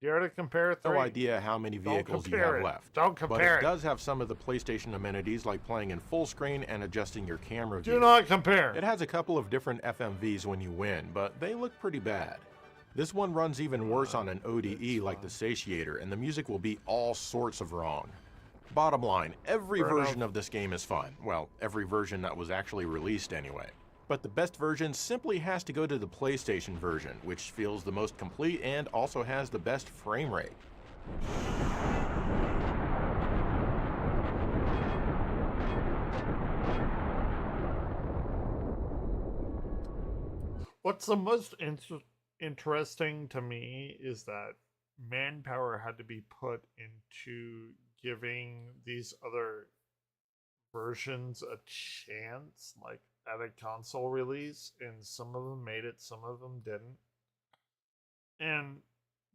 Dare to compare three. idea how many Don't vehicles you compare have it. left. Don't But compare it it. does have some of the PlayStation amenities like playing in full screen and adjusting your camera Do view. not compare. It has a couple of different FMVs when you win, but they look pretty bad. This one runs even worse on an ODE like the Satiator, and the music will be all sorts of wrong. Bottom line, every version of this game is fun. Well, every version that was actually released anyway. But the best version simply has to go to the PlayStation version, which feels the most complete and also has the best frame rate. What's the most interesting to me is that manpower had to be put into giving these other versions a chance, like at a console release, and some of them made it, some of them didn't. And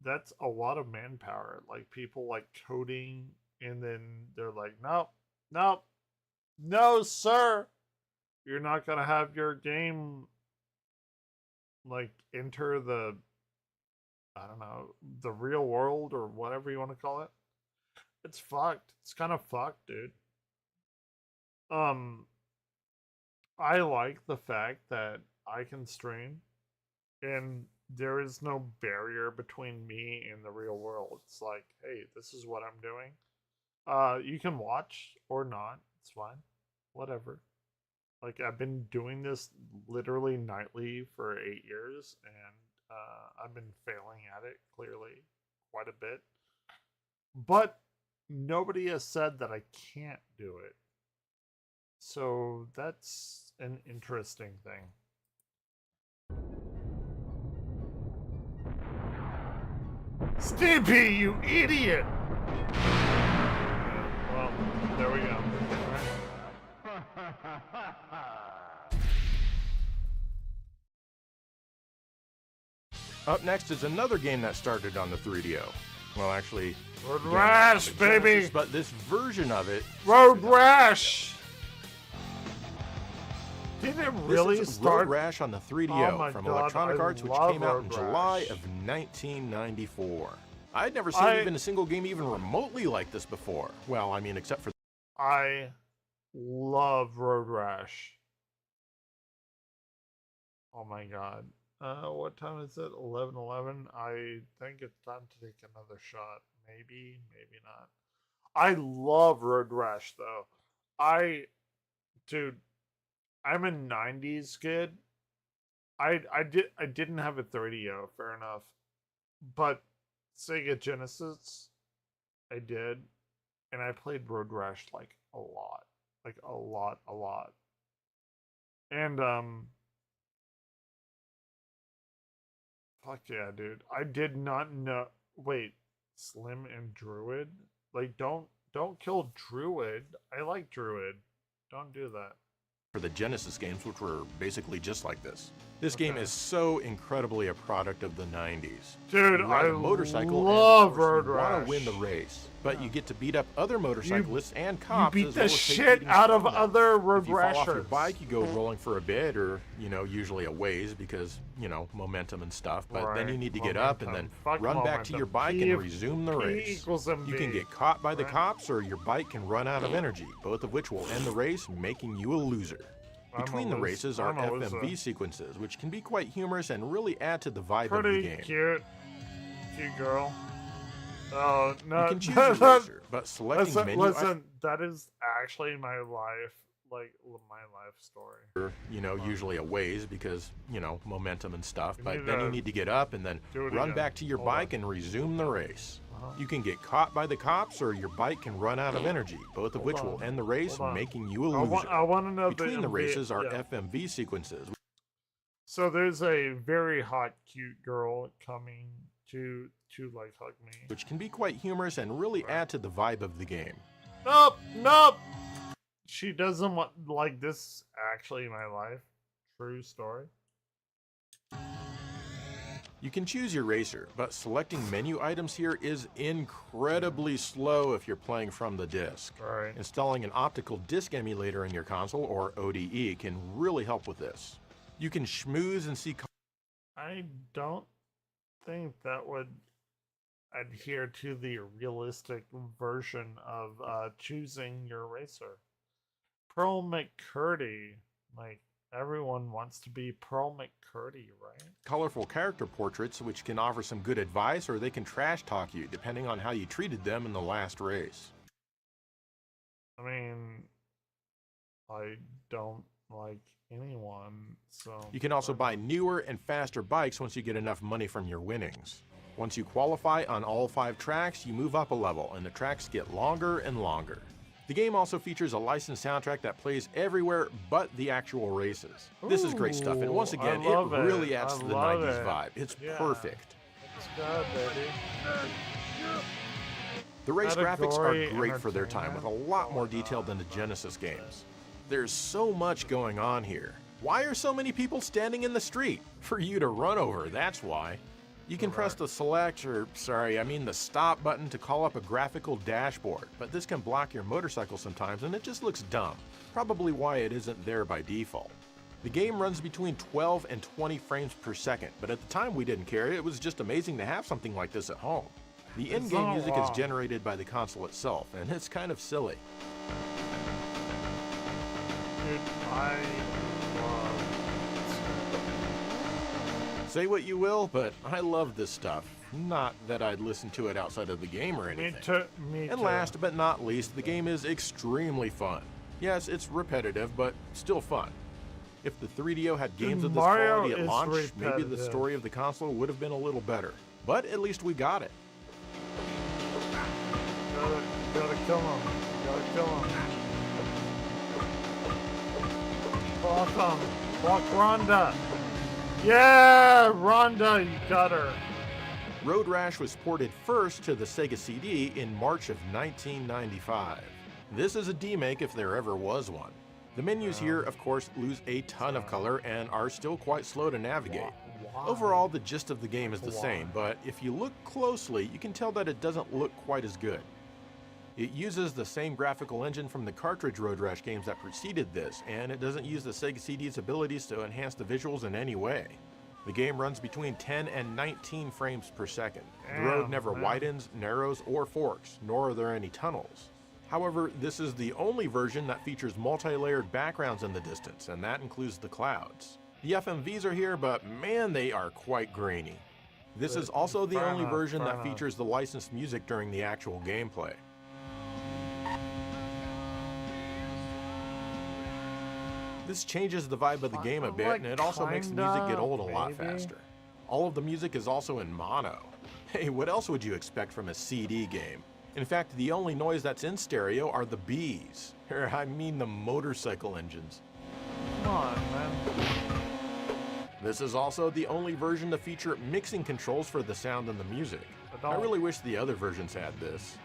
that's a lot of manpower. Like people like coding, and then they're like, nope, nope, no, sir, you're not gonna have your game like enter the, I don't know, the real world or whatever you want to call it. It's fucked. It's kind of fucked, dude. I like the fact that I can stream and there is no barrier between me and the real world. It's like, hey, this is what I'm doing. You can watch or not. It's fine. Whatever. Like, I've been doing this literally nightly for 8 years, and I've been failing at it, clearly, quite a bit. But nobody has said that I can't do it. So that's an interesting thing. Stimpy, you idiot! Well, there we go. Up next is another game that started on the 3DO. Well, actually, Road Rash, baby! Genesis, but this version of it... Road Rash! Didn't it really this is start? Road Rash on the 3DO from Electronic Arts, which came out in July of 1994. I'd never seen even a single game even remotely like this before. Well, I mean, except for... I love Road Rash. Oh my god. What time is it? 11:11. I think it's time to take another shot. Maybe, maybe not. I love Road Rash though. Dude, I'm a 90s kid. I didn't have a 3DO, fair enough. But Sega Genesis, I did. And I played Road Rash like a lot. Like a lot. And fuck yeah, dude. I did not know. Wait, Slim and Druid? Like, don't kill Druid. I like Druid. Don't do that. For the Genesis games, which were basically just like this. This game is so incredibly a product of the 90s. Dude, you ride I a motorcycle love and Road you Rash. want to win the race, but you get to beat up other motorcyclists and cops. You beat as the well as take shit beatings out of from them. other Road If you fall off your Rashers. bike, you go rolling for a bit, or usually a ways because momentum and stuff. But then you need to get up and then run back to your bike and resume the race. You can get caught by the cops, or your bike can run out of energy, both of which will end the race, making you a loser. Between the races are FMV sequences, which can be quite humorous and really add to the vibe of the game. Cute girl. Oh no! You can choose your racer, but selecting menu. Listen, that is actually my life, like my life story. Usually a ways because momentum and stuff. But need then to you need to get up and then do it run again. back to your Hold bike and resume the race. Uh-huh. You can get caught by the cops, or your bike can run out of energy, both of which will end the race, making you a loser. I want to know Between the races are FMV sequences. So there's a very hot, cute girl coming to like hug me, Which can be quite humorous and really add to the vibe of the game. Nope. She doesn't want like this. Actually, my life, true story. You can choose your racer, but selecting menu items here is incredibly slow if you're playing from the disc. Right. Installing an optical disc emulator in your console, or ODE, can really help with this. You can schmooze and see... I don't think that would adhere to the realistic version of choosing your racer. Pearl McCurdy, like... Everyone wants to be Pearl McCurdy, right? colorful character portraits, which can offer some good advice, or they can trash talk you, depending on how you treated them in the last race. I mean, I don't like anyone, so... You can also buy newer and faster bikes once you get enough money from your winnings. Once you qualify on all 5 tracks, you move up a level, and the tracks get longer and longer. The game also features a licensed soundtrack that plays everywhere but the actual races. This is great stuff, and once again, it really adds to the 90s vibe. It's perfect. It's good, baby. The race graphics are great for their time, with a lot more detail than the Genesis games. There's so much going on here. Why are so many people standing in the street? For you to run over, that's why. You can press the select, or sorry, I mean the stop button to call up a graphical dashboard, but this can block your motorcycle sometimes and it just looks dumb. Probably why it isn't there by default. The game runs between 12 and 20 frames per second, but at the time we didn't care. It was just amazing to have something like this at home. The in-game music is generated by the console itself, and it's kind of silly. Dude, I love... Say what you will, but I love this stuff. Not that I'd listen to it outside of the game or anything. Me too. And last but not least, the game is extremely fun. Yes, it's repetitive, but still fun. If the 3DO had games of this quality at launch, maybe the story of the console would have been a little better. But at least we got it. Gotta kill him. Gotta kill him. Block him. Block Rhonda. Yeah, Rhonda, you got her. Road Rash was ported first to the Sega CD in March of 1995. This is a demake if there ever was one. The menus here, of course, lose a ton of color and are still quite slow to navigate. Overall, the gist of the game is the same, but if you look closely, you can tell that it doesn't look quite as good. It uses the same graphical engine from the cartridge Road Rash games that preceded this, and it doesn't use the Sega CD's abilities to enhance the visuals in any way. The game runs between 10 and 19 frames per second. The road never widens, narrows, or forks, nor are there any tunnels. However, this is the only version that features multi-layered backgrounds in the distance, and that includes the clouds. The FMVs are here, but man, they are quite grainy. This is also the only version that features the licensed music during the actual gameplay. This changes the vibe of the game a bit, and it also makes the music get old a lot faster. All of the music is also in mono. Hey, what else would you expect from a CD game? In fact, the only noise that's in stereo are the bees. Or I mean the motorcycle engines. Come on, man. This is also the only version to feature mixing controls for the sound and the music. I really wish the other versions had this.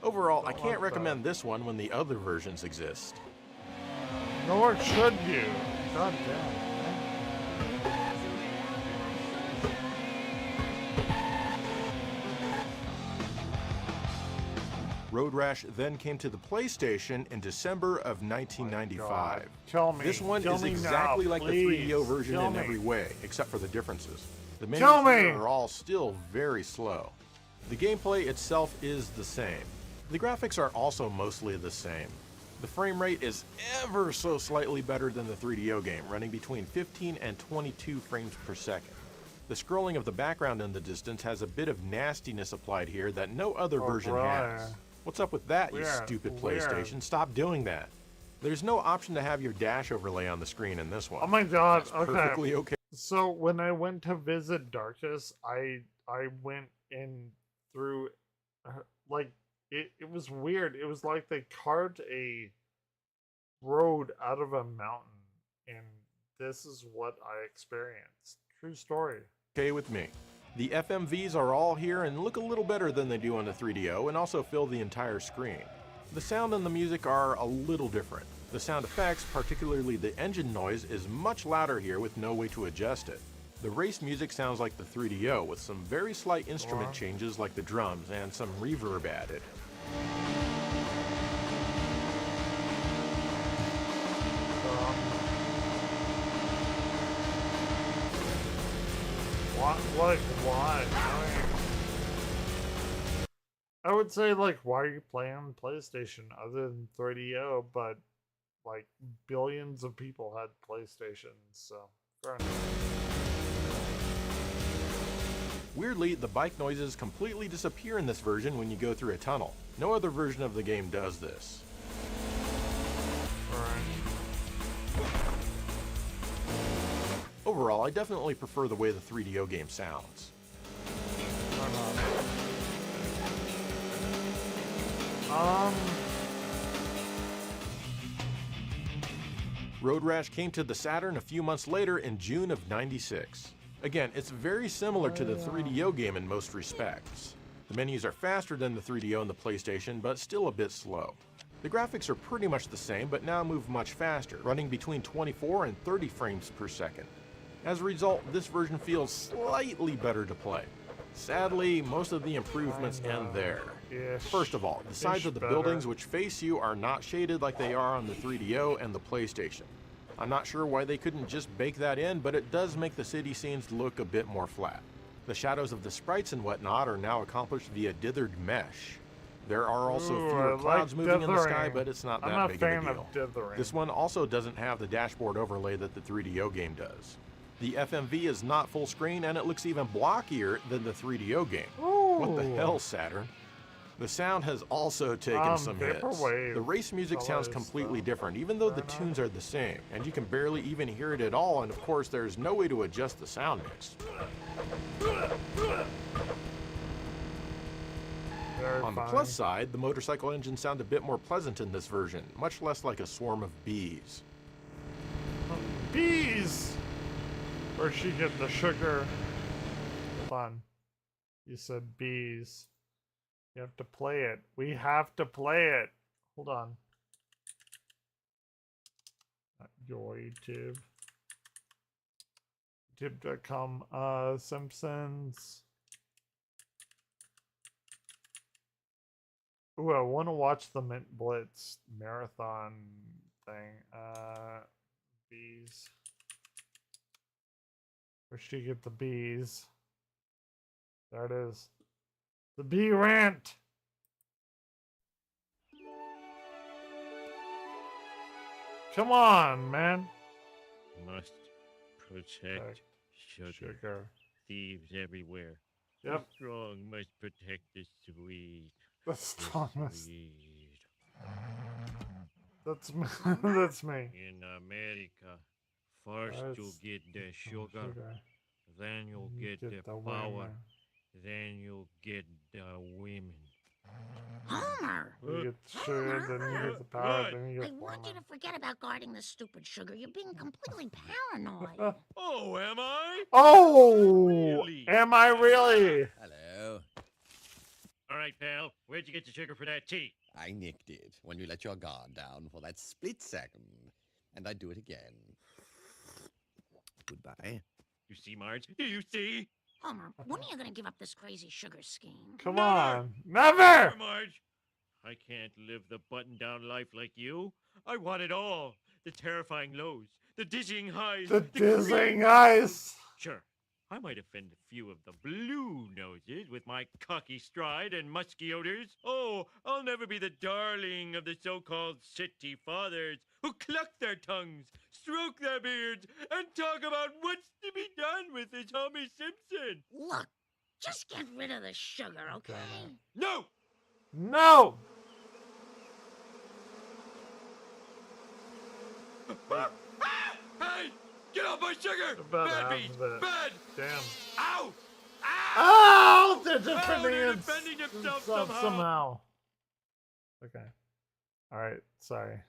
Overall, I can't recommend this one when the other versions exist. Nor should you. God damn. Road Rash then came to the PlayStation in December of 1995. Kill me. This one is exactly like the 3DO version in every way, except for the differences. The menus are all still very slow. The gameplay itself is the same. The graphics are also mostly the same. The frame rate is ever so slightly better than the 3DO game, running between 15 and 22 frames per second. The scrolling of the background in the distance has a bit of nastiness applied here that no other version has. What's up with that, you stupid PlayStation? Stop doing that. There's no option to have your dash overlay on the screen in this one. Oh my god, That's perfectly okay. So when I went to visit Darkus, I went in through, like, it was weird. It was like they carved a road out of a mountain, and this is what I experienced. True story. Okay with me. The FMVs are all here and look a little better than they do on the 3DO, and also fill the entire screen. The sound and the music are a little different. The sound effects, particularly the engine noise, is much louder here with no way to adjust it. The race music sounds like the 3DO, with some very slight instrument changes like the drums and some reverb added. Why? I would say, like, why are you playing PlayStation other than 3DO? But, like, billions of people had PlayStations, so fair enough. Weirdly, the bike noises completely disappear in this version when you go through a tunnel. No other version of the game does this. Overall, I definitely prefer the way the 3DO game sounds. Road Rash came to the Saturn a few months later in June of '96. Again, it's very similar to the 3DO game in most respects. The menus are faster than the 3DO and the PlayStation, but still a bit slow. The graphics are pretty much the same, but now move much faster, running between 24 and 30 frames per second. As a result, this version feels slightly better to play. Sadly, most of the improvements end there. First of all, the sides of the buildings which face you are not shaded like they are on the 3DO and the PlayStation. I'm not sure why they couldn't just bake that in, but it does make the city scenes look a bit more flat. The shadows of the sprites and whatnot are now accomplished via dithered mesh. There are also fewer clouds moving in the sky, but it's not that big of a deal. This one also doesn't have the dashboard overlay that the 3DO game does. The FMV is not full screen, and it looks even blockier than the 3DO game. What the hell, Saturn? The sound has also taken some hits. The race music sounds completely different, even though the tunes are the same, and you can barely even hear it at all, and of course there's no way to adjust the sound mix. On the plus side, the motorcycle engines sound a bit more pleasant in this version, much less like a swarm of bees. Bees! Where'd she get the sugar? Hold on. You said bees. You have to play it. We have to play it. Hold on. Your YouTube. YouTube.com. Simpsons. Ooh, I want to watch the Mint Blitz marathon thing. Bees. Where should you get the bees? There it is. The bee rant! Come on, man. Must protect sugar. Thieves everywhere. Yep. The strong must protect the sweet. The strongest. That's me. That's me. In America, first you'll get the sugar, then you'll get the power, women. then you'll get the women. Homer! You get the sugar, then you get the power, then you I get the want you women. to forget about guarding the stupid sugar. You're being completely paranoid. Oh, am I? Oh! Really? Am I really? Hello. All right, pal. Where'd you get the sugar for that tea? I nicked it when you let your guard down for that split second. And I'd do it again. Goodbye. You see, Marge? Do you see? Homer, when are you going to give up this crazy sugar scheme? Come on. Never! Marge! I can't live the button-down life like you. I want it all. The terrifying lows, the dizzying highs. The dizzying highs. Sure, I might offend a few of the blue noses with my cocky stride and musky odors. Oh, I'll never be the darling of the so-called city fathers who cluck their tongues, stroke their beards, and talk about what's to be done with this Homer Simpson. Look, just get rid of the sugar, okay? No! No! Hey! Get off my sugar! About Bad half beat! of it. Bad! Damn. Ow! Oh! They're defending, they're defending themselves somehow. Okay. Alright, sorry.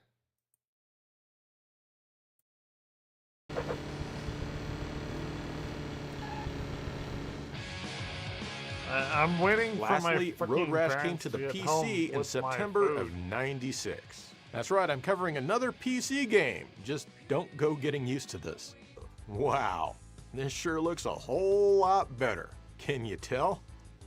I'm waiting Lastly, for my Road Rash freaking came to the parents to get home PC in with my September food. of '96. That's right, I'm covering another PC game. Just don't go getting used to this. Wow, this sure looks a whole lot better. Can you tell?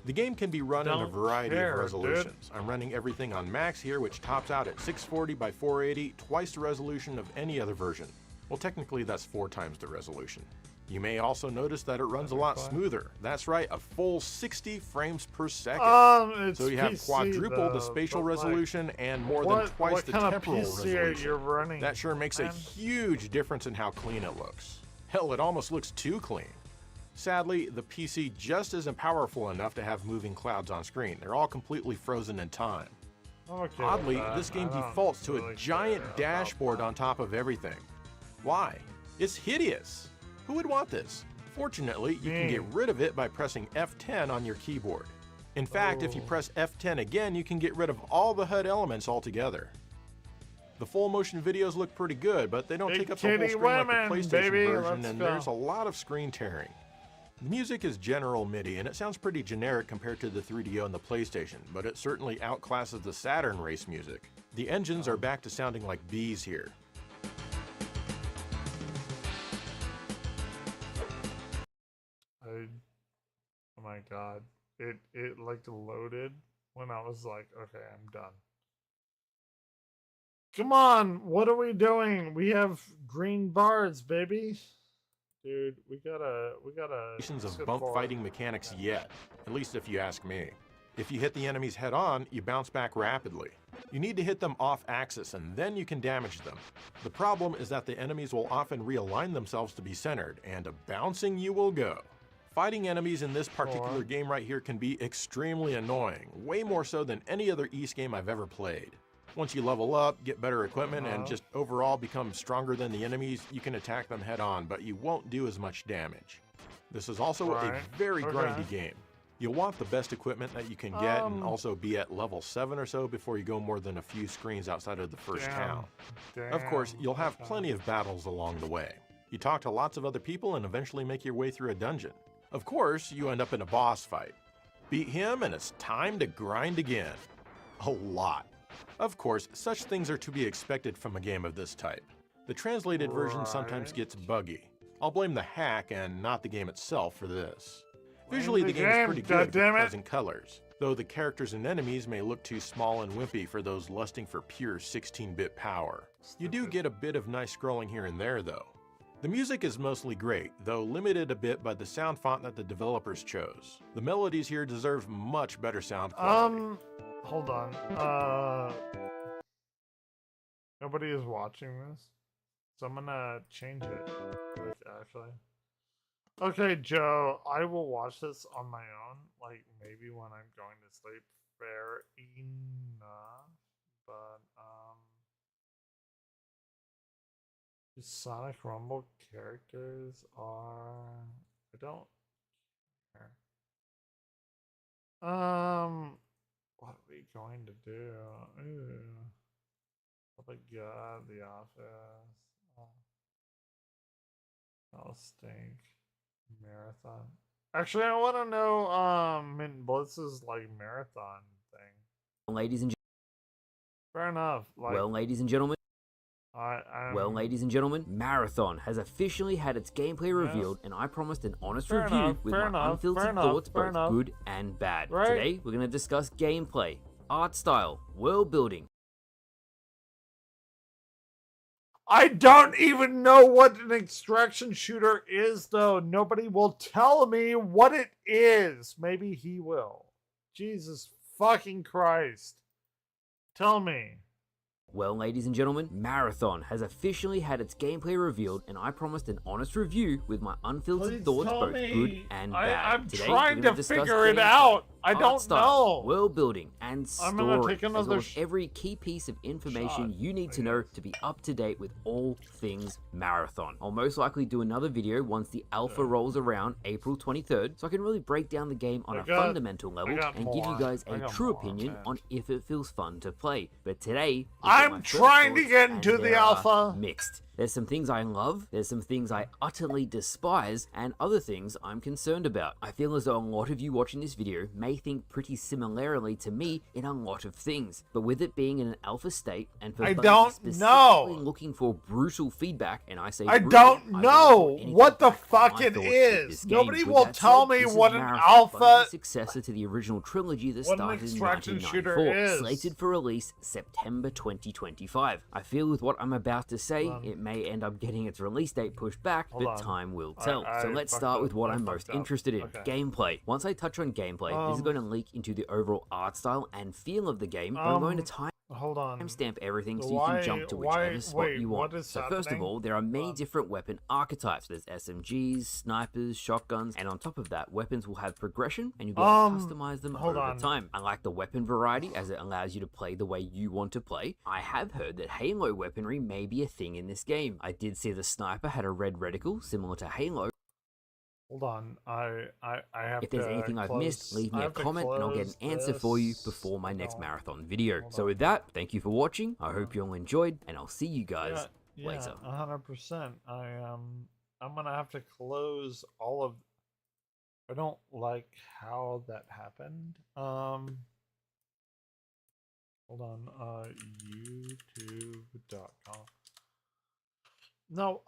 The game can be run in a Don't variety care, of resolutions. I'm running everything on max here, which tops out at 640 by 480, twice the resolution of any other version. Well, technically that's 4 times the resolution. You may also notice that it runs a lot smoother. That's right, a full 60 frames per second. It's So you have PC quadruple the though, spatial but, like, resolution and more than twice what the kind of temporal PC are resolution. you running, That sure makes a man? huge difference in how clean it looks. Hell, it almost looks too clean. Sadly, the PC just isn't powerful enough to have moving clouds on screen. They're all completely frozen in time. Okay, Oddly, this game defaults to a giant dashboard on top of everything. Why? It's hideous. Who would want this? Fortunately, you can get rid of it by pressing F10 on your keyboard. In fact, if you press F10 again, you can get rid of all the HUD elements altogether. The full motion videos look pretty good, but they don't take up the whole screen like the PlayStation version, and there's a lot of screen tearing. The music is general MIDI, and it sounds pretty generic compared to the 3DO and the PlayStation, but it certainly outclasses the Saturn race music. The engines are back to sounding like bees here. Oh my god. It like loaded when I was like, okay, I'm done. Come on, what are we doing? We have green bars, baby. Dude, we gotta Of bump fighting mechanics yet, at least if you ask me. If you hit the enemies head on, you bounce back rapidly. You need to hit them off axis and then you can damage them. The problem is that the enemies will often realign themselves to be centered, and a bouncing you will go. Fighting enemies in this particular game right here can be extremely annoying, way more so than any other Ys game I've ever played. Once you level up, get better equipment, and just overall become stronger than the enemies, you can attack them head on, but you won't do as much damage. This is also a very grindy game. You'll want the best equipment that you can get and also be at level 7 or so before you go more than a few screens outside of the first town. Of course, you'll have plenty of battles along the way. You talk to lots of other people and eventually make your way through a dungeon. Of course, you end up in a boss fight. Beat him and it's time to grind again. A lot. Of course, such things are to be expected from a game of this type. The translated version sometimes gets buggy. I'll blame the hack and not the game itself for this. Visually, the game is pretty good with pleasant colors, though the characters and enemies may look too small and wimpy for those lusting for pure 16-bit power. You do get a bit of nice scrolling here and there, though. The music is mostly great, though limited a bit by the sound font that the developers chose. The melodies here deserve much better sound quality. Hold on. Nobody is watching this, so I'm gonna change it. Like, actually. Okay, Joe, I will watch this on my own, like maybe when I'm going to sleep. Fair enough, but the Sonic Rumble characters are. I don't care. What are we going to do? Ooh. Oh my god, The Office. Oh. That'll stink. Marathon. Actually, I want to know Mint Blitz's like marathon thing. Ladies and Fair enough. Like, well, ladies and gentlemen. Well, ladies and gentlemen, Marathon has officially had its gameplay revealed, and I promised an honest review with my unfiltered thoughts, both good and bad. Today, we're going to discuss gameplay, art style, world building. I don't even know what an extraction shooter is, though. Nobody will tell me what it is. Maybe he will. Jesus fucking Christ. Tell me. Well, ladies and gentlemen, Marathon has officially had its gameplay revealed, and I promised an honest review with my unfiltered thoughts, both good and bad. I'm Today, trying to discuss figure it gameplay, out. I art don't style, know. world building, and I'm gonna story, take as well another as every key piece of information you need to know to be up to date with all things Marathon. I'll most likely do another video once the alpha rolls around April 23rd, so I can really break down the game on a fundamental level and give you guys a true opinion on if it feels fun to play. But today, I'm trying to get into the alpha. Mixed. There's some things I love, there's some things I utterly despise, and other things I'm concerned about. I feel as though a lot of you watching this video may think pretty similarly to me in a lot of things, but with it being in an alpha state and for those specifically looking for brutal feedback, and I say I brutal, don't know what the fuck it is. Nobody will tell me what an alpha successor to the original trilogy that what an started in extraction shooter 1994, is. slated for release September 2025. I feel with what I'm about to say, it may end up getting its release date pushed back, but time will tell. So let's start with what I'm most interested in, gameplay. Once I touch on gameplay, this is going to leak into the overall art style and feel of the game, but I'm going to tie hold on. Timestamp everything so Why- you can jump to why- whichever spot wait, you want. what is So first of happening? all, there are many different weapon archetypes. There's SMGs, snipers, shotguns, and on top of that, weapons will have progression and you'll be able to customize them hold over on. time. I like the weapon variety as it allows you to play the way you want to play. I have heard that Halo weaponry may be a thing in this game. I did see the sniper had a red reticle similar to Halo. Hold on. I have If there's to anything I've missed, close- leave me I a have to comment and I'll get an close answer for you this. before my Hold next on. marathon video. Hold So on. with that, thank you for watching. I hope you all enjoyed and I'll see you guys later. 100%. I'm gonna have to close all of. I don't like how that happened. Hold on. YouTube.com. No,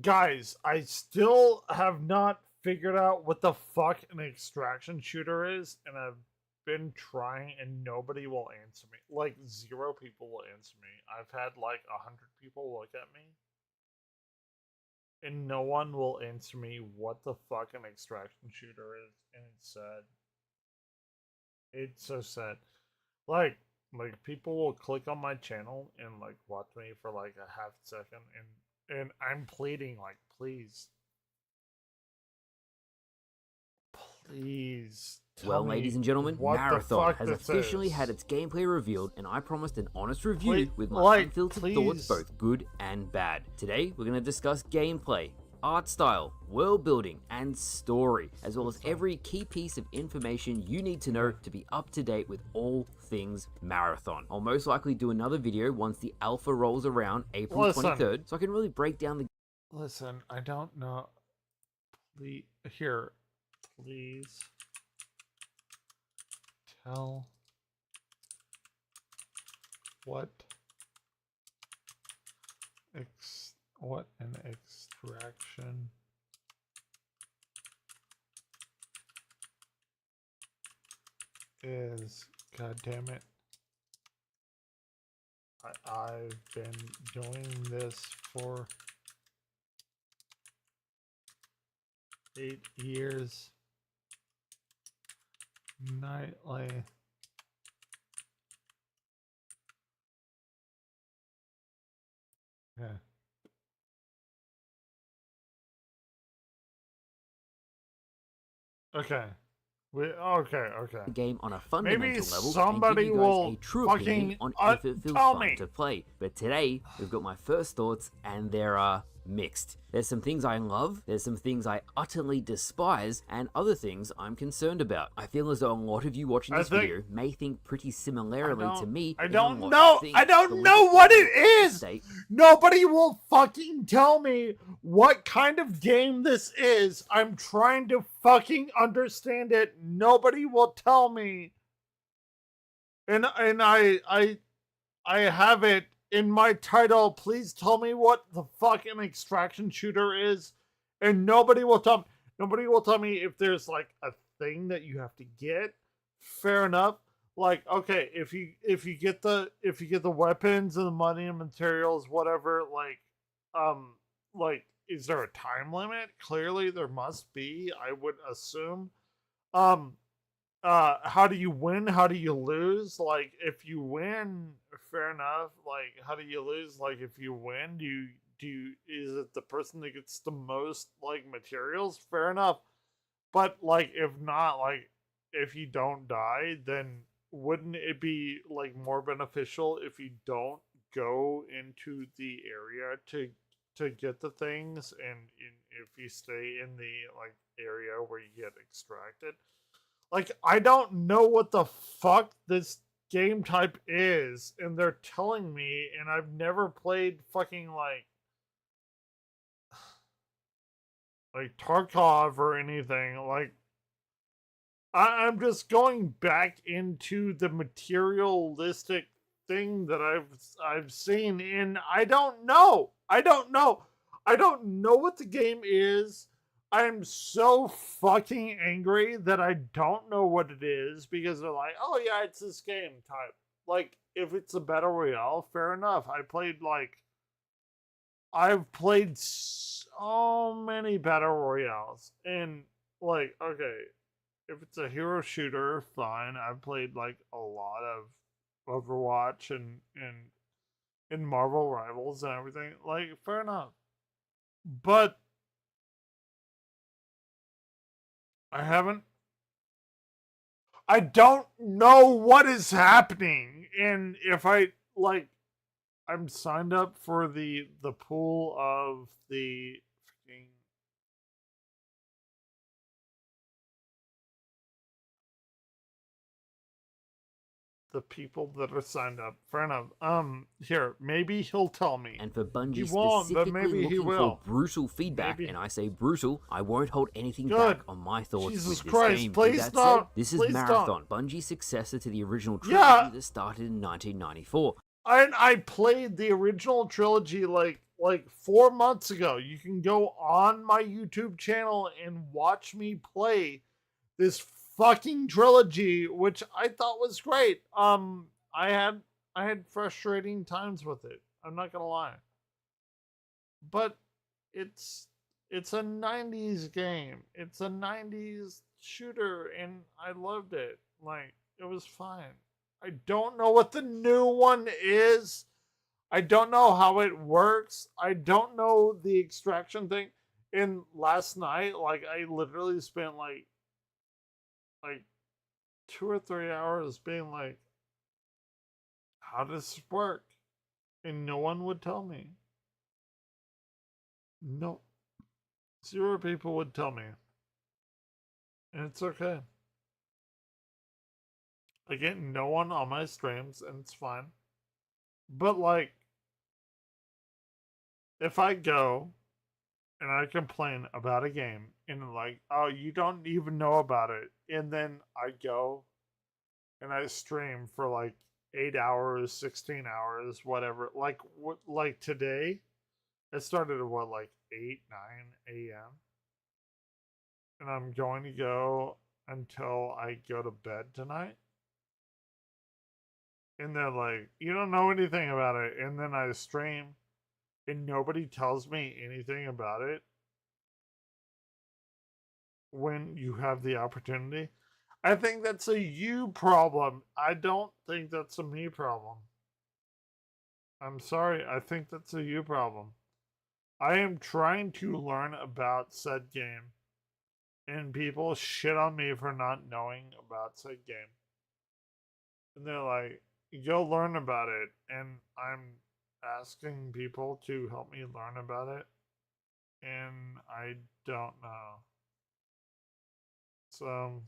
guys, I still have not figured out what the fuck an extraction shooter is, and I've been trying and nobody will answer me. Like 0 people will answer me. I've had like 100 people look at me. And no one will answer me what the fuck an extraction shooter is, and it's sad. It's so sad. Like people will click on my channel and like watch me for like a half second, and I'm pleading like, please tell Well, me ladies and gentlemen, what the Marathon fuck has this officially is. had its gameplay revealed, and I promised an honest review Please- with my like, unfiltered please. thoughts, both good and bad. Today, we're going to discuss gameplay, art style, world building, and story, as well as every key piece of information you need to know to be up to date with all things Marathon. I'll most likely do another video once the alpha rolls around April Listen. 23rd, so I can really break down the Listen, I don't know. Please tell what an extraction is. God damn it. I've been doing this for 8 years nightly. Yeah. Okay. Okay. game on a fundamental Maybe level somebody and give you guys will a true opinion fucking on if it feels tell fun me. to play. But today, we've got my first thoughts, and there are mixed. There's some things I love, there's some things I utterly despise, and other things I'm concerned about. I feel as though a lot of you watching this video may think pretty similarly to me. I in a don't lot know. of things. I But don't let's know get what to it the is. state. Nobody will fucking tell me what kind of game this is. I'm trying to fucking understand it. Nobody will tell me. And I have it in my title. Please tell me what the fuck an extraction shooter is. And nobody will tell me if there's like a thing that you have to get. Fair enough. Like, okay, if you get the weapons and the money and materials, whatever, like is there a time limit? Clearly there must be, I would assume. How do you win? How do you lose? Like, if you win, fair enough. Like, how do you lose? Like, if you win, is it the person that gets the most like materials? Fair enough. But like, if not, like, if you don't die, then wouldn't it be like more beneficial if you don't go into the area to get the things, and if you stay in the like area where you get extracted? Like, I don't know what the fuck this game type is, and they're telling me, and I've never played fucking like Tarkov or anything. Like, I'm just going back into the materialistic thing that I've seen, and I don't know what the game is. I'm so fucking angry that I don't know what it is, because they're like, oh yeah, it's this game type. Like, if it's a battle royale, fair enough. I've played so many battle royales, and like, okay, if it's a hero shooter, fine. I've played like a lot of Overwatch and Marvel Rivals and everything. Like, fair enough. But I don't know what is happening. And if I'm signed up for the pool of the freaking the people that are signed up. Fair enough. Here, maybe he'll tell me. And for Bungie He won't, but specifically maybe he looking will. for brutal feedback, and I say brutal, I won't hold anything Good. back on my thoughts Jesus with this Christ, game. please With that don't. said, this is Please Marathon, Bungie's successor to the original trilogy Yeah. that started in 1994. I played the original trilogy like 4 months ago. You can go on my YouTube channel and watch me play this fucking trilogy, which I thought was great. I had frustrating times with it. I'm not gonna lie. But it's a 90s game. It's a 90s shooter, and I loved it. Like, it was fine. I don't know what the new one is. I don't know how it works. I don't know the extraction thing. And last night, like, I literally spent like 2 or 3 hours being like, how does this work? And no one would tell me. No. 0 people would tell me. And it's okay. I get no one on my streams, and it's fine. But, like, if I go and I complain about a game, and like, oh, you don't even know about it, and then I go and I stream for like 8 hours, 16 hours, whatever. Like today, it started at what, like 8, 9 a.m. And I'm going to go until I go to bed tonight. And they're like, you don't know anything about it. And then I stream and nobody tells me anything about it when you have the opportunity. I think that's a you problem. I don't think that's a me problem. I'm sorry. I think that's a you problem. I am trying to learn about said game, and people shit on me for not knowing about said game. And they're like, go learn about it. And I'm asking people to help me learn about it, and I don't know. So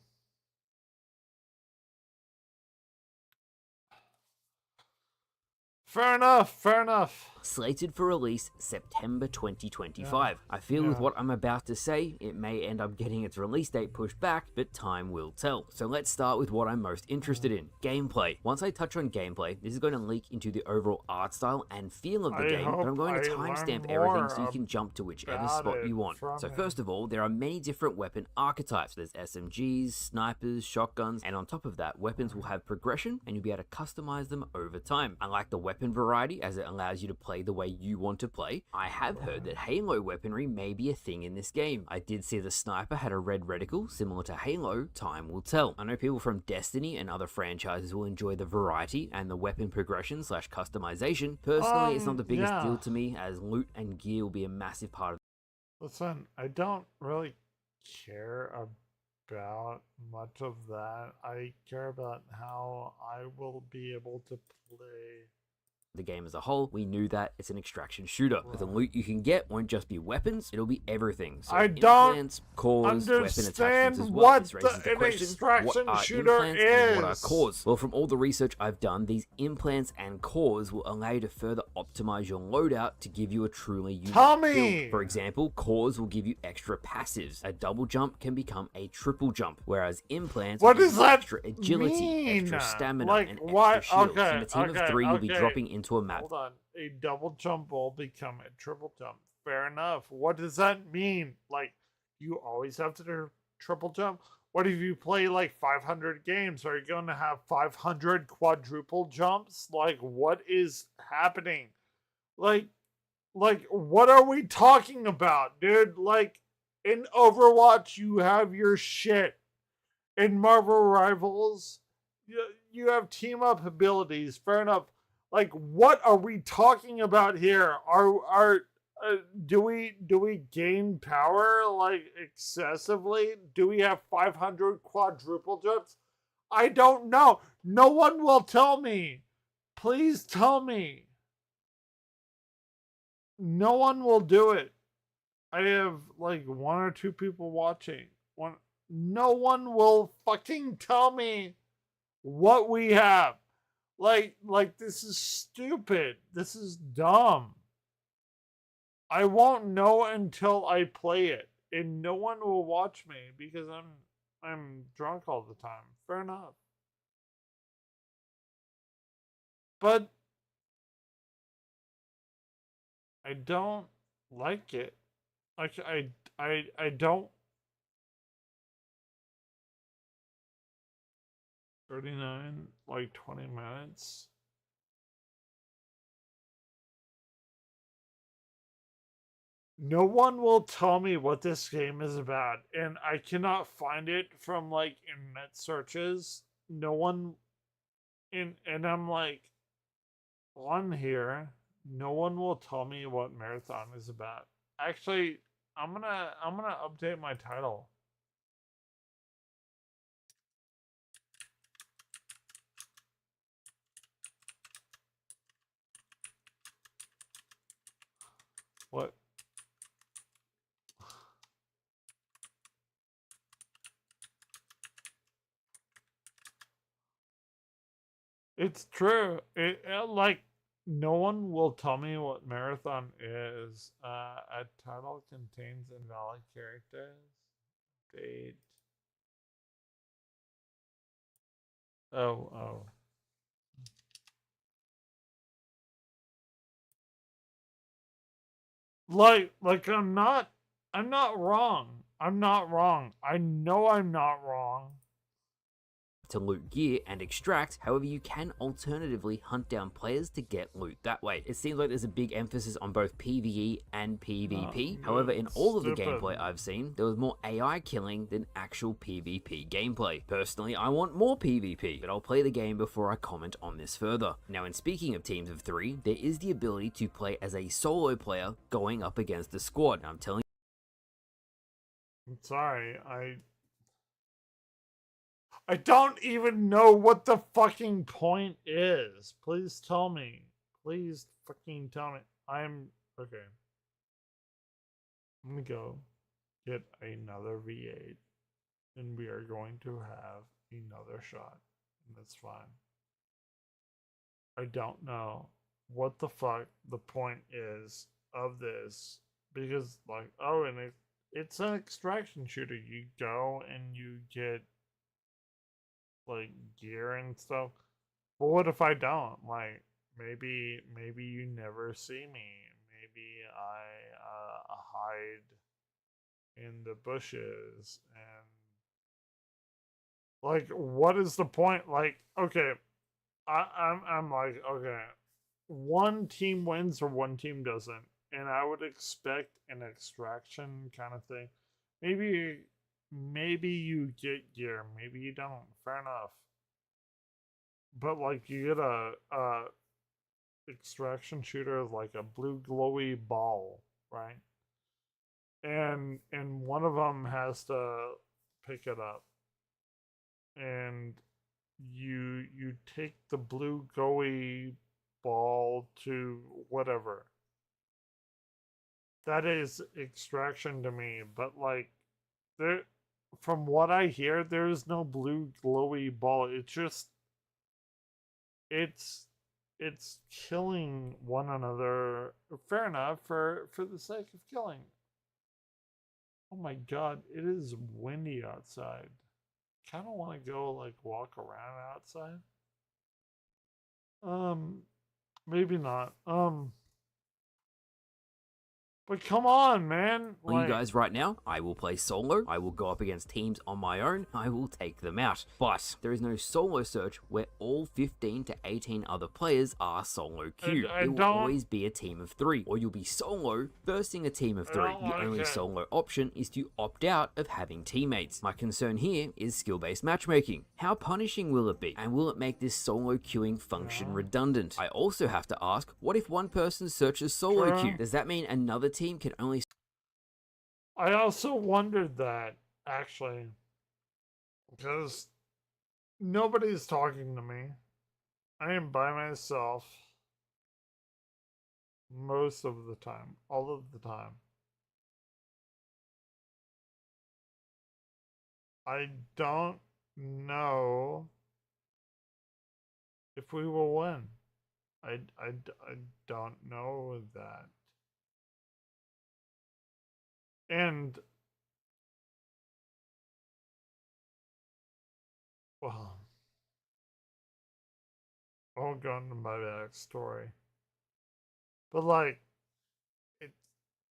fair enough, fair enough. Slated for release September 2025. I feel with what I'm about to say, it may end up getting its release date pushed back, but time will tell. So let's start with what I'm most interested in, gameplay. Once I touch on gameplay, this is going to leak into the overall art style and feel of the game, but I'm going to timestamp everything so you can jump to whichever spot you want. So first of all, there are many different weapon archetypes. There's SMGs, snipers, shotguns, and on top of that, weapons will have progression and you'll be able to customize them over time. I like the weapon variety as it allows you to play the way you want to play. I have heard that Halo weaponry may be a thing in this game. I did see the sniper had a red reticle similar to Halo. Time will tell. I know people from Destiny and other franchises will enjoy the variety and the weapon progression / customization. Personally, it's not the biggest deal to me, as loot and gear will be a massive part of it. Listen, I don't really care about much of that. I care about how I will be able to play the game as a whole. We knew that it's an extraction shooter. But the loot you can get won't just be weapons, it'll be everything. So I don't implants, cores, weapon understand attachments as well. what This raises the an question, extraction what are shooter implants and what are is? cores? Well, from all the research I've done, these implants and cores will allow you to further optimize your loadout to give you a truly unique build. For example, cores will give you extra passives. A double jump can become a triple jump, whereas implants What will does give you that extra agility, mean? extra stamina, Like, and what? extra shields. Okay, And a team of 3 will be dropping into a map. Hold on. A double jump will become a triple jump. Fair enough. What does that mean? Like, you always have to do triple jump? What if you play like 500 games? Are you going to have 500 quadruple jumps? Like, what is happening? Like, what are we talking about, dude? Like, in Overwatch, you have your shit. In Marvel Rivals, you have team up abilities. Fair enough. Like, what are we talking about here? Do we gain power like excessively? Do we have 500 quadruple jumps? I don't know. No one will tell me. Please tell me. No one will do it. I have like one or two people watching. No one will fucking tell me what we have. Like this is stupid. This is dumb. I won't know until I play it, and no one will watch me because I'm drunk all the time. Fair enough. But I don't like it. Like I don't. 39, like 20 minutes. No one will tell me what this game is about, and I cannot find it from like internet searches. No one and I'm like on here, no one will tell me what Marathon is about. Actually, I'm gonna update my title. What? It's true. Like no one will tell me what Marathon is. A title contains invalid characters. Date. Oh. Like I'm not wrong. I'm not wrong. I know I'm not wrong. To loot gear and extract. However, you can alternatively hunt down players to get loot that way. It seems like there's a big emphasis on both PvE and PvP. However, in all of the gameplay I've seen, there was more AI killing than actual PvP gameplay. Personally, I want more PvP, but I'll play the game before I comment on this further. Now, in speaking of teams of 3, there is the ability to play as a solo player going up against a squad. Now, I'm telling I'm sorry. I don't even know what the fucking point is. Please tell me. Please fucking tell me. I'm okay. I'm gonna go get another V8 and we are going to have another shot. And that's fine. I don't know what the fuck the point is of this because like and it's an extraction shooter. You go and you get like gear and stuff. But what if I don't? Like maybe you never see me. Maybe I hide in the bushes and like what is the point? Like okay, I'm like okay, one team wins or one team doesn't, and I would expect an extraction kind of thing. Maybe you get gear, maybe you don't. Fair enough. But like you get a extraction shooter like a blue glowy ball, right? And one of them has to pick it up, and you take the blue glowy ball to whatever. That is extraction to me, but like there from what I hear, there is no blue glowy ball. It's killing one another. Fair enough for the sake of killing. Oh my god, it is windy outside. Kind of want to go like walk around outside. Maybe not. But come on, man. Well, you guys right now, I will play solo, I will go up against teams on my own, I will take them out. But there is no solo search where all 15 to 18 other players are solo queued. It will always be a team of 3, or you'll be solo versing a team of 3. The only solo option is to opt out of having teammates. My concern here is skill-based matchmaking. How punishing will it be? And will it make this solo queuing function redundant? I also have to ask, what if one person searches solo queue? Does that mean another team can only... I also wondered that, actually, because nobody's talking to me. I am by myself most of the time, all of the time. I don't know if we will win. I don't know that. And, well, I won't go into my backstory. But, like,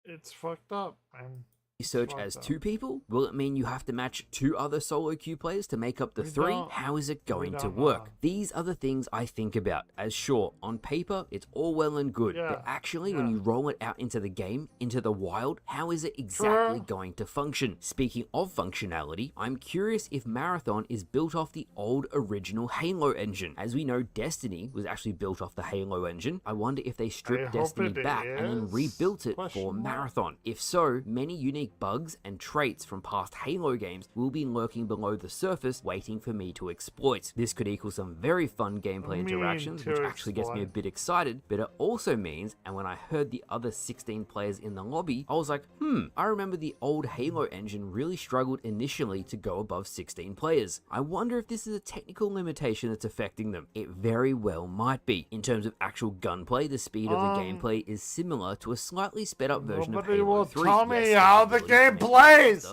it's fucked up, man. Search as 2 people? Will it mean you have to match 2 other solo queue players to make up the 3? How is it going to work? These are the things I think about, as sure, on paper, it's all well and good, but actually when you roll it out into the game, into the wild, how is it exactly going to function? Speaking of functionality, I'm curious if Marathon is built off the old original Halo engine. As we know, Destiny was actually built off the Halo engine. I wonder if they stripped Destiny back and then rebuilt it for Marathon. If so, many unique bugs and traits from past Halo games will be lurking below the surface waiting for me to exploit. This could equal some very fun gameplay interactions, which actually gets me a bit excited, but it also means, and when I heard the other 16 players in the lobby, I was like, I remember the old Halo engine really struggled initially to go above 16 players. I wonder if this is a technical limitation that's affecting them. It very well might be. In terms of actual gunplay, the speed of the gameplay is similar to a slightly sped up version of Halo 3. Tell me how the game plays.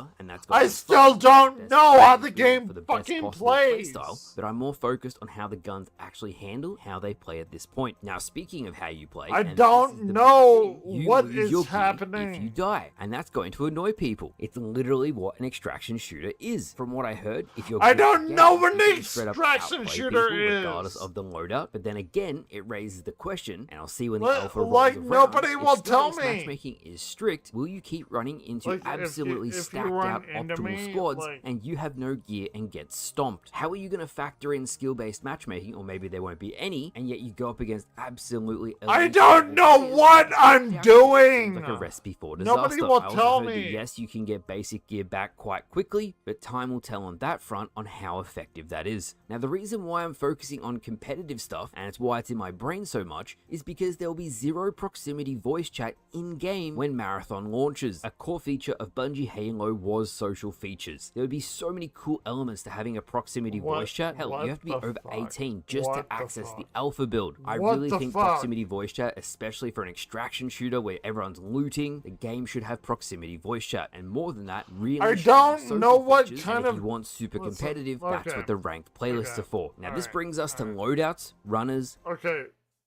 I still don't know how the game fucking plays. But I'm more focused on how the guns actually handle, how they play at this point. Now, speaking of how you play, I don't know what is happening if you die, and that's going to annoy people. It's literally what an extraction shooter is. From what I heard, if you're I don't know what an extraction shooter is, regardless of the loadout. But then again, it raises the question, and I'll see when the alpha rolls like around. nobody will tell me. Matchmaking is strict. Will you keep running into absolutely stacked out optimal squads and you have no gear and get stomped? How are you going to factor in skill-based matchmaking, or maybe there won't be any, and yet you go up against absolutely I don't know what I'm doing. Like a recipe for disaster. Nobody will tell me. me. Yes, you can get basic gear back quite quickly, but time will tell on that front on how effective that is. Now, the reason why I'm focusing on competitive stuff, and it's why it's in my brain so much, is because there will be 0 proximity voice chat in-game when Marathon launches. A core feature of Bungie Halo was social features. There would be so many cool elements to having a proximity voice chat. Hell, you have to be over 18 just to access the alpha build. I really think proximity voice chat, especially for an extraction shooter where everyone's looting, the game should have proximity voice chat. And more than that, really I don't know what kind if of... you want super competitive, that's what the ranked playlists are for. Now, this brings us to loadouts, runners. Okay,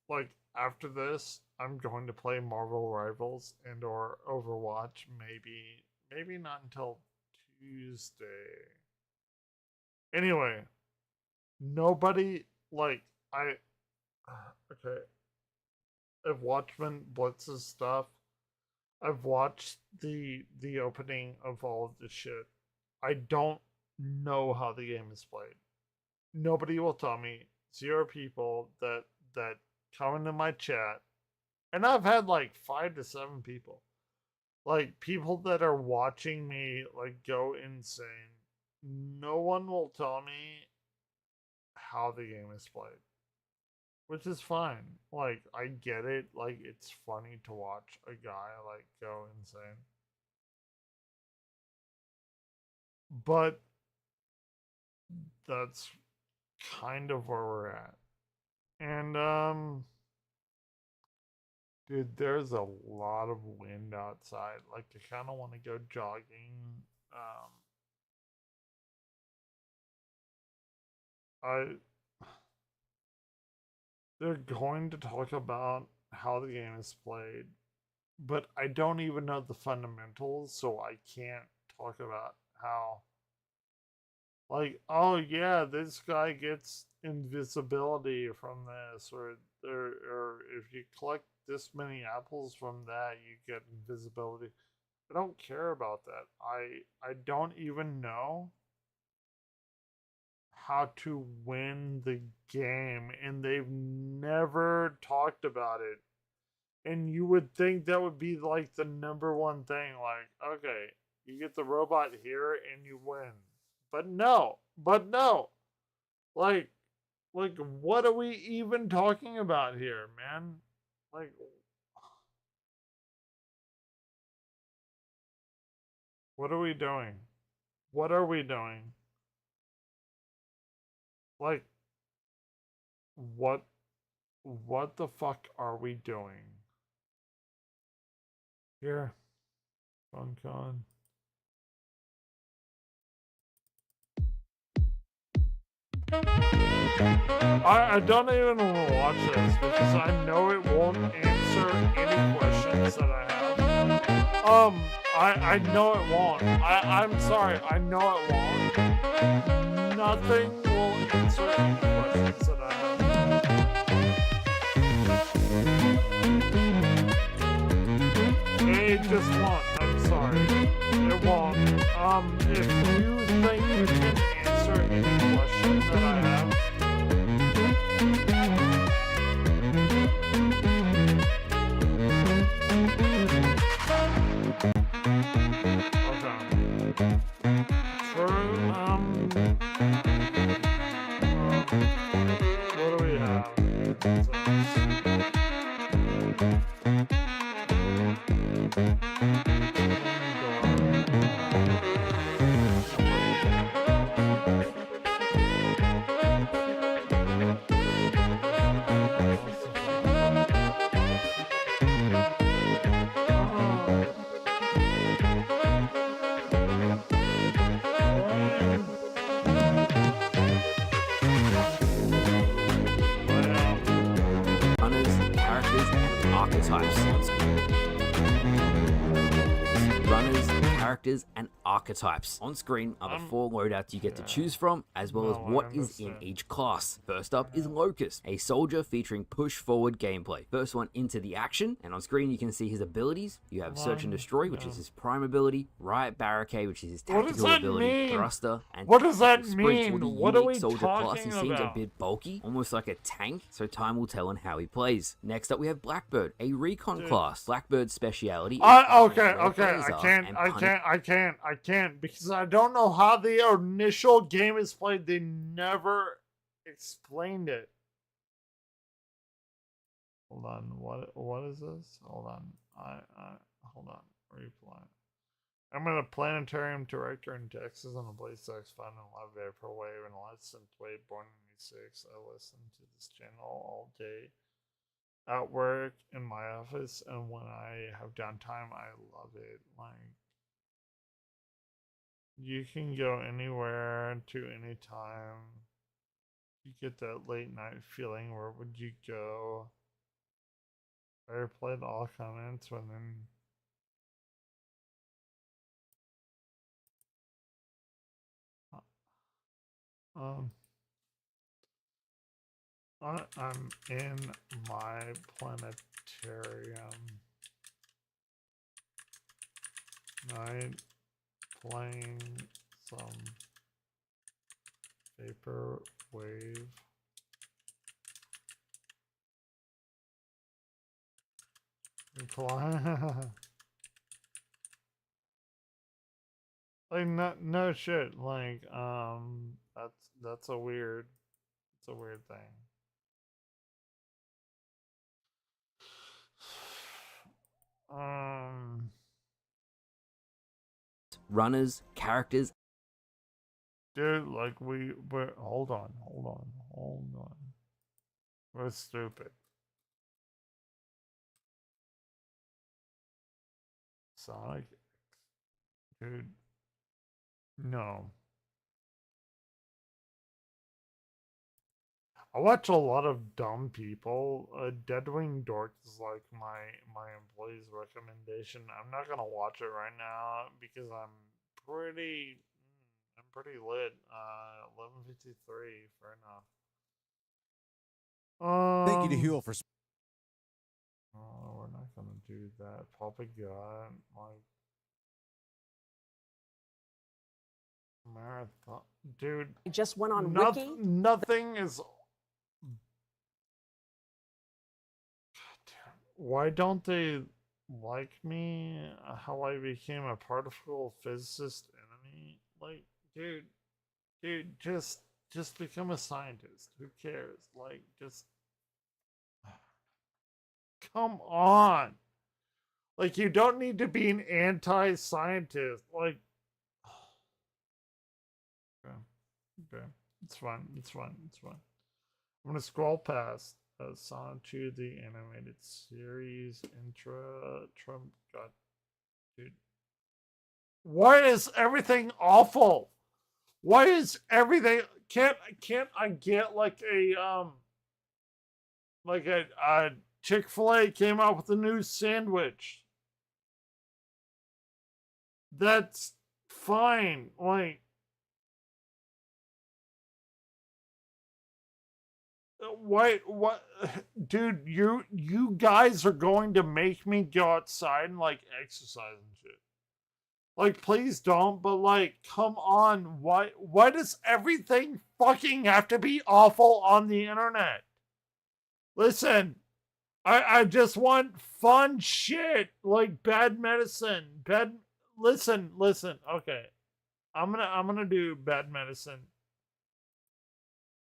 like, after this, I'm going to play Marvel Rivals and or Overwatch, maybe not until Tuesday. Anyway, nobody, like, okay, I've watched Blitz's stuff. I've watched the opening of all of this shit. I don't know how the game is played. Nobody will tell me. 0 people that come into my chat, and I've had like 5 to 7 people, like people that are watching me like go insane. No one will tell me how the game is played, which is fine. Like, I get it. Like, it's funny to watch a guy like go insane, but that's kind of where we're at. And dude, there's a lot of wind outside. Like, I kind of want to go jogging. They're going to talk about how the game is played, but I don't even know the fundamentals, so I can't talk about how. Like, oh yeah, this guy gets invisibility from this, or if you collect this many apples from that, you get invisibility. I don't care about that. I don't even know how to win the game, and they've never talked about it. And you would think that would be like the number one thing. Like, okay, you get the robot here and you win. But no, but no. Like, what are we even talking about here, man? Like, what are we doing? What are we doing? Like, what the fuck are we doing? Here, FunCon. I don't even want to watch this because I know it won't answer any questions that I have. I know it won't. I'm sorry, I know it won't. Nothing will answer any questions that I have. It just won't. I'm sorry. It won't. If you think you can answer any question that I have, what do we have? Runners, characters, and archetypes. Runners, characters, and archetypes. On screen are the 4 loadouts you get to choose from, as well as what is in each class. First up is Locust, a soldier featuring push-forward gameplay. First one into the action, and on screen you can see his abilities. You have Search and Destroy, which is his prime ability, Riot Barricade, which is his tactical ability, Thruster, and what does that Sprint. mean? For the What are we unique soldier class, he talking seems a about? bit bulky, almost like a tank, so time will tell on how he plays. Next up we have Blackbird, a recon class. Blackbird's speciality is Okay, where okay, players are and I can't, because I don't know how the initial game is played. They never explained it. Hold on, what is this? Hold on, hold on, reply. I'm at a planetarium director in Texas on a place sex fun and love vaporwave and licensed wave born in '86. I listen to this channel all day at work, in my office, and when I have downtime, I love it. Like, you can go anywhere to any time. You get that late night feeling. Where would you go? I replayed all comments when then. I'm in my planetarium. Night playing some vaporwave. Like, no shit. Like, that's a weird, it's a weird thing. runners, characters. Dude, like, we're hold on. We're stupid. Sonic, dude, no. I watch a lot of dumb people. Deadwing Dork is like my employee's recommendation. I'm not gonna watch it right now because I'm pretty lit. 11:53. Fair enough. Thank you to Huel for. Oh, we're not gonna do that. Papa God, like marathon, dude. I just went on noth- Wiki. Nothing is. Why don't they like me? How I became a particle physicist enemy? Like, dude, just become a scientist. Who cares? Like, just come on. Like, you don't need to be an anti-scientist. Like, okay, it's fine. I'm gonna scroll past. On to the animated series Trump got, dude. Why is everything awful? Why is everything? Can't I get like a Chick-fil-A came out with a new sandwich? That's fine. Like, what, dude, you guys are going to make me go outside and like exercise and shit. Like, please don't, but like, come on. Why does everything fucking have to be awful on the internet? Listen, I just want fun shit, like bad medicine. Listen, okay. I'm gonna do bad medicine.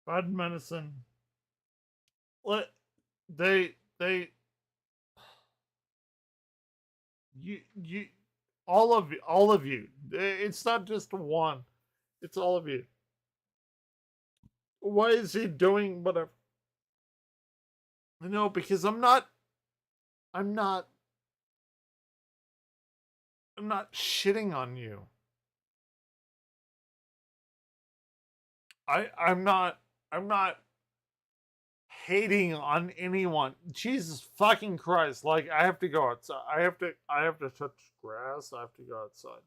Bad medicine. What you all of you. It's not just one. It's all of you. Why is he doing whatever? No, because I'm not shitting on you. I'm not hating on anyone. Jesus fucking Christ. Like, I have to go outside. I have to touch grass. I have to go outside.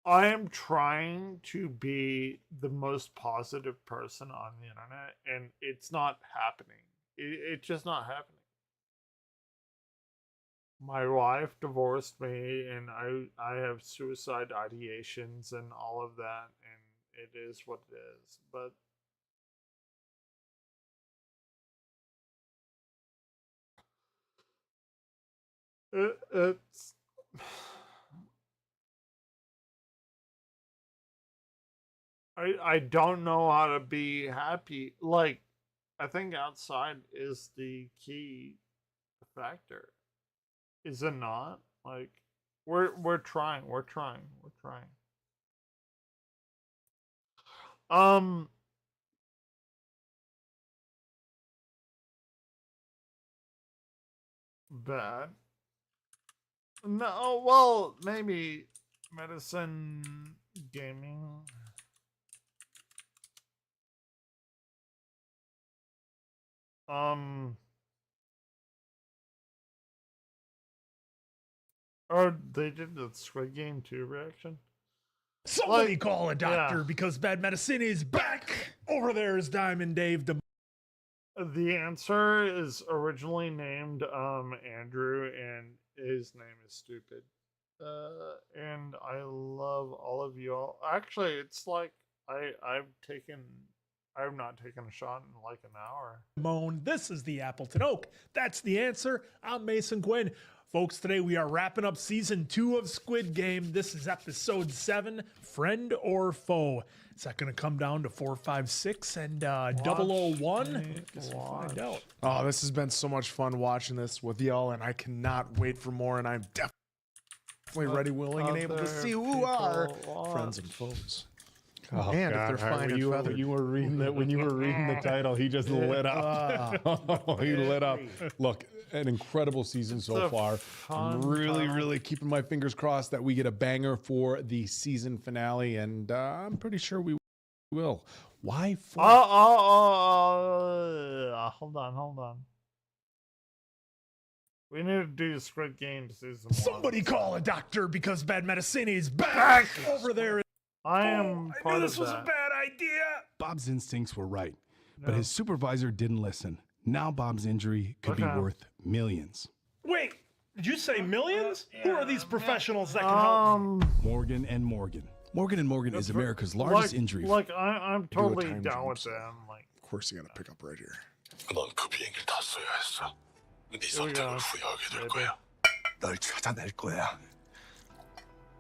I am trying to be the most positive person on the internet, and it's not happening. It's just not happening. My wife divorced me, and I have suicide ideations and all of that, and it is what it is. But it's I don't know how to be happy. Like, I think outside is the key factor. Is it not? Like, we're trying. Bad. No, well, maybe medicine, gaming. Or they did the Squid Game 2 reaction. Somebody call a doctor because bad medicine is back. Over there is Diamond Dave. The answer is originally named Andrew, and his name is Stupid. And I love all of you all. Actually, it's like I've not taken a shot in like an hour. Moan. This is the Appleton Oak. That's the answer. I'm Mason Quinn. Folks, today we are wrapping up season 2 of Squid Game. This is episode 7, Friend or Foe. Is that going to come down to 4, 5, 6, and 001? Guess we'll find out. Oh, this has been so much fun watching this with y'all, and I cannot wait for more, and I'm definitely ready, willing, and able to see who are friends and foes. Oh, and God, if they're fine when and you, feathered. when you were reading the title, he just lit up. Oh, he lit up. Look, an incredible season so far. I'm really keeping my fingers crossed that we get a banger for the season finale, and I'm pretty sure we will. Why? Hold on. We need to do Squid Game season 1. Somebody call a doctor because Bad Medicine is back over there. I am I part knew of this was a that. bad idea. Bob's instincts were right, but No. his supervisor didn't listen. Now Bob's injury could be Okay. worth millions. Wait, did you say millions? Who are these professionals that can help me? Morgan and Morgan. Morgan and Morgan is America's largest injury. Like I'm Do a totally time down jump, with so them. Like, of course, you're gonna pick up right here. 넌 그 비행기를 탔어야 했어. 네 선택을 후회하게 될 거야. 널 찾아낼 거야.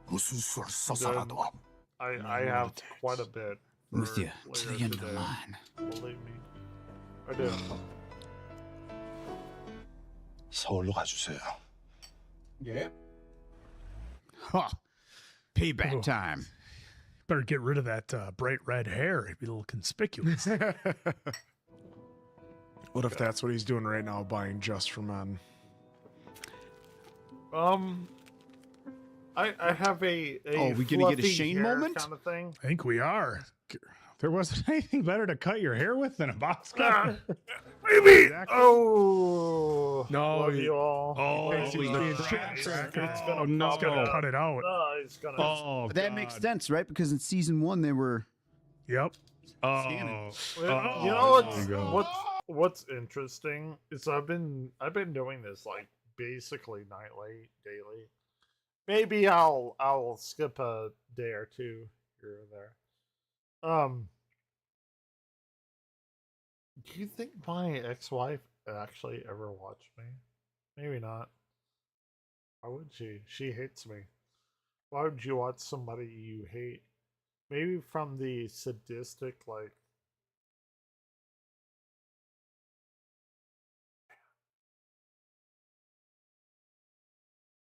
무슨 수를 써서라도. I have quite a bit. With you for to later the end of the today. line. Believe me, I do. 서울로 가주세요. Yeah. Huh. Payback time. Better get rid of that bright red hair. It'd be a little conspicuous. What if that's what he's doing right now, buying Just for Men? I have a Oh, we gonna get a fluffy Shane hair moment? kind of thing. I think we are. There wasn't anything better to cut your hair with than a box cutter. Maybe. Oh No, love you all. Oh, Thanks, he's he's being not- trapped. Oh, no. He's gonna cut it out. No, he's gonna. Oh, But that makes sense, right? Because in season 1 they were. Yep. Oh, You know what's interesting is I've been doing this like basically nightly, daily. Maybe I'll skip a day or two here or there. Do you think my ex-wife actually ever watched me? Maybe not. Why would she? She hates me. Why would you watch somebody you hate? Maybe from the sadistic, like.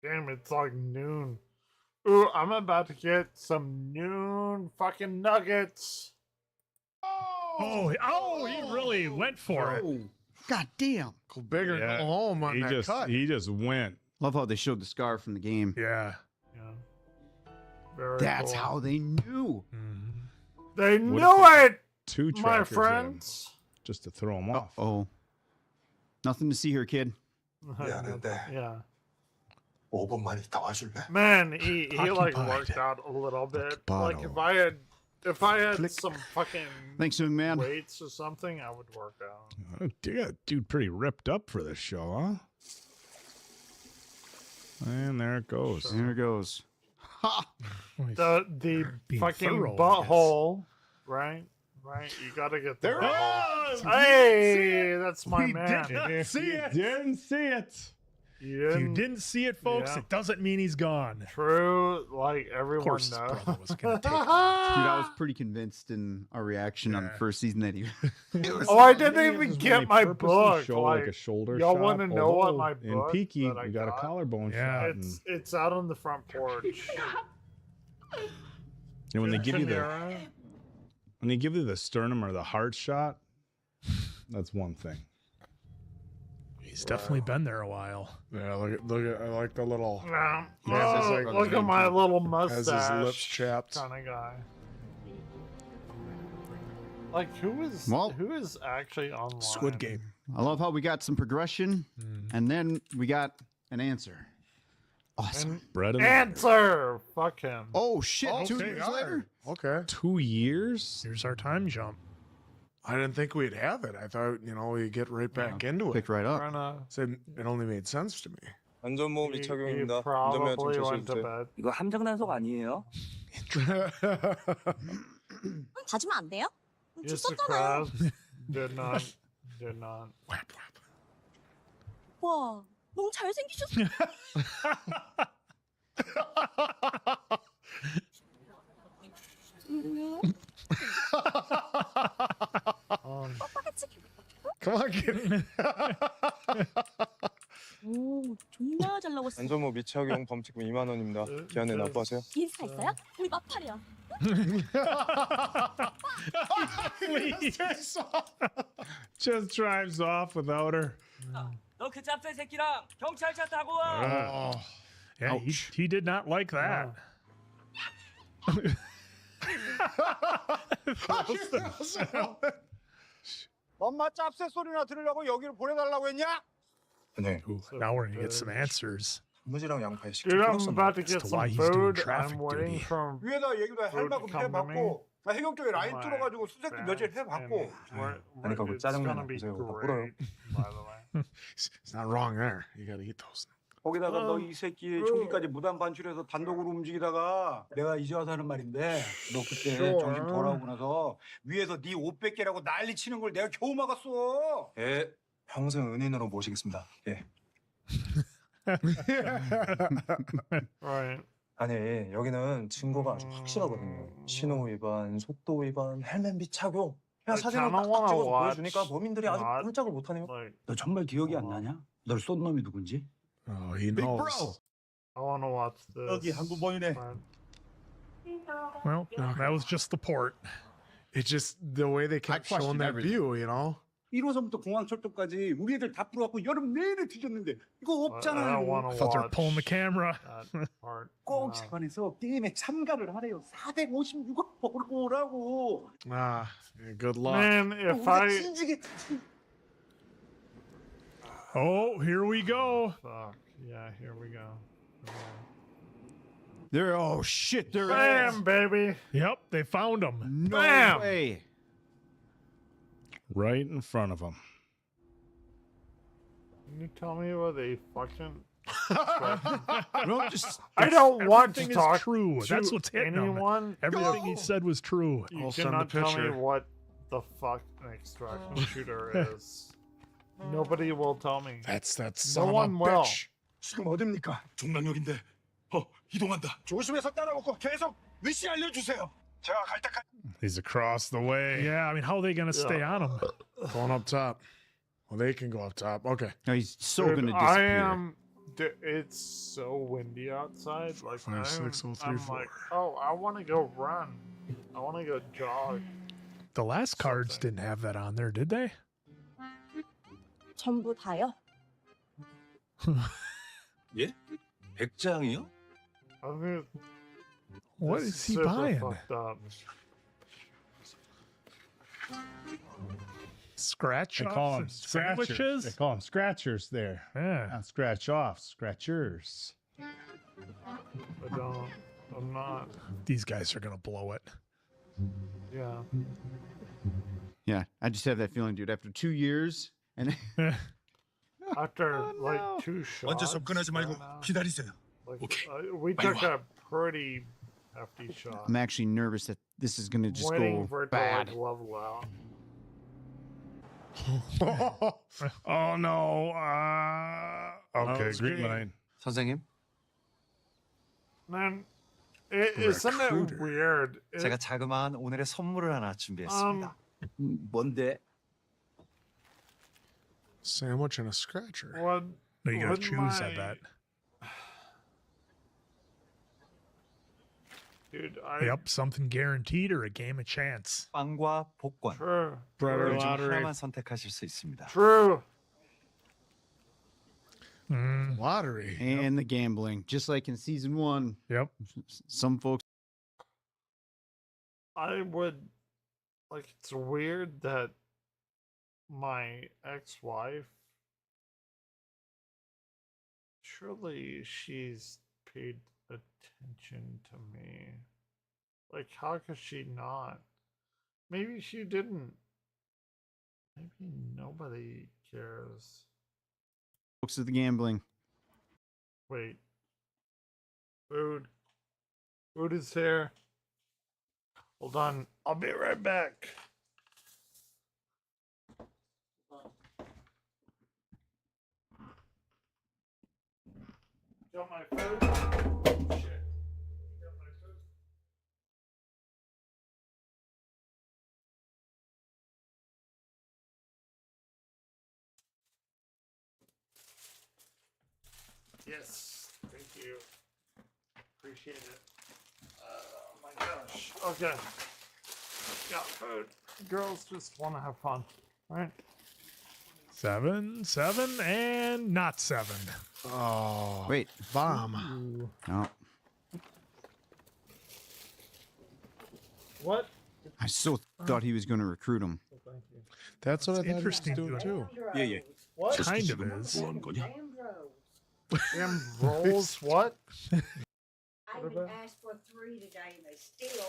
Damn, it's like noon. Ooh, I'm about to get some noon fucking nuggets. Oh, he really went for it. God damn. Go bigger and go home on that cut. He just went. Love how they showed the scar from the game. Yeah. Very That's cool. how they knew. They What knew if it, Two my trackers friends. just to throw him off. Oh. Nothing to see here, kid. Yeah. 5분만 있다 와줄래? Man, he like Occupied. worked out a little bit. Occupado. Like if I had some fucking Thanks, young man. weights or something, I would work out. Oh, dude, pretty ripped up for this show, huh? And there it goes. There it goes. Ha! The Being fucking thorough, I butthole, right? Right, you gotta get the There it butthole. is! Hey, that's my We man. didn't see it. Didn't see it. If you didn't see it, folks, Yeah. it doesn't mean he's gone. True, like everyone course his knows. brother was gonna take him. Dude, I was pretty convinced in our reaction on the Yeah. first season that he. Oh, I didn't Maybe it even was when get they my purposely book. show like a shoulder y'all shot. want to know what Although my in book Peaky, that I you got a got? collarbone Yeah. shot. It's out on the front porch. And when they give you Chanera. the sternum or the heart shot, that's one thing. He's definitely been there a while. Yeah, look at I like the little. Yeah. He has his, like, Look at my little has his mustache. lips chapped. Kind of guy. Like who is actually online? Squid Game. I love how we got some progression, and then we got an answer. Awesome. Bread and Answer. Fuck him. Oh shit! 2 Okay, years all right. later. Okay. 2 years? Here's our time jump. I didn't think we'd have it. I thought, we'd get right back into it. Picked right up. Tryna- So it only made sense to me. 안전모험 He 미착용입니다. probably 운전면허 went to 좀 bed. 이거 함정 단속 아니에요? 봐주면 안 돼요? Just a crowd. Did not. 와, 너무 잘생기셨어. Come on, kid. 오, 존나 잘 나왔어. 안전모 미착용 범칙금 2만 원입니다. 기한에 납부하세요. 인스타 있어요? 우리 마팔이야. 응? Just drives off without her. 너 그 짭새 새끼랑 경찰차 타고 와. Yeah, he did not like that. 엄마 짭새 소리나 들으려고 여기를 보내달라고 했냐? 네. Now we're gonna get some answers. 단무지랑 양파에 식초 Dude, I'm 뿌렸었나? about to As get to some why he's doing food. I'm traffic waiting duty. from 위에다 얘기도 할 food to 만큼 come to me. 해봤고 나 해경 쪽에 라인 My 뚫어가지고 수색도 며칠 해봤고 아니 그거 It's gonna 짜장면 be 보세요. 그거 뿌려요. great, by the way. It's not wrong there. You gotta eat those. 거기다가 너 이 새끼 총기까지 무단 반출해서 단독으로 움직이다가 내가 이제 와서 하는 말인데 너 그때 Sure. 정신 돌아오고 나서 위에서 네 옷 뺏기라고 난리 치는 걸 내가 겨우 막았어. 예. 평생 은인으로 모시겠습니다. 예. Right. 아니 여기는 증거가 아주 확실하거든요. 신호 위반, 속도 위반, 헬멧 미착용. 그냥 I 사진을 kinda 딱 wanna 찍어서 watch 보여주니까 범인들이 아주 not 깜짝을 못하네요. Like, 너 정말 기억이 안 나냐? 널 쏜 놈이 누군지? Oh, he Big knows. bro. I want to watch this. 여기 한국번이네. Well, that was just the port. It's just the way they kept showing question that everything. view, you know? 1호선부터 공항철도까지 우리 애들 다 풀어갖고 여름 내내 뒤졌는데 이거 I 없잖아요. want I to thought they were watch pulling the camera. that part. 꼭 재판에서 게임에 참가를 하래요. 456억 벌고 오라고. Ah, yeah, good luck. Man, if 우리가 I 진지게 Oh, here we go. fuck yeah, here we go. There. Oh shit! There Bam, baby. Yep, they found him. No Bam! way. Right in front of him. Can you tell me what they fucking? No, just I don't want to Everything is talk true. to That's what's hitting him. anyone. Everything he said was true. You I'll send the cannot tell me picture. what the fuck an extraction shooter is. Nobody will tell me. That's No son of one a will. bitch. 지금 어딥니까? 종남역인데. 이동한다. 조심해서 따라오고 계속 위치 알려주세요. 제가 갈 때까지. He's across the way. Yeah, I mean, how are they gonna stay on him? Going up top. Well, they can go up top. Okay. No, he's so Dude, gonna I disappear. am. It's so windy outside. Like Five, six, oh, three, I'm four. like, oh, I want to go run. I want to go jog. The last cards didn't have that on there, did they? 전부 다요? 예? 100장이요? I mean, What this is he super buying? fucked up. Scratch They off call them and scratchers. sandwiches? They call them scratchers there. Yeah. Not scratch off, scratchers. I don't. I'm not. These guys are gonna blow it. Yeah. Yeah, I just have that feeling, dude. After 2 years, and After like 2 shots. 먼저 접근하지 말고 right now, 기다리세요. like, 오케이. we 빨리 took 와. a pretty hefty shot. I'm actually nervous that this is gonna just Waiting go for it bad. to like level out. Oh no. Okay, it's green green. line. 선생님, Man, isn't it weird? 제가 자그마한 오늘의 선물을 하나 준비했습니다. 뭔데? Sandwich and a scratcher. What? No, you gotta what choose, I my- bet. Dude, I. Yep, something guaranteed or a game of chance. 빵과 복권. True. Bread or 둘 중 lottery. 하나만 선택하실 수 있습니다. True. Lottery. And the gambling, just like in season 1. Yep. Some folks. I would. Like, it's weird that my ex-wife. Surely she's paid attention to me. Like, how could she not? Maybe she didn't. Maybe nobody cares. Folks of the gambling. Wait. Food. Food is here. Hold on. I'll be right back. Got my food? Shit. Got my food? Yes. Thank you. Appreciate it. My my gosh. Okay. Got food. Girls just want to have fun, right? 7, 7, and not 7. Oh. Wait. Bomb. No. What? I still thought he was going to recruit him. That's what I thought he was Interesting doing too. 예, 예. What? Kind of is. 뭐 하는 거냐? Damn rolls. What? I even asked for 3 today, and they still.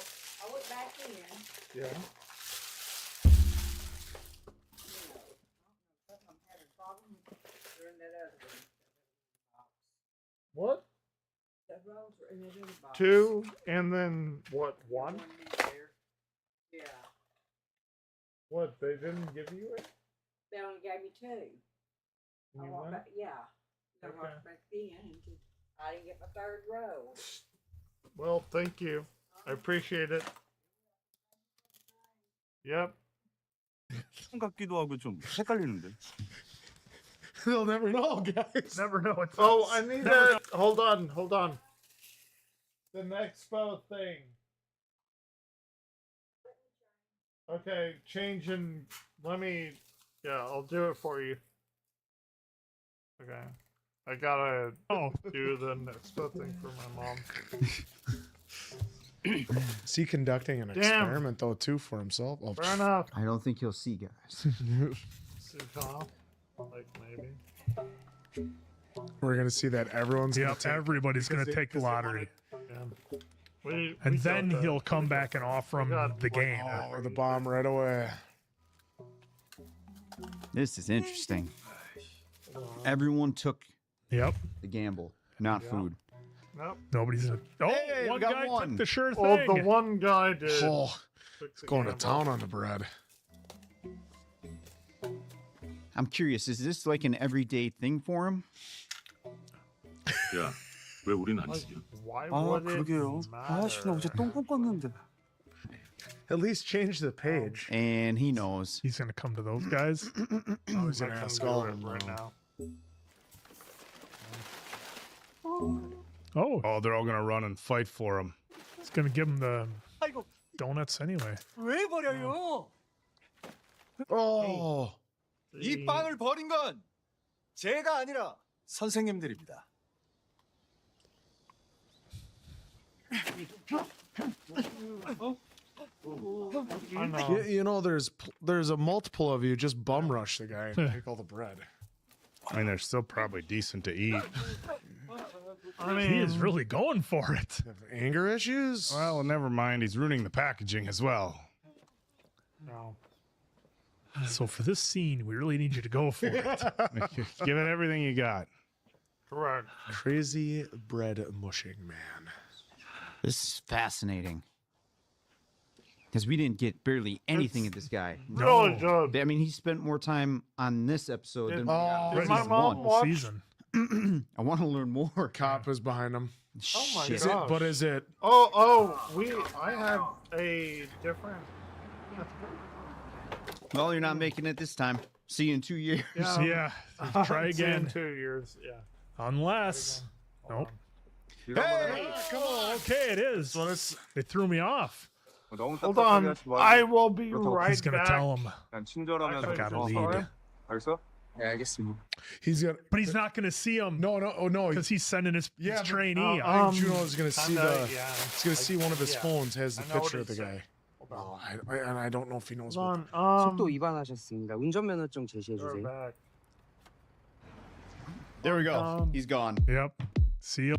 I went back in. Yeah. What? The rolls were in the other box. 2 and then what? 1? Yeah. What? They didn't give you it? They only gave me 2. I You walked went? back, yeah. I Okay. walked back in and I didn't get my 3rd roll. Well, thank you. I appreciate it. Yep. 같기도 하고 좀 헷갈리는데. They'll never know, guys. Never know what's Oh, up. I need that. Hold on, hold on. The Expo thing. Okay, changing. Let me. Yeah, I'll do it for you. Okay. I gotta do the Expo thing for my mom. Is he conducting an Damn. experiment though too for himself? Oh, Fair enough. I don't think he'll see, guys. See, Tom? Like, maybe. We're gonna see that everyone's gonna Yep, take, everybody's going to because they- take the lottery. Yeah. We And got then that. he'll come back and offer him got the one game. Oh, the bomb right away. This is interesting. Everyone took Yep. the gamble, not food. Nope. Nobody's. Oh, Hey, we one got guy one. took the sure Oh, thing. the one guy did. Oh, Took the going to gamble. town on the bread. I'm curious, is this like an everyday thing for him? 야, 왜 우린 안 지냐? Why 아, would it 그러게요. 아, 씨, 나 어제 matter? 똥 꿨는데. At least change the page. And he knows. He's going to come to those guys. Oh, he's I gonna can ask do all it of them right now. now. Oh, Oh, they're all gonna run and fight for him. he's going to give him the 아이고, donuts anyway. 왜 버려요? Oh, 이 빵을 버린 건 제가 아니라 선생님들입니다. I know. you know, there's a multiple of you. Just bum rush the guy and take all the bread. I mean, they're still probably decent to eat. I mean, He is really going for it. Have anger issues? Well, never mind. He's ruining the packaging as well. no. So for this scene, we really need you to go for it. Give it everything you got. Correct. Crazy bread mushing man. This is fascinating. Because we didn't get barely anything of this guy. Really good. I mean, he spent more time on this episode than Oh, Did my season mom one. watch? Season. I want to learn more. Cop is behind him. Oh my Shit. Is it, gosh. but is it? I had a different. Well, you're not making it this time. See you in 2 years. Yeah. Try See you in again. 2 years. Yeah. Unless. Nope. Hey, Come on. Okay, it is. They threw me off. 너무 Hold 답답하게 on. 하지 말고. I will be 그렇다고 right He's going to back. tell him. 그냥 친절하면서 I gotta 좀 lead. 서해. 알겠어? 네, 알겠습니다. he's gonna. But he's not going to see him. No. Because he's sending his Yeah, trainee but, out. Juno is gonna see kinda, the. yeah. He's gonna see one of his Yeah. phones has the I know what picture of he's the saying. guy. Oh, and I don't know if he knows Hold what. on. 속도 위반하셨습니다. 운전면허증 제시해 We're 주세요. back. There we go. He's gone. Yep. See you.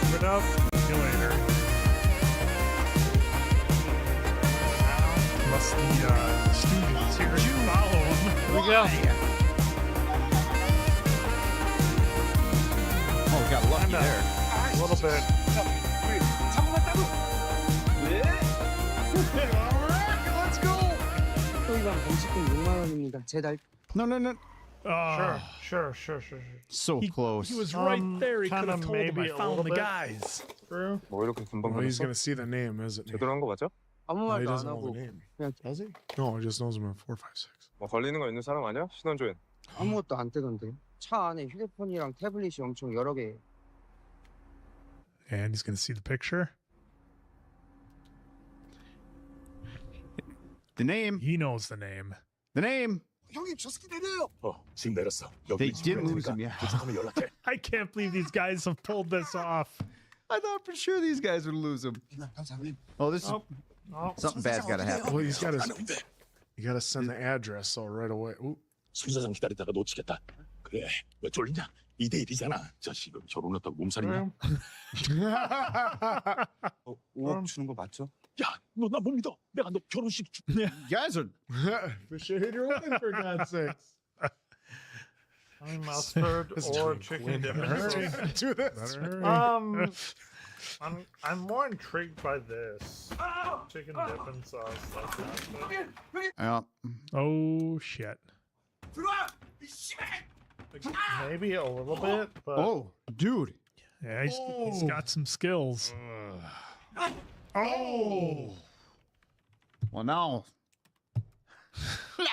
Give it up. See you later. Must the students here follow him. Here we go. Oh, we got lucky there. A little bit. Let's go. 소희관 범칙금 6만 원입니다. 제 날. No. Sure. So close. He was right there. He could kinda have told him I maybe a found little the bit. guys. True. 뭐 이렇게 금방 Well, he's 걸렸어? gonna see the name, isn't he? 제대로 한 거 맞죠? 아무 Oh, he 말도 안 doesn't know 하고 the name. 그냥 Does he? No, he just knows him in 4, 5, 6. 뭐 걸리는 거 있는 사람 아니야? 신원조엔. 아무것도 안 뜨던데. 차 안에 휴대폰이랑 태블릿이 엄청 여러 개. And he's gonna see the picture. The name. He knows the name. The name. 형님 저 새끼 내려요. 지금 내렸어. They did lose him, yeah. 도착하면 연락해. I can't believe these guys have pulled this off. I thought for sure these guys would lose him. Oh, this is something bad's got to happen. Well, he's got to. You got to send the address so right away. Ooh. 순사장 기다리다가 놓치겠다. 그래 왜 쫄리냐? 2대1이잖아. 자식은 결혼했다고 몸살이냐? 5억 주는 거 맞죠? 야, 너 나 못 믿어. 내가 너 결혼식 You guys are. For sure, you're looking for God's sakes. Honey mustard or chicken dip and sauce. Do this. I'm more intrigued by this chicken dip and sauce like that. Yeah. Oh shit. But maybe a little bit, but Oh, dude. Yeah, he's got some skills. Oh. Well, now.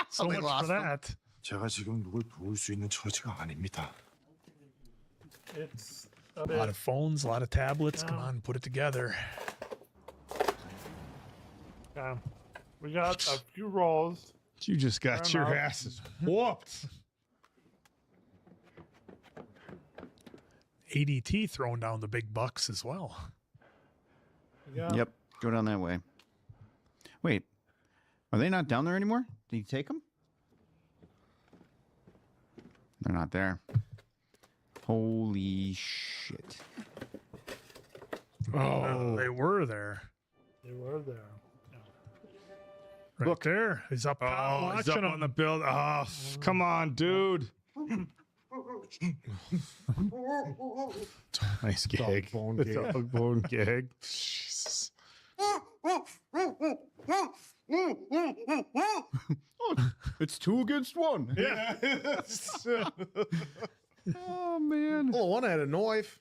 So they much lost for him. that. 제가 지금 누굴 도울 수 있는 처지가 아닙니다. it's A lot of phones, a lot of tablets. Come on, put it together. yeah. We got a few rolls. You just got Fair your enough. asses whooped. ADT throwing down the big bucks as well. Yeah. Yep. Go down that way. Wait. Are they not down there anymore? Did you take them? They're not there. Holy shit. Oh, they were there. They were there. Right there. He's up, Oh, he's watching up on him. the build. Oh, come on, dude. Nice gig. bone The gig. dog bone gig. Jesus. It's 2 against 1. Yeah. Oh, man. Oh, one had a knife.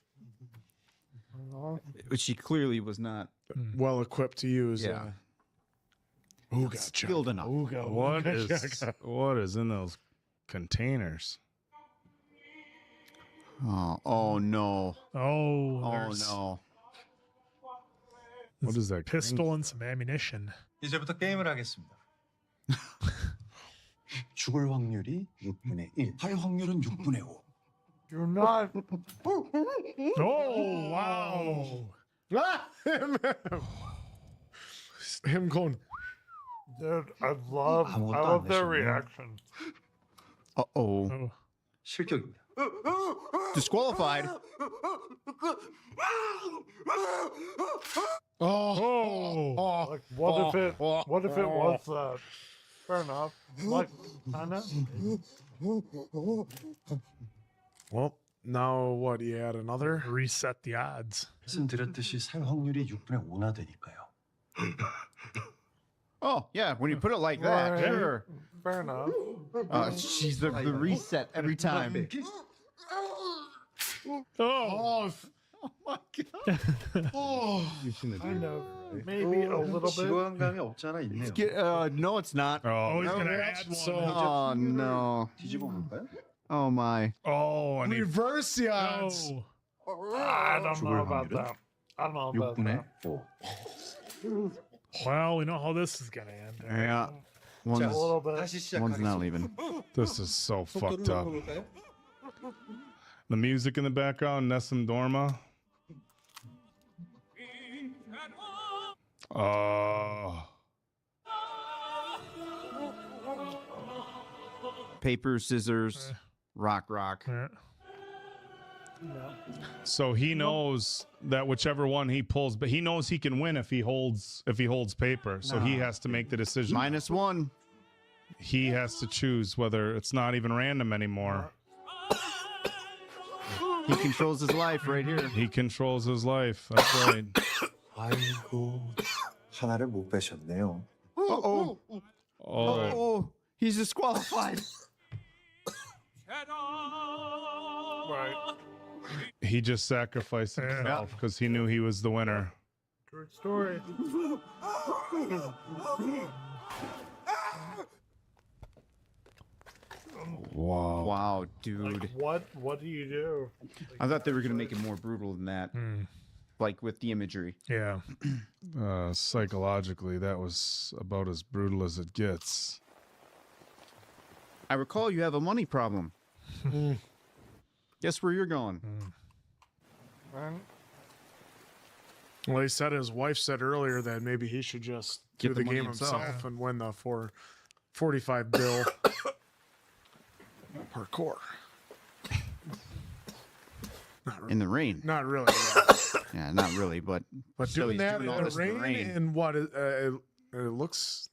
Which she clearly was not. Well equipped to use. Yeah. Ooh, gotcha. Skilled enough. What is in those containers? Oh no. Oh, Oh there's no. What is that? pistol and some ammunition. 이제부터 게임을 하겠습니다. 죽을 확률이 6분의 1, 할 확률은 6분의 5. You're not. Oh, wow. Ah, him going. Dude, I love their reaction. Uh-oh. Oh. 실격입니다. Disqualified. Oh. Like, what if it was that? Fair enough. Like, kinda. Well, now what? You had another? Reset the odds. 말씀드렸듯이 살 확률이 6분의 5나 되니까요. Oh, yeah. When you put it like that, Right. sure. Fair enough. She's the reset every time. Oh. my God. Oh. Kind of. Maybe a little bit. 지루한 없지 않아 있네요. No, it's not. Oh, he's going to add one. Oh, no. 뒤집어 볼까요? Oh, my. Oh, and he Reverse the odds. I don't know about that. I don't know about 6분의 that. 5. Well, we know how this is going to end. Yeah. A One's little bit. not leaving. this is so fucked up. The music in the background, Nessun Dorma. Oh. Paper, scissors, rock. Yeah. So he knows that whichever one he pulls, but he knows he can win if he holds paper. So he has to make the decision. -1. He has to choose whether it's not even random anymore. He controls his life right here. He controls his life. That's right. 아이고 하나를 못 빼셨네요. Oh, he's disqualified. Right. He just sacrificed himself because he knew he was the winner. True story. Wow. Wow, dude. Like, what do you do? I thought they were gonna make it more brutal than that. Like with the imagery. Yeah. Psychologically, that was about as brutal as it gets. I recall you have a money problem. Guess where you're going? Well, he said his wife said earlier that maybe he should just Get do the the money game himself. himself and win the 45 bill per core. In the rain. Not really. Yeah, not really, but still, doing he's that doing all in this the in rain, and what it looks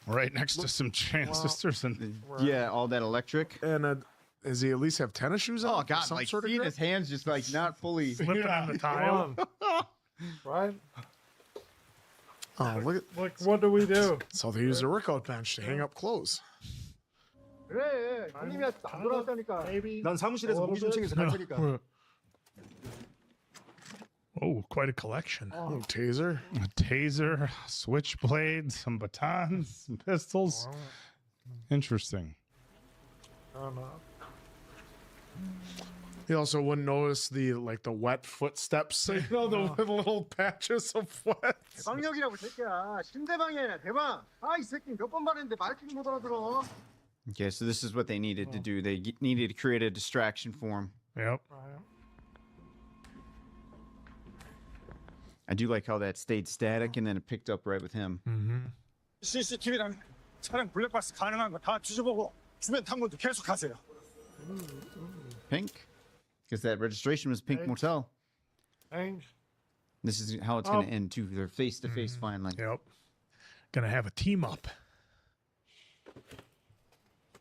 right next to some transistors and yeah, all that electric. And does he at least have tennis shoes on? Oh God, Some like sort of seeing grip? his hands just like not fully Slipping on the tile. Right? Oh, look at Like, what do we do? so they use a workout bench to hang up clothes. 그래. 형님이 안 돌아왔다니까. Maybe. 난 사무실에서 무기 좀 챙겨서 갈 테니까. Oh, quite a collection. Oh, taser. a taser, switchblades, some batons, some pistols. Interesting. I don't know. He also wouldn't notice the wet footsteps, you know, the little patches of wet. 대방역이라고 새끼야. 신대방이야 대방. 아 이 새끼 몇 번 말했는데 말귀를 못 알아들어. Okay, so this is what they needed to do. They needed to create a distraction for him. Yep. I do like how that stayed static and then it picked up right with him. CCTV랑 차량 블랙박스 가능한 거 다 뒤져보고 주변 탐문도 계속 하세요. Pink, because that registration was Pink Motel. Pink. This is how it's going to end too. They're face to face finally. Yep. Gonna have a team up.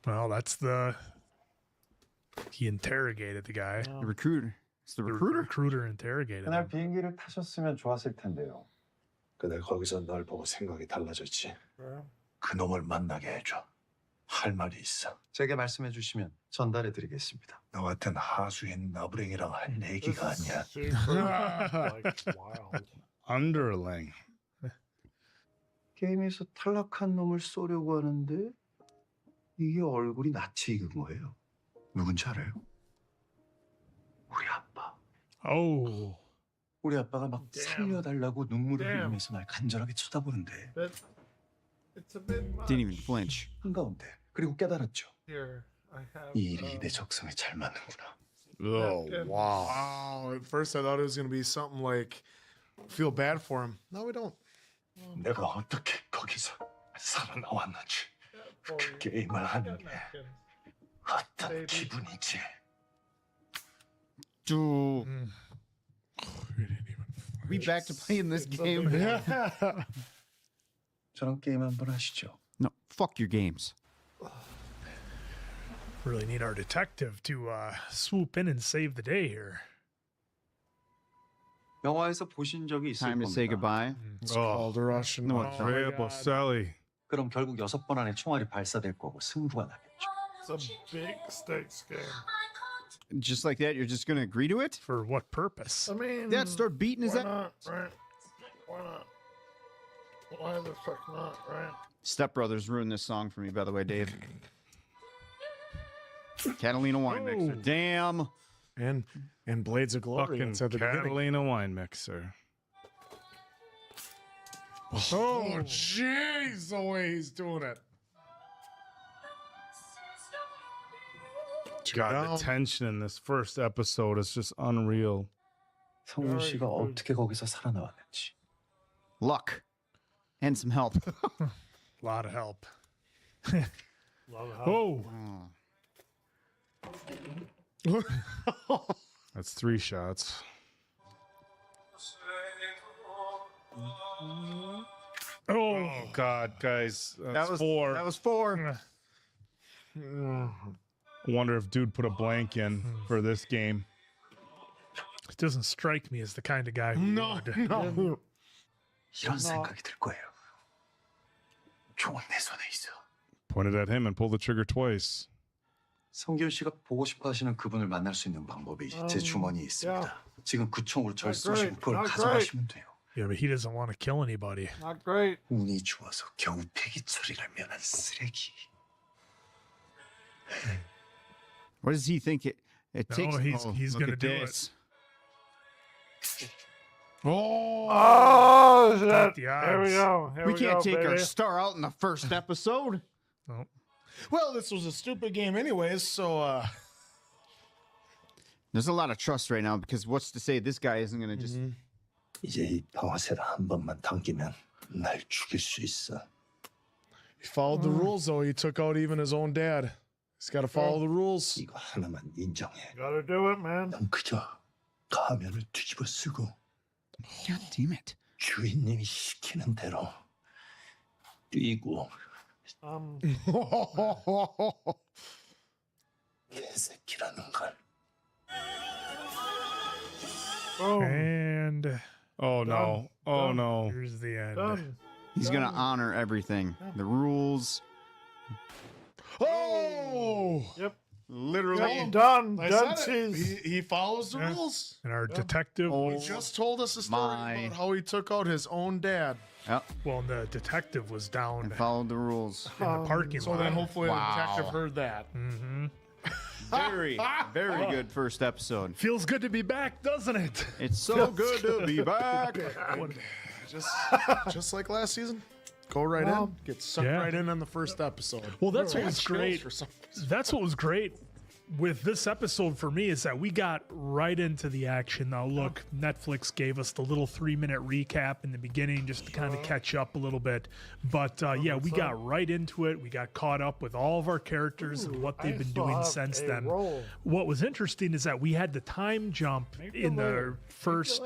Well, he interrogated the guy. The recruiter. It's the The recruiter. recruiter interrogated 그날 him. 비행기를 타셨으면 좋았을 텐데요. 그날 거기서 널 보고 생각이 달라졌지. Right. 그놈을 만나게 해줘. 할 말이 있어. 제게 말씀해 주시면 전달해 드리겠습니다. 너 같은 하수인 나부랭이랑 할 얘기가 아니야. Super, like, wild. Underling. 게임에서 탈락한 놈을 쏘려고 하는데 이게 얼굴이 낯이 익은 거예요. 누군지 알아요? 우리 아빠. Oh. 우리 아빠가 막 살려달라고 눈물을 Damn. 흘리면서 날 간절하게 쳐다보는데 It's a bit much. Didn't even flinch. 한가운데 그리고 깨달았죠. Here, I have. 이 일이 내 적성에 잘 맞는구나. Oh, wow. Wow. At first I thought it was going to be something like feel bad for him. No, we don't. 내가 어떻게 거기서 살아나왔는지 그 게임을 하는 게 어떤 기분이지? Dude. We back to playing this game? 저랑 게임 한번 하시죠. No, fuck your games. Really need our detective to swoop in and save the day here. 영화에서 보신 적이 있을 Time to say 겁니다. goodbye. It's called a Russian. No, Oh it's my Rhea God. Boselli. 그럼 결국 6번 안에 총알이 발사될 거고 승부가 나겠죠. It's a big stakes game. Just like that, you're just going to agree to it? For what purpose? I mean, Dad, start beating his why ass. not, right? Why not? Why the fuck not, right? Step Brothers ruined this song for me, by the way, Dave. Catalina Wine Mixer. Oh. Damn. And Blades of Glory. Fucking It's at the beginning. Catalina wine mixer. Oh, jeez, the way he's doing it. God, the tension in this first episode is just unreal. 성훈 씨가 어떻게 거기서 살아나왔는지. Luck. And some help. A lot of help. Love how. Oh. That's 3 shots. Oh God, guys, That was 4. That was 4. I wonder if dude put a blank in for this game. It doesn't strike me as the kind of guy who would. 이런 생각이 들 거예요. 총은 내 손에 있어. Pointed at him and pulled the trigger twice. 성기훈 씨가 보고 싶어 하시는 그분을 만날 수 있는 방법이 제 주머니에 있습니다. 지금 그 총으로 절 쏘시고 그걸 가져가시면 돼요. Yeah, but he doesn't want to kill anybody. Not great. 운이 좋아서 겨우 폐기 처리를 면한 쓰레기. What does he think it No, takes? he's look gonna at do this. Oh, shit. The Here we odds. go. Here We we can't go, take our baby. star out in the first episode. No. Well, this was a stupid game anyways, so There's a lot of trust right now because what's to say this guy isn't gonna just. 이제 이 방아쇠를 한 번만 당기면 날 죽일 수 있어. he followed the rules though. He took out even his own dad. He's got to follow the rules. 이거 하나만 인정해. Gotta do it, man. 넌 그저 가면을 뒤집어 쓰고 God damn it. 주인님이 시키는 대로 뛰고 개새끼라는 걸. And Oh no! Oh no! here's the end. Done. He's gonna honor everything. The rules. Oh, Yep. Literally. Done. I Done. said it. Cheese. He follows the rules. And our detective, He just told us a story about how he took out his own dad. Yep. well, the detective was down And followed the rules. in the parking So lot. then hopefully Wow. the detective heard that. Mm-hmm. Very, very good first episode. Feels good to be back, doesn't it? It's so good to be back. Just like last season. Go right in. Get sucked Yeah. right in on the first episode. Well, that's what I got was chills great. for some reason. That's what was great with this episode for me is that we got right into the action. Now, look, Netflix gave us the little 3-minute recap in the beginning just to kind of catch up a little bit. But yeah, we got right into it. We got caught up with all of our characters and what they've been doing since then. What was interesting is that we had the time jump in the first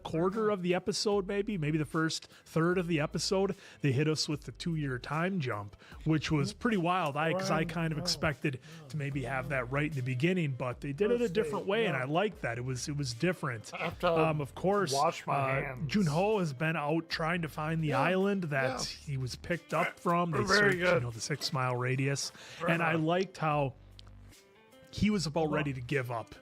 quarter of the episode, maybe the first third of the episode. They hit us with the 2-year time jump, which was pretty wild. Because I kind of expected to maybe have that right in the beginning, but they did it a different way, and I like that. It was different. Of course, wash my hands. Junho has been out trying to find the island that he was picked up from. They Very searched, good. the 6-mile radius, and I liked how he was about ready to give up.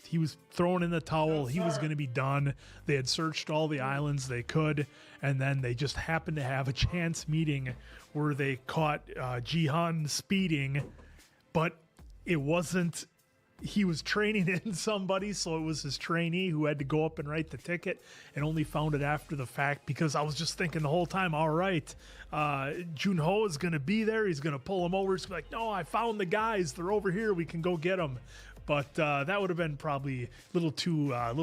He was throwing in the towel. He was going to be done. They had searched all the islands they could, and then they just happened to have a chance meeting where they caught Jihan speeding, but it wasn't. He was training in somebody, so it was his trainee who had to go up and write the ticket, and only found it after the fact, because I was just thinking the whole time, all right, Junho is going to be there. He's going to pull him over. He's like, no, I found the guys. They're over here. We can go get them. But that would have been probably a little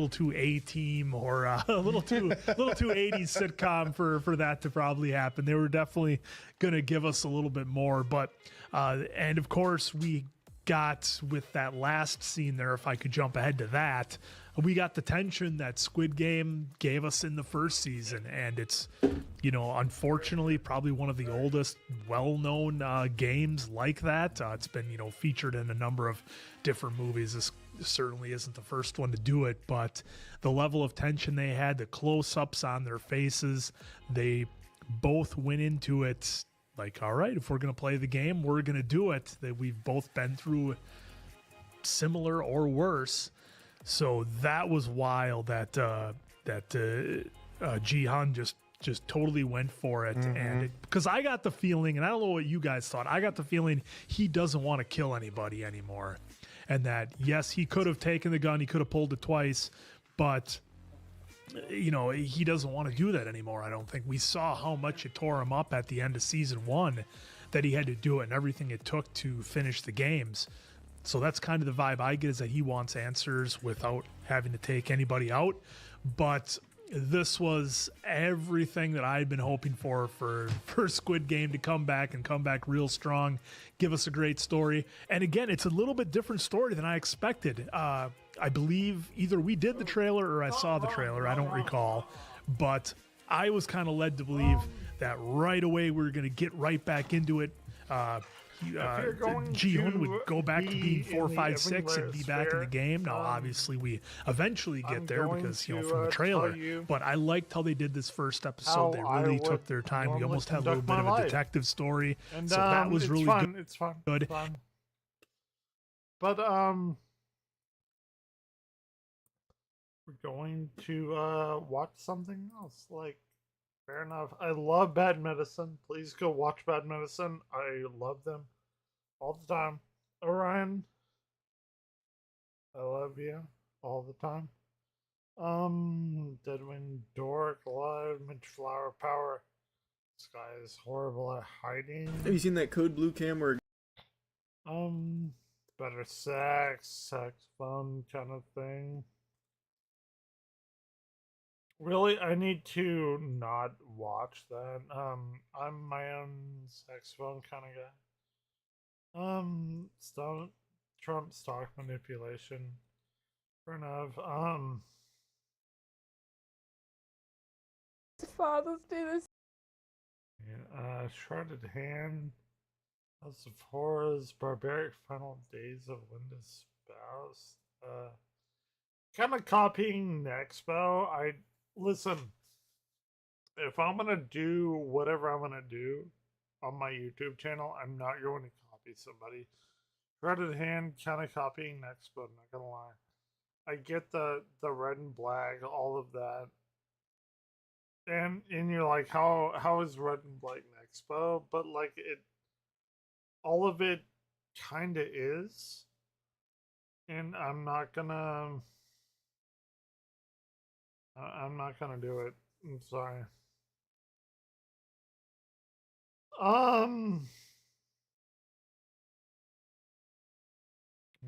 too A-Team or a little too 80s sitcom for that to probably happen. They were definitely going to give us a little bit more. But and of course we got with that last scene there, if I could jump ahead to that, we got the tension that Squid Game gave us in the first season, and it's, unfortunately probably one of the oldest well-known games like that. It's been, featured in a number of different movies. This certainly isn't the first one to do it, but the level of tension they had, the close-ups on their faces, they both went into it like, all right, if we're going to play the game, we're going to do it. That we've both been through similar or worse. So that was wild that Jihan just totally went for it. And because I got the feeling, and I don't know what you guys thought, I got the feeling he doesn't want to kill anybody anymore. And that, yes, he could have taken the gun, he could have pulled it twice, but he doesn't want to do that anymore. I don't think. We saw how much it tore him up at the end of season 1, that he had to do it and everything it took to finish the games. So that's kind of the vibe I get, is that he wants answers without having to take anybody out. But this was everything that I'd been hoping for Squid Game to come back and come back real strong, give us a great story. And again, it's a little bit different story than I expected. I believe either we did the trailer or I saw the trailer. I don't recall. But I was kind of led to believe that right away we were going to get right back into it. Ji-hoon would go back to being 4, 5, 6 and be back in the game. Now, obviously, we eventually get there because, you know, from the trailer. But I liked how they did this first episode. They really took their time. We almost had a little bit of a detective story. And, so that was really good. It's fun. Good. It's fun. But we're going to watch something else. Like, fair enough. I love Bad Medicine. Please go watch Bad Medicine. I love them all the time. Orion, I love you all the time. Deadwind Dork, Live, Mitch Flower Power. This guy is horrible at hiding. Have you seen that Code Blue cam where Better sex fun kind of thing. Really, I need to not watch that. I'm my own saxophone kind of guy. Trump stock manipulation. Fair enough. Father's Day this. Shredded Hand. House of Horrors. Barbaric Final Days of Linda's Spouse. Kind of copying Nexpo. Listen, if I'm gonna do whatever I'm gonna do on my YouTube channel, I'm not going to copy somebody. Shredded Hand, kind of copying Nexpo, I'm not gonna lie. I get the red and black, all of that. And you're like, how is red and black Nexpo? But like all of it kinda is. And I'm not gonna do it. I'm sorry.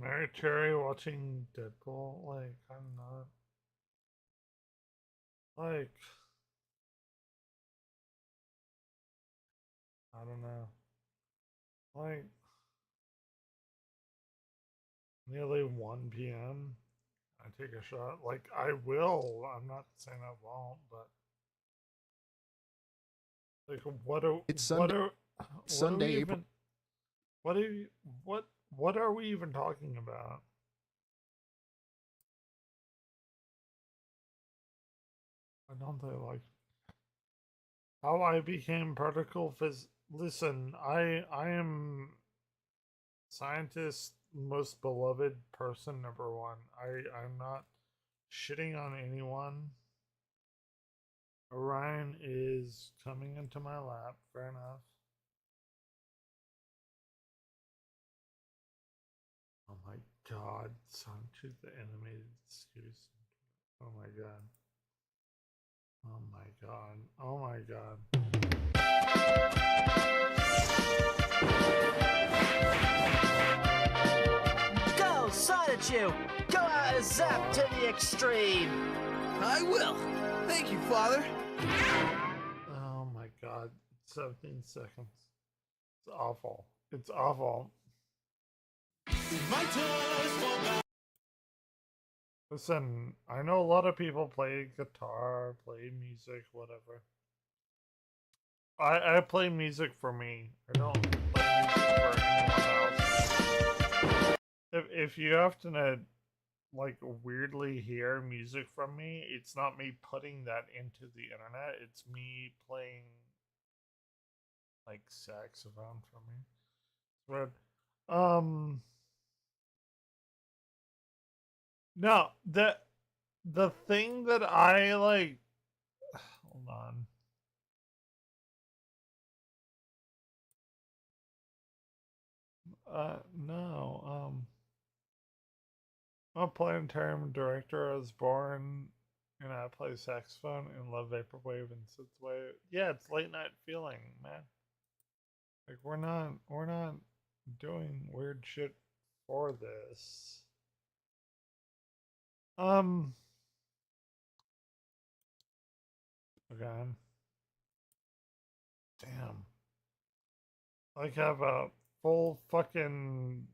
Mary Cherry watching Deadpool, like, I'm not. Like, I don't know. Like, nearly 1 p.m. I take a shot. Like, I will. I'm not saying I won't, but like, what are we even talking about? I don't think like how I became particle phys. Listen, I am scientist most beloved person #1. I'm not shitting on anyone. Orion is coming into my lap. Fair enough. Oh my god. Songtooth the animated series. Oh my god. Oh my god. Oh my god. Go, Sonichu! Go out and zap to the extreme! I will. Thank you, Father. Oh my god. 17 seconds. It's awful. It's awful. Listen, I know a lot of people play guitar, play music, whatever. I play music for me. I don't play music for anyone else. If you have to like weirdly hear music from me, it's not me putting that into the internet. It's me playing like saxophone for me. But no, the thing that I like, hold on. No, I'm a planetarium director. I was born and I play saxophone and love vaporwave and synthwave. Yeah, it's late night feeling, man. Like we're not doing weird shit for this. Okay. Damn. Like have a full fucking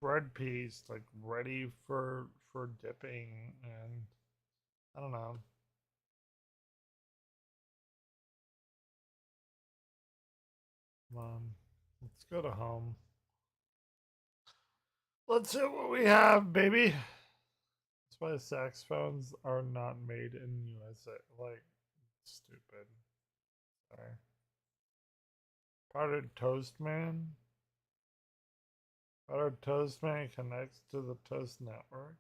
bread piece like ready for dipping, and I don't know. Come on. Let's go to home. Let's see what we have, baby. That's why saxophones are not made in USA. Like, stupid. Sorry. Powdered Toast Man. Powdered Toast Man connects to the Toast Network.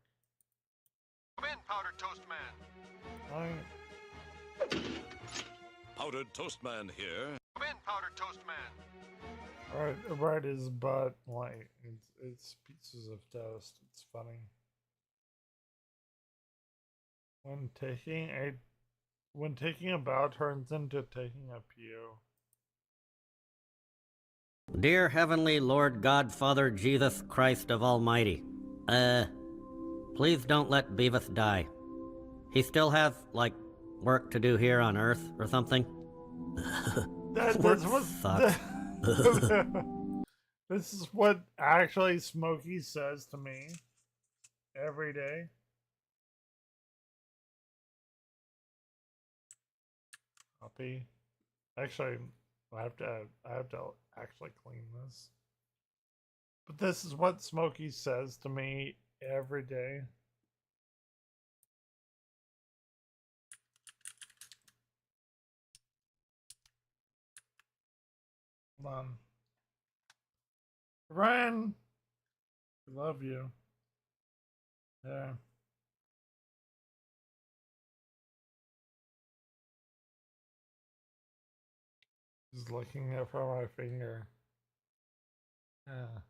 Come in, Powdered Toast Man. Powdered Toast Man here. Come in, Powdered Toast Man. Right his butt, like it's pieces of toast. It's funny. When taking a bow turns into taking a pew. Dear Heavenly Lord God Father Jesus Christ of Almighty, please don't let Beavis die. He still has, like, work to do here on Earth or something. That's what sucks. This is what actually Smokey says to me every day. Copy. Actually, I have to actually clean this. But this is what Smokey says to me every day. Hold on. Ryan, we love you. Yeah. Just looking at for my finger. Yeah.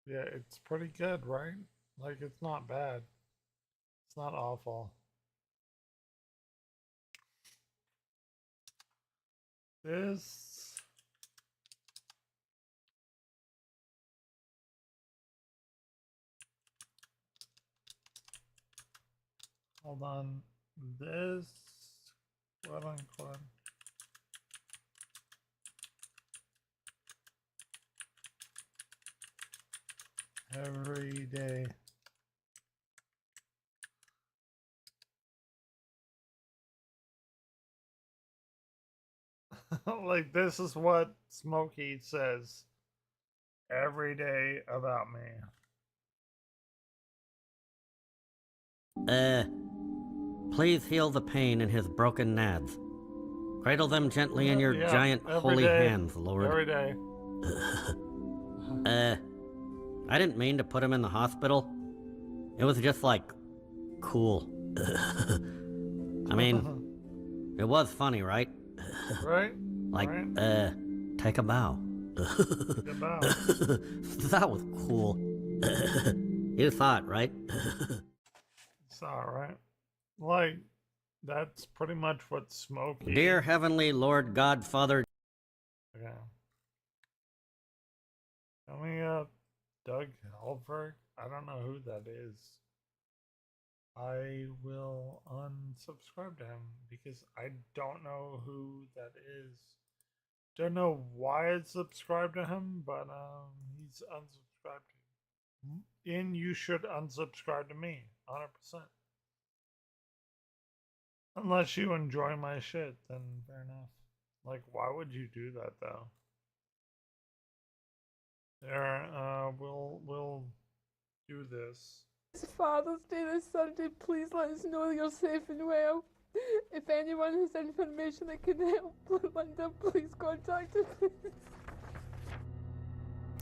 Yeah, it's pretty good, right? Like, it's not bad. It's not awful. This... Hold on. This... quote unquote. Every day. Like, this is what Smokey says every day about me. Please heal the pain in his broken nads. Cradle them gently in your giant holy hands, Lord. Every day. I didn't mean to put him in the hospital. It was just, like, cool. I mean, it was funny, right? Right? Like, right. Take a bow. Take a bow. That was cool. You saw it, right? It's alright. Like, that's pretty much what Smokey... Dear Heavenly Lord God Father... Okay. Coming up, Doug Halberg. I don't know who that is. I will unsubscribe to him because I don't know who that is. Don't know why I subscribed to him, but he's unsubscribed to me. And you should unsubscribe to me, 100%. Unless you enjoy my shit, then fair enough. Like, why would you do that though? There, we'll do this. It's Father's Day this Sunday. Please let us know you're safe and well. If anyone has information that can help Linda, please contact us.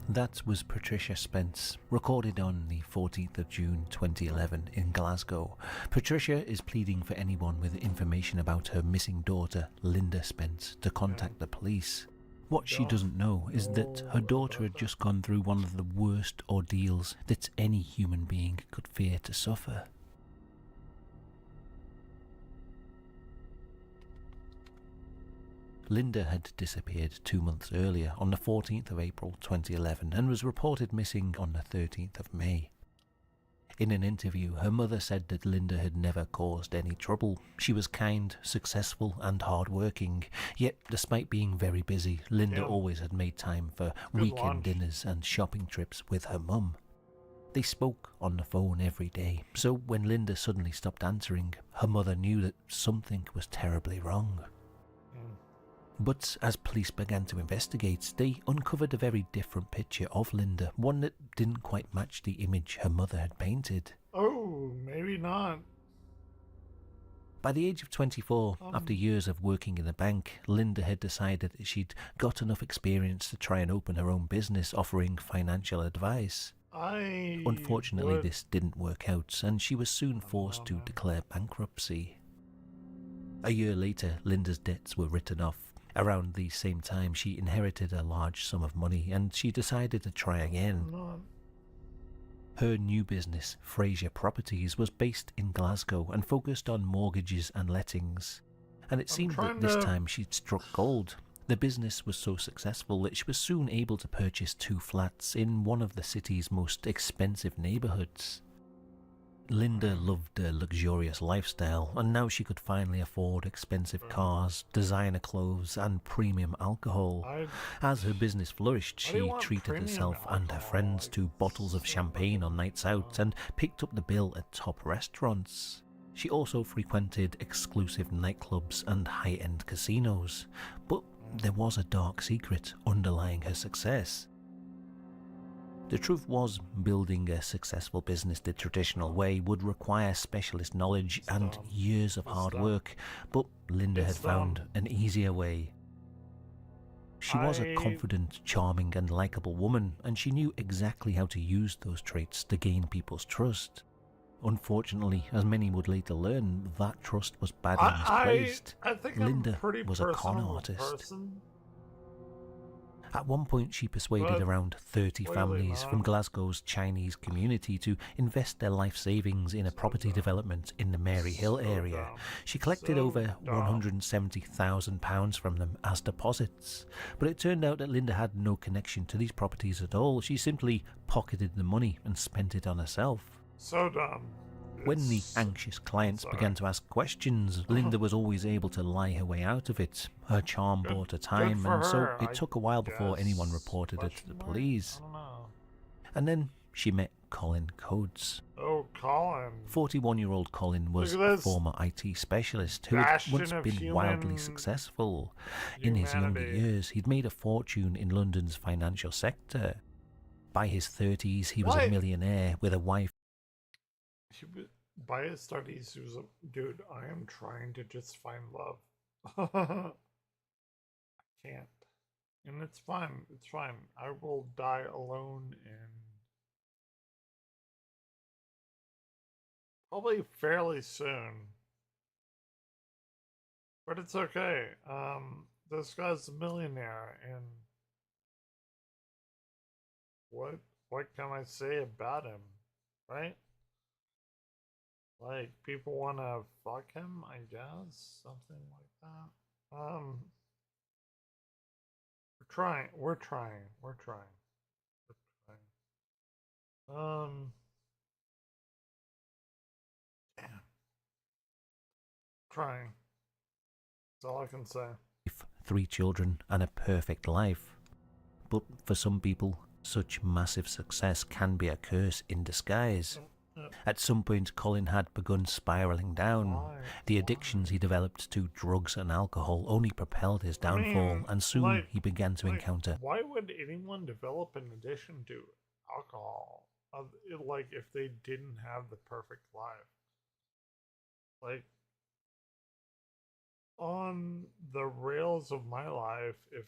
That was Patricia Spence, recorded on the 14th of June 2011 in Glasgow. Patricia is pleading for anyone with information about her missing daughter, Linda Spence, to contact the police. What she doesn't know is that her daughter had just gone through one of the worst ordeals that any human being could fear to suffer. Linda had disappeared 2 months earlier on the 14th of April 2011 and was reported missing on the 13th of May. In an interview, her mother said that Linda had never caused any trouble. She was kind, successful, and hard-working. Yet, despite being very busy, Linda always had made time for weekend dinners and shopping trips with her mum. They spoke on the phone every day, so when Linda suddenly stopped answering, her mother knew that something was terribly wrong. But as police began to investigate, they uncovered a very different picture of Linda, one that didn't quite match the image her mother had painted. Oh, maybe not. By the age of 24, after years of working in a bank, Linda had decided that she'd got enough experience to try and open her own business offering financial advice. Unfortunately, this didn't work out, and she was soon forced to declare bankruptcy. A year later, Linda's debts were written off. Around the same time, she inherited a large sum of money, and she decided to try again. Her new business, Fraser Properties, was based in Glasgow and focused on mortgages and lettings. And it seemed that this time she'd struck gold. The business was so successful that she was soon able to purchase 2 flats in one of the city's most expensive neighbourhoods. Linda loved a luxurious lifestyle, and now she could finally afford expensive cars, designer clothes, and premium alcohol. As her business flourished, she treated herself and her friends to bottles of champagne on nights out and picked up the bill at top restaurants. She also frequented exclusive nightclubs and high-end casinos. But there was a dark secret underlying her success. The truth was, building a successful business the traditional way would require specialist knowledge and years of hard work, but Linda had found an easier way. She was a confident, charming and likable woman, and she knew exactly how to use those traits to gain people's trust. Unfortunately, as many would later learn, that trust was badly misplaced. I think Linda I'm was a con artist. At one point, she persuaded around 30 families from Glasgow's Chinese community to invest their life savings in a property development in the Mary Hill area. She collected over £170,000 from them as deposits. But it turned out that Linda had no connection to these properties at all. She simply pocketed the money and spent it on herself. So dumb. When the anxious clients began to ask questions, Linda was always able to lie her way out of it. Her charm bought her time, and so it took a while before anyone reported it to the police. And then she met Colin Coates. Oh, Colin. 41-year-old Colin was a former IT specialist who had once been wildly successful. In his younger years, he'd made a fortune in London's financial sector. By his 30s, he was a millionaire with a wife. By his studies, he was a dude. I am trying to just find love. I can't, and it's fine. It's fine. I will die alone and probably fairly soon. But it's okay. This guy's a millionaire, and what can I say about him, right? Like, people want to fuck him, I guess? Something like that. We're trying. Damn. Trying. That's all I can say. 3 children and a perfect life. But for some people, such massive success can be a curse in disguise. At some point, Colin had begun spiraling down. The addictions he developed to drugs and alcohol only propelled his downfall, and soon he began to encounter. Why would anyone develop an addiction to alcohol? Like, if they didn't have the perfect life? Like, on the rails of my life, if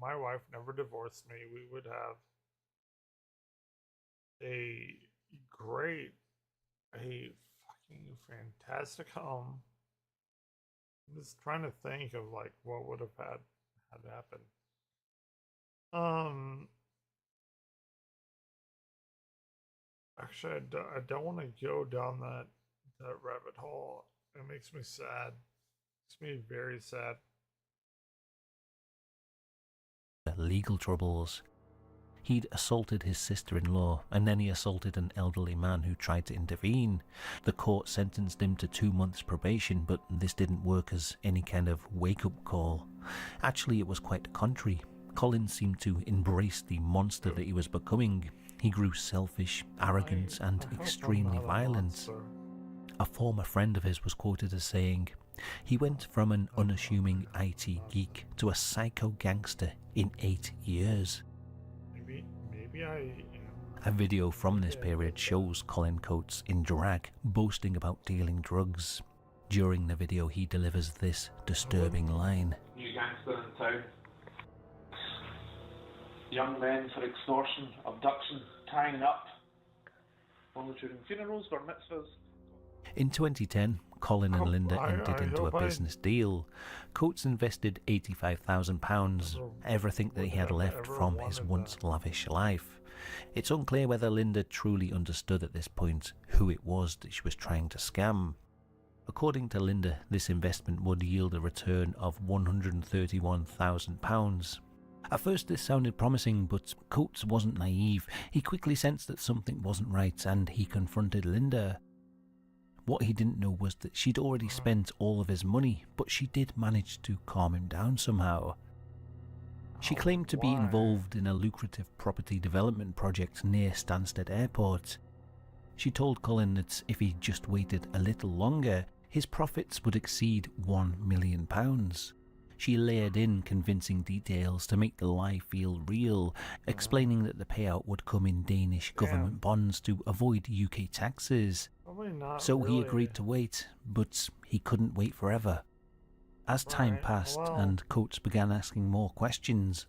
my wife never divorced me, we would have a fucking fantastic home. I'm just trying to think of like what would have had happened. Actually, I don't want to go down that rabbit hole. It makes me sad. It makes me very sad. Legal troubles. He'd assaulted his sister-in-law, and then he assaulted an elderly man who tried to intervene. The court sentenced him to 2 months probation, but this didn't work as any kind of wake-up call. Actually, it was quite the contrary. Colin seemed to embrace the monster that he was becoming. He grew selfish, arrogant, and extremely violent. A former friend of his was quoted as saying, "He went from an unassuming IT geek to a psycho gangster in 8 years." Maybe I... A video from this period shows Colin Coates in drag, boasting about dealing drugs. During the video, he delivers this disturbing line. New gangster in town. Young men for extortion, abduction, tying up. Only during funerals, bar mitzvahs. In 2010, Colin and Linda entered into hope a business deal. Coates invested £85,000, everything that he had left from his once lavish life. It's unclear whether Linda truly understood at this point who it was that she was trying to scam. According to Linda, this investment would yield a return of £131,000. At first this sounded promising, but Coates wasn't naive. He quickly sensed that something wasn't right, and he confronted Linda. What he didn't know was that she'd already spent all of his money, but she did manage to calm him down somehow. She claimed to be involved in a lucrative property development project near Stansted Airport. She told Colin that if he just waited a little longer, his profits would exceed £1 million. She layered in convincing details to make the lie feel real, explaining that the payout would come in Danish government bonds to avoid UK taxes. So he agreed to wait, but he couldn't wait forever. As time passed and Coates began asking more questions,